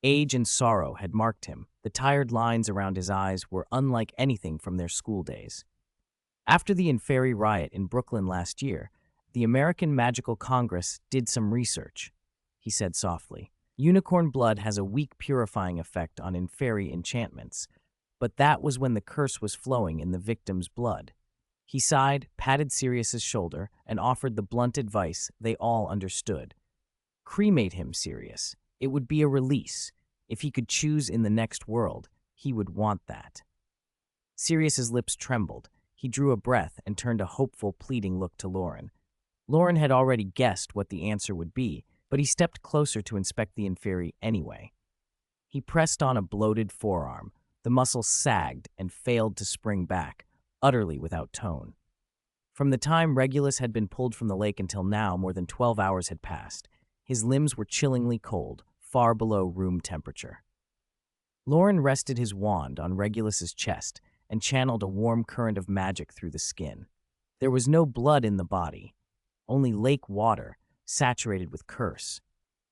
Age and sorrow had marked him. The tired lines around his eyes were unlike anything from their school days. "After the inferi riot in Brooklyn last year, the American Magical Congress did some research," he said softly. "Unicorn blood has a weak purifying effect on inferi enchantments, but that was when the curse was flowing in the victim's blood." He sighed, patted Sirius's shoulder, and offered the blunt advice they all understood. "Cremate him, Sirius. It would be a release. If he could choose in the next world, he would want that." Sirius's lips trembled. He drew a breath and turned a hopeful, pleading look to Loren. Loren had already guessed what the answer would be, but he stepped closer to inspect the inferi anyway. He pressed on a bloated forearm. The muscle sagged and failed to spring back, utterly without tone. From the time Regulus had been pulled from the lake until now, more than 12 hours had passed. His limbs were chillingly cold, far below room temperature. Loren rested his wand on Regulus's chest and channeled a warm current of magic through the skin. There was no blood in the body, only lake water, saturated with curse.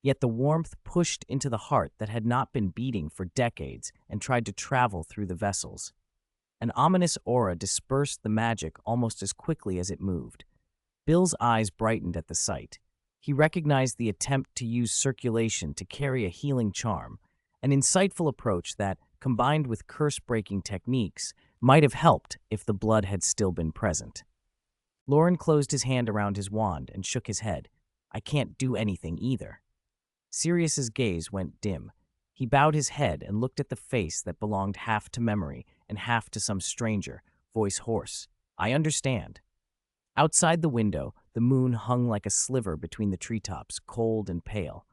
Yet the warmth pushed into the heart that had not been beating for decades and tried to travel through the vessels. An ominous aura dispersed the magic almost as quickly as it moved. Bill's eyes brightened at the sight. He recognized the attempt to use circulation to carry a healing charm, an insightful approach that, combined with curse-breaking techniques, might have helped if the blood had still been present. Loren closed his hand around his wand and shook his head. I can't do anything either. Sirius's gaze went dim. He bowed his head and looked at the face that belonged half to memory and half to some stranger, voice hoarse. I understand. Outside the window, the moon hung like a sliver between the treetops, cold and pale.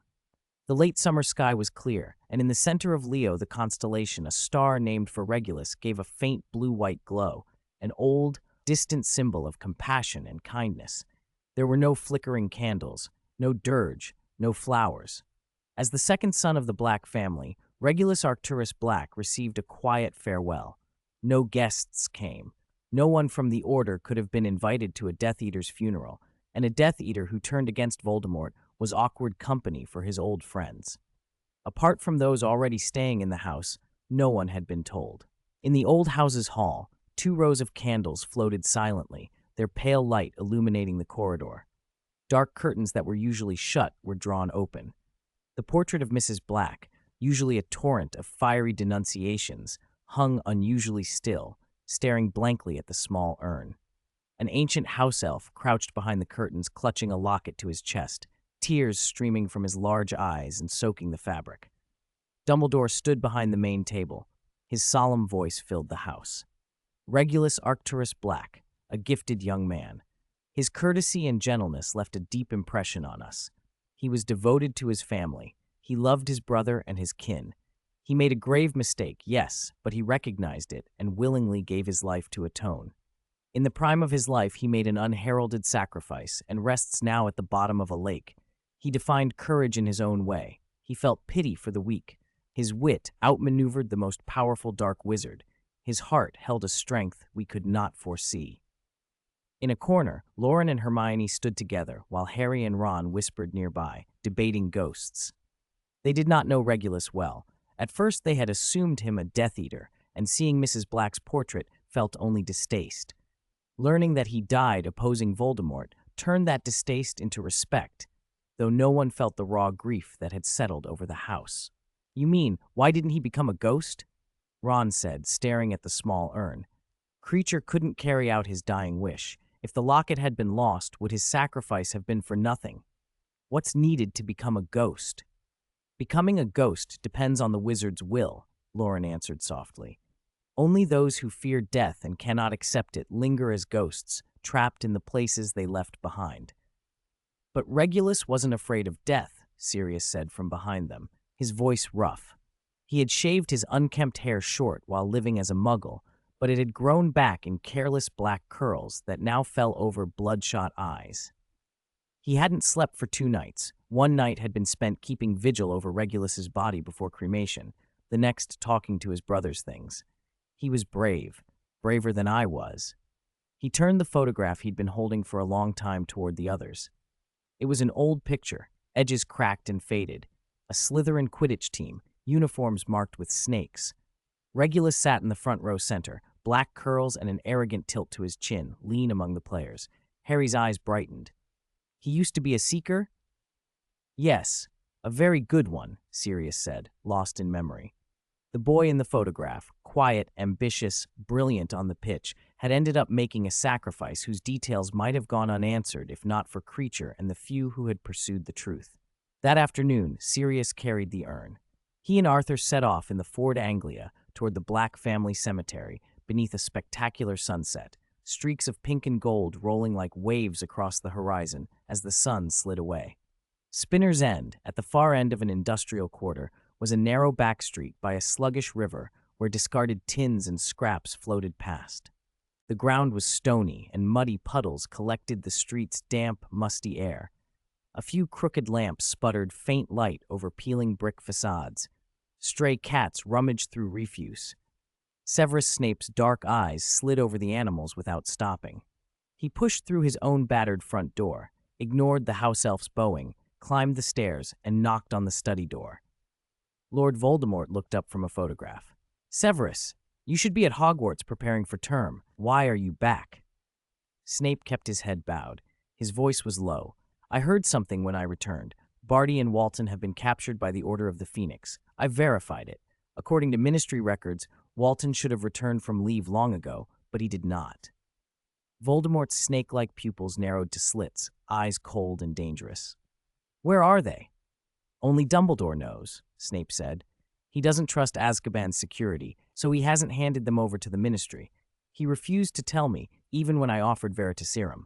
The late summer sky was clear, and in the center of Leo, the constellation, a star named for Regulus, gave a faint blue-white glow, an old, distant symbol of compassion and kindness. There were no flickering candles, no dirge, no flowers. As the second son of the Black family, Regulus Arcturus Black received a quiet farewell. No guests came. No one from the Order could have been invited to a Death Eater's funeral, and a Death Eater who turned against Voldemort was awkward company for his old friends. Apart from those already staying in the house, no one had been told. In the old house's hall, 2 rows of candles floated silently, their pale light illuminating the corridor. Dark curtains that were usually shut were drawn open. The portrait of Mrs. Black, usually a torrent of fiery denunciations, hung unusually still, staring blankly at the small urn. An ancient house elf crouched behind the curtains, clutching a locket to his chest, tears streaming from his large eyes and soaking the fabric. Dumbledore stood behind the main table. His solemn voice filled the house. Regulus Arcturus Black, a gifted young man. His courtesy and gentleness left a deep impression on us. He was devoted to his family. He loved his brother and his kin. He made a grave mistake, yes, but he recognized it and willingly gave his life to atone. In the prime of his life, he made an unheralded sacrifice and rests now at the bottom of a lake. He defined courage in his own way. He felt pity for the weak. His wit outmaneuvered the most powerful dark wizard. His heart held a strength we could not foresee. In a corner, Loren and Hermione stood together while Harry and Ron whispered nearby, debating ghosts. They did not know Regulus well. At first, they had assumed him a Death Eater, and seeing Mrs. Black's portrait felt only distaste. Learning that he died opposing Voldemort turned that distaste into respect, though no one felt the raw grief that had settled over the house. You mean, why didn't he become a ghost? Ron said, staring at the small urn. Creature couldn't carry out his dying wish. If the locket had been lost, would his sacrifice have been for nothing? What's needed to become a ghost? Becoming a ghost depends on the wizard's will, Loren answered softly. Only those who fear death and cannot accept it linger as ghosts, trapped in the places they left behind. But Regulus wasn't afraid of death, Sirius said from behind them, his voice rough. He had shaved his unkempt hair short while living as a muggle, but it had grown back in careless black curls that now fell over bloodshot eyes. He hadn't slept for 2 nights. One night had been spent keeping vigil over Regulus's body before cremation, the next talking to his brother's things. He was brave, braver than I was. He turned the photograph he'd been holding for a long time toward the others. It was an old picture, edges cracked and faded, a Slytherin Quidditch team, uniforms marked with snakes. Regulus sat in the front row center, black curls and an arrogant tilt to his chin, lean among the players. Harry's eyes brightened. He used to be a seeker? Yes, a very good one, Sirius said, lost in memory. The boy in the photograph, quiet, ambitious, brilliant on the pitch, had ended up making a sacrifice whose details might have gone unanswered if not for Creature and the few who had pursued the truth. That afternoon, Sirius carried the urn. He and Arthur set off in the Ford Anglia toward the Black family cemetery beneath a spectacular sunset, streaks of pink and gold rolling like waves across the horizon as the sun slid away. Spinner's End, at the far end of an industrial quarter, was a narrow back street by a sluggish river where discarded tins and scraps floated past. The ground was stony, and muddy puddles collected the street's damp, musty air. A few crooked lamps sputtered faint light over peeling brick facades. Stray cats rummaged through refuse. Severus Snape's dark eyes slid over the animals without stopping. He pushed through his own battered front door, ignored the house elf's bowing, climbed the stairs, and knocked on the study door. Lord Voldemort looked up from a photograph. Severus, you should be at Hogwarts preparing for term. Why are you back? Snape kept his head bowed. His voice was low. I heard something when I returned. Barty and Walton have been captured by the Order of the Phoenix. I've verified it. According to Ministry records, Walton should have returned from leave long ago, but he did not. Voldemort's snake-like pupils narrowed to slits, eyes cold and dangerous. Where are they? Only Dumbledore knows, Snape said. He doesn't trust Azkaban's security, so he hasn't handed them over to the Ministry. He refused to tell me, even when I offered Veritaserum.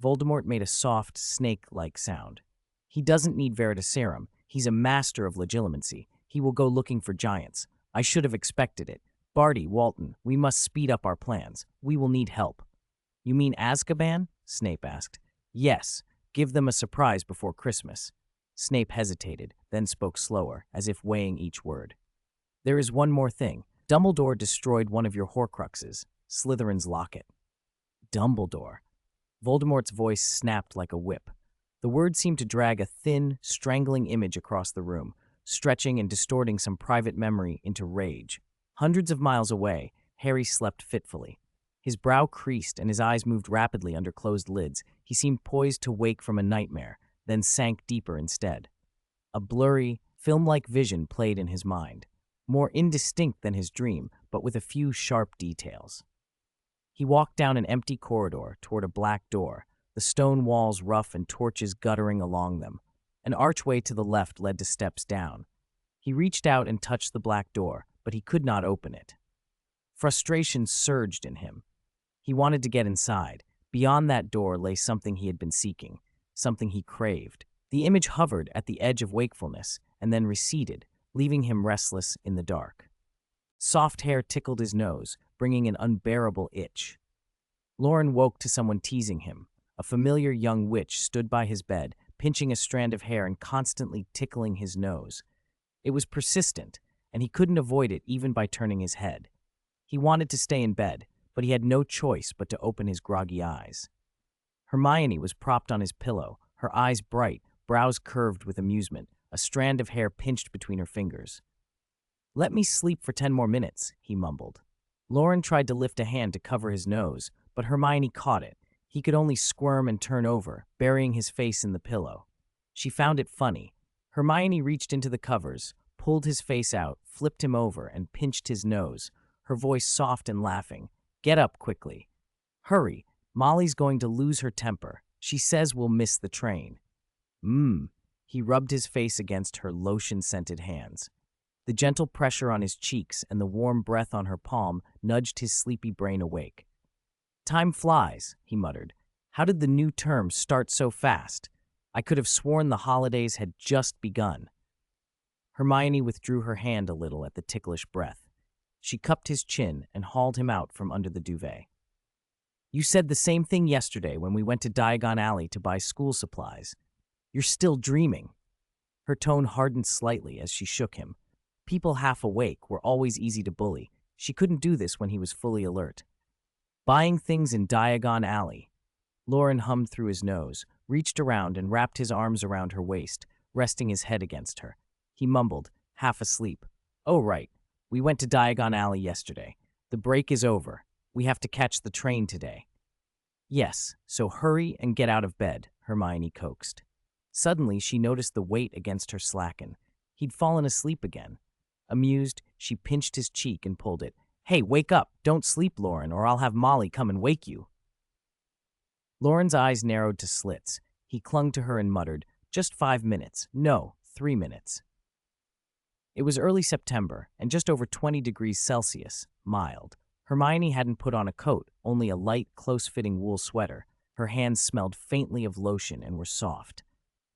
Voldemort made a soft, snake-like sound. He doesn't need Veritaserum. He's a master of legilimency. He will go looking for giants. I should have expected it. Barty, Walton, we must speed up our plans. We will need help. You mean Azkaban? Snape asked. Yes. Give them a surprise before Christmas. Snape hesitated, then spoke slower, as if weighing each word. There is one more thing. Dumbledore destroyed one of your Horcruxes, Slytherin's locket. Dumbledore. Voldemort's voice snapped like a whip. The word seemed to drag a thin, strangling image across the room, stretching and distorting some private memory into rage. Hundreds of miles away, Harry slept fitfully. His brow creased and his eyes moved rapidly under closed lids. He seemed poised to wake from a nightmare, then sank deeper instead. A blurry, film-like vision played in his mind, more indistinct than his dream, but with a few sharp details. He walked down an empty corridor toward a black door, the stone walls rough and torches guttering along them. An archway to the left led to steps down. He reached out and touched the black door, but he could not open it. Frustration surged in him. He wanted to get inside. Beyond that door lay something he had been seeking, something he craved. The image hovered at the edge of wakefulness and then receded, leaving him restless in the dark. Soft hair tickled his nose, bringing an unbearable itch. Loren woke to someone teasing him. A familiar young witch stood by his bed, pinching a strand of hair and constantly tickling his nose. It was persistent, and he couldn't avoid it even by turning his head. He wanted to stay in bed, but he had no choice but to open his groggy eyes. Hermione was propped on his pillow, her eyes bright, brows curved with amusement, a strand of hair pinched between her fingers. "Let me sleep for 10 more minutes," he mumbled. Loren tried to lift a hand to cover his nose, but Hermione caught it. He could only squirm and turn over, burying his face in the pillow. She found it funny. Hermione reached into the covers, pulled his face out, flipped him over, and pinched his nose, her voice soft and laughing. "Get up quickly. Hurry, Molly's going to lose her temper. She says we'll miss the train." He rubbed his face against her lotion-scented hands. The gentle pressure on his cheeks and the warm breath on her palm nudged his sleepy brain awake. "Time flies," he muttered. "How did the new term start so fast? I could have sworn the holidays had just begun." Hermione withdrew her hand a little at the ticklish breath. She cupped his chin and hauled him out from under the duvet. "You said the same thing yesterday when we went to Diagon Alley to buy school supplies. You're still dreaming." Her tone hardened slightly as she shook him. People half awake were always easy to bully. She couldn't do this when he was fully alert. "Buying things in Diagon Alley." Loren hummed through his nose, reached around and wrapped his arms around her waist, resting his head against her. He mumbled, half asleep. "Oh, right. We went to Diagon Alley yesterday. The break is over. We have to catch the train today." "Yes, so hurry and get out of bed," Hermione coaxed. Suddenly, she noticed the weight against her slacken. He'd fallen asleep again. Amused, she pinched his cheek and pulled it. "Hey, wake up! Don't sleep, Loren, or I'll have Molly come and wake you." Loren's eyes narrowed to slits. He clung to her and muttered, "Just 5 minutes. No, 3 minutes." It was early September, and just over 20 degrees Celsius, mild. Hermione hadn't put on a coat, only a light, close-fitting wool sweater. Her hands smelled faintly of lotion and were soft.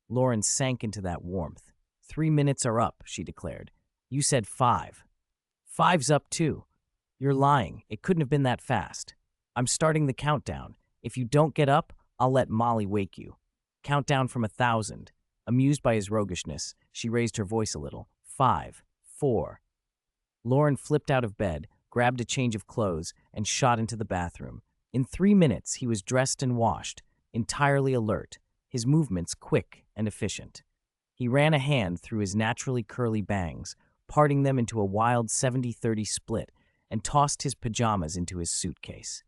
Loren sank into that warmth. 3 minutes are up," she declared. "You said 5. 5's up, too. You're lying. It couldn't have been that fast. I'm starting the countdown. If you don't get up, I'll let Molly wake you. Countdown from 1,000. Amused by his roguishness, she raised her voice a little. 5, 4. Loren flipped out of bed, grabbed a change of clothes, and shot into the bathroom. In 3 minutes, he was dressed and washed, entirely alert, his movements quick and efficient. He ran a hand through his naturally curly bangs, parting them into a wild 70-30 split, and tossed his pajamas into his suitcase.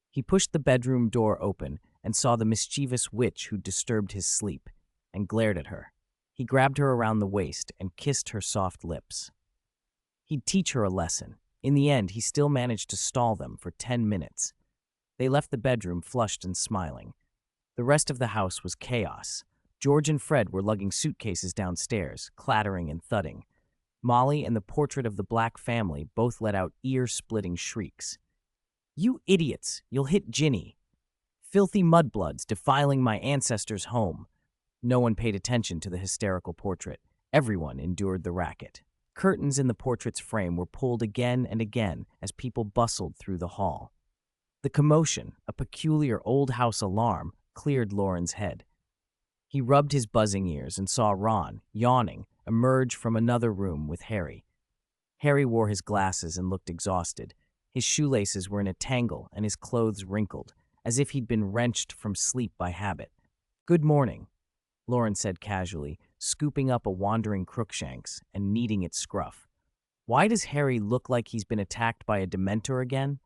He pushed the bedroom door open and saw the mischievous witch who disturbed his sleep, and glared at her. He grabbed her around the waist and kissed her soft lips. He'd teach her a lesson. In the end, he still managed to stall them for 10 minutes. They left the bedroom flushed and smiling. The rest of the house was chaos. George and Fred were lugging suitcases downstairs, clattering and thudding. Molly and the portrait of the Black family both let out ear-splitting shrieks. "You idiots! You'll hit Ginny! Filthy mudbloods defiling my ancestors' home!" No one paid attention to the hysterical portrait. Everyone endured the racket. Curtains in the portrait's frame were pulled again and again as people bustled through the hall. The commotion, a peculiar old house alarm, cleared Loren's head. He rubbed his buzzing ears and saw Ron, yawning, emerge from another room with Harry. Harry wore his glasses and looked exhausted. His shoelaces were in a tangle and his clothes wrinkled, as if he'd been wrenched from sleep by habit. "Good morning," Loren said casually, scooping up a wandering Crookshanks and kneading its scruff. "Why does Harry look like he's been attacked by a Dementor again?"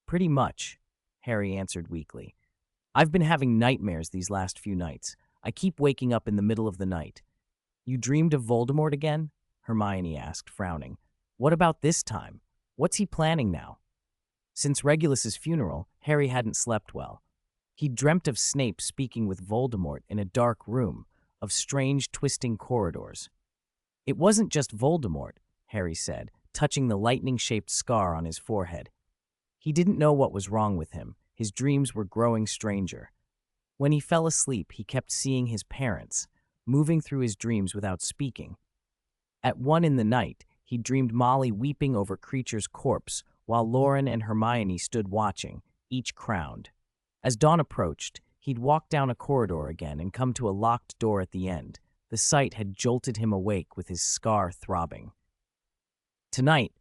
"Pretty much," Harry answered weakly. "I've been having nightmares these last few nights. I keep waking up in the middle of the night." "You dreamed of Voldemort again?" Hermione asked, frowning. "What about this time? What's he planning now?" Since Regulus's funeral, Harry hadn't slept well. He'd dreamt of Snape speaking with Voldemort in a dark room, of strange, twisting corridors. "It wasn't just Voldemort," Harry said, touching the lightning-shaped scar on his forehead. He didn't know what was wrong with him. His dreams were growing stranger. When he fell asleep, he kept seeing his parents, moving through his dreams without speaking. At 1 in the night, he dreamed Molly weeping over Creature's corpse, while Loren and Hermione stood watching, each crowned. As dawn approached, he'd walk down a corridor again and come to a locked door at the end. The sight had jolted him awake with his scar throbbing. "Tonight,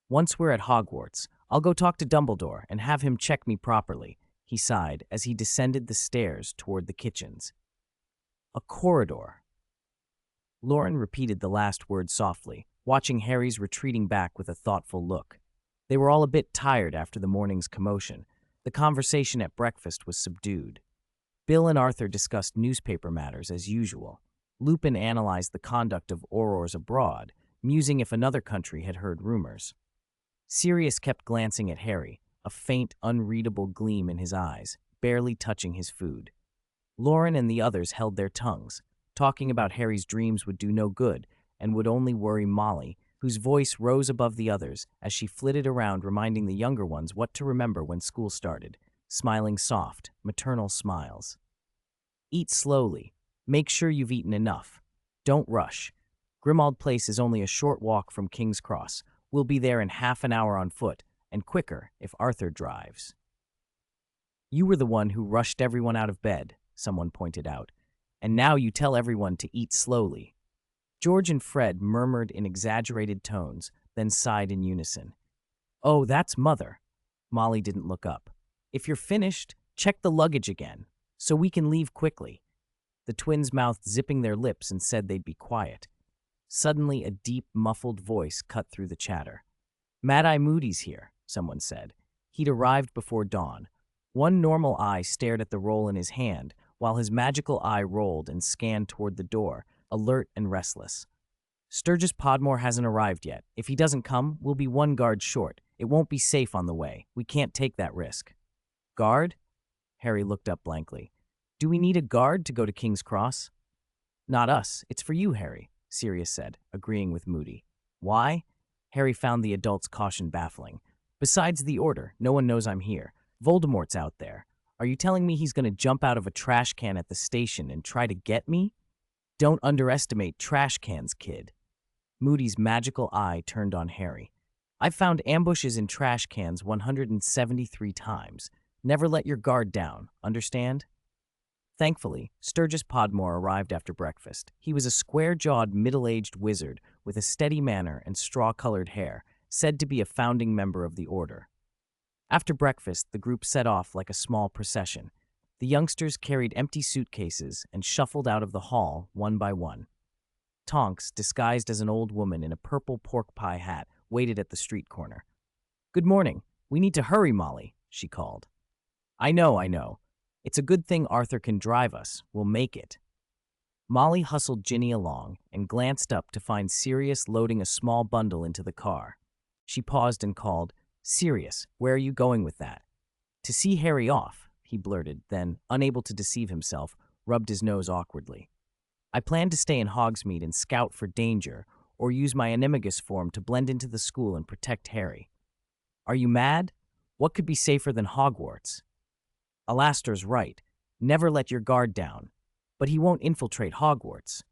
once we're at Hogwarts, I'll go talk to Dumbledore and have him check me properly," he sighed as he descended the stairs toward the kitchens. A corridor. Loren repeated the last word softly, watching Harry's retreating back with a thoughtful look. They were all a bit tired after the morning's commotion. The conversation at breakfast was subdued. Bill and Arthur discussed newspaper matters as usual. Lupin analyzed the conduct of Aurors abroad, musing if another country had heard rumors. Sirius kept glancing at Harry, a faint, unreadable gleam in his eyes, barely touching his food. Loren and the others held their tongues. Talking about Harry's dreams would do no good and would only worry Molly, whose voice rose above the others as she flitted around reminding the younger ones what to remember when school started, smiling soft, maternal smiles. "Eat slowly. Make sure you've eaten enough. Don't rush. Grimmauld Place is only a short walk from King's Cross. We'll be there in half an hour on foot, and quicker if Arthur drives." "You were the one who rushed everyone out of bed," someone pointed out, "and now you tell everyone to eat slowly." George and Fred murmured in exaggerated tones, then sighed in unison. "Oh, that's Mother." Molly didn't look up. "If you're finished, check the luggage again, so we can leave quickly." The twins mouthed zipping their lips and said they'd be quiet. Suddenly, a deep, muffled voice cut through the chatter. "Mad-Eye Moody's here," someone said. He'd arrived before dawn. One normal eye stared at the roll in his hand, while his magical eye rolled and scanned toward the door, alert and restless. "Sturgis Podmore hasn't arrived yet. If he doesn't come, we'll be 1 guard short. It won't be safe on the way. We can't take that risk." "Guard?" Harry looked up blankly. "Do we need a guard to go to King's Cross?" "Not us. It's for you, Harry," Sirius said, agreeing with Moody. "Why?" Harry found the adult's caution baffling. "Besides the order, no one knows I'm here. Voldemort's out there. Are you telling me he's going to jump out of a trash can at the station and try to get me?" "Don't underestimate trash cans, kid." Moody's magical eye turned on Harry. "I've found ambushes in trash cans 173 times. Never let your guard down, understand?" Thankfully, Sturgis Podmore arrived after breakfast. He was a square-jawed, middle-aged wizard with a steady manner and straw-colored hair, said to be a founding member of the Order. After breakfast, the group set off like a small procession. The youngsters carried empty suitcases and shuffled out of the hall one by one. Tonks, disguised as an old woman in a purple pork pie hat, waited at the street corner. "Good morning. We need to hurry, Molly," she called. I know. It's a good thing Arthur can drive us. We'll make it. Molly hustled Ginny along and glanced up to find Sirius loading a small bundle into the car. She paused and called, "Sirius, where are you going with that?" "To see Harry off," he blurted, then, unable to deceive himself, rubbed his nose awkwardly. "I plan to stay in Hogsmeade and scout for danger, or use my animagus form to blend into the school and protect Harry." "Are you mad? What could be safer than Hogwarts?" "Alastor's right. Never let your guard down. But he won't infiltrate Hogwarts."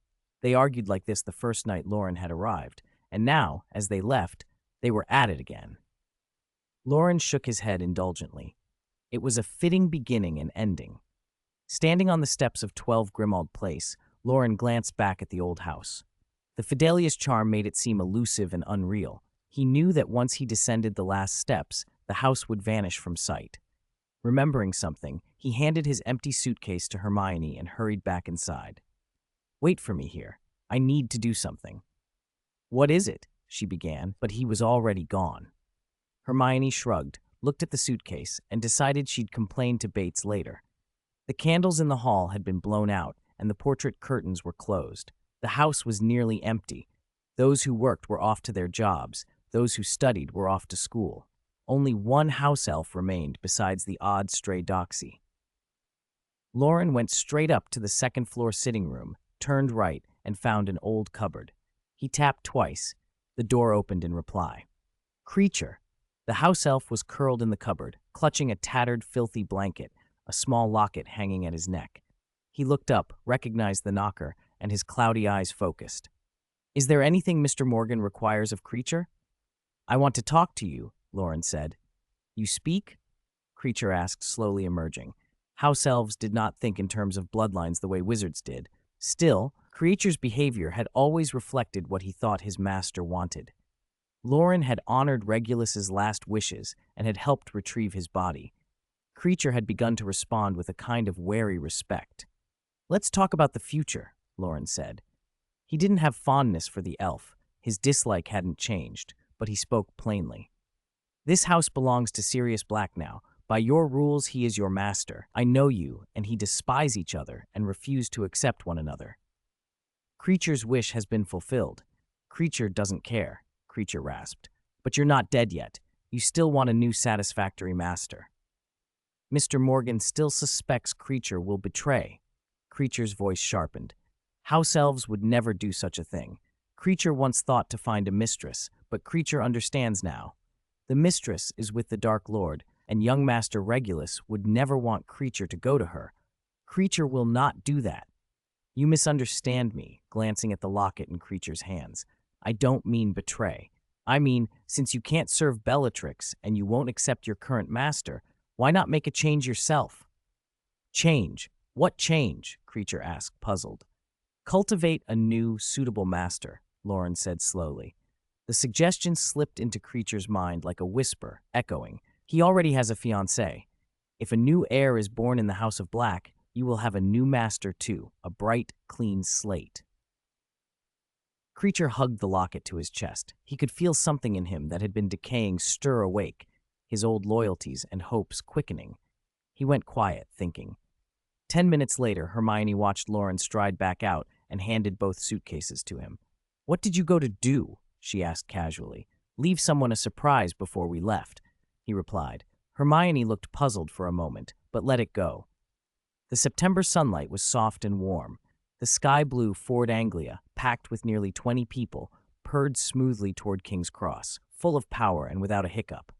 They argued like this the first night Loren had arrived, and now, as they left, they were at it again. Loren shook his head indulgently. It was a fitting beginning and ending. Standing on the steps of 12 Grimmauld Place, Loren glanced back at the old house. The Fidelius charm made it seem elusive and unreal. He knew that once he descended the last steps, the house would vanish from sight. Remembering something, he handed his empty suitcase to Hermione and hurried back inside. "Wait for me here. I need to do something." "What is it?" she began, but he was already gone. Hermione shrugged, looked at the suitcase, and decided she'd complain to Bates later. The candles in the hall had been blown out, and the portrait curtains were closed. The house was nearly empty. Those who worked were off to their jobs. Those who studied were off to school. Only one house elf remained besides the odd stray doxy. Loren went straight up to the second-floor sitting room, turned right, and found an old cupboard. He tapped twice. The door opened in reply. "Creature." The house elf was curled in the cupboard, clutching a tattered, filthy blanket, a small locket hanging at his neck. He looked up, recognized the knocker, and his cloudy eyes focused. "Is there anything Mr. Morgan requires of Creature?" "I want to talk to you," Loren said. "You speak?" Creature asked, slowly emerging. House elves did not think in terms of bloodlines the way wizards did. Still, Creature's behavior had always reflected what he thought his master wanted. Loren had honored Regulus's last wishes and had helped retrieve his body. Creature had begun to respond with a kind of wary respect. "Let's talk about the future," Loren said. He didn't have fondness for the elf. His dislike hadn't changed, but he spoke plainly. "This house belongs to Sirius Black now. By your rules, he is your master. I know you, and he despise each other and refuse to accept one another." "Creature's wish has been fulfilled. Creature doesn't care," Creature rasped. "But you're not dead yet. You still want a new satisfactory master." "Mr. Morgan still suspects Creature will betray." Creature's voice sharpened. "House elves would never do such a thing. Creature once thought to find a mistress, but Creature understands now. The mistress is with the Dark Lord, and young Master Regulus would never want Creature to go to her. Creature will not do that." "You misunderstand me," glancing at the locket in Creature's hands. "I don't mean betray. I mean, since you can't serve Bellatrix and you won't accept your current master, why not make a change yourself?" "Change? What change?" Creature asked, puzzled. "Cultivate a new, suitable master," Loren said slowly. The suggestion slipped into Creature's mind like a whisper, echoing, "He already has a fiancée. If a new heir is born in the House of Black, you will have a new master too, a bright, clean slate." Creature hugged the locket to his chest. He could feel something in him that had been decaying stir awake, his old loyalties and hopes quickening. He went quiet, thinking. 10 minutes later, Hermione watched Loren stride back out and handed both suitcases to him. "What did you go to do?" she asked casually. "Leave someone a surprise before we left," he replied. Hermione looked puzzled for a moment, but let it go. The September sunlight was soft and warm. The sky-blue Ford Anglia, packed with nearly 20 people, purred smoothly toward King's Cross, full of power and without a hiccup.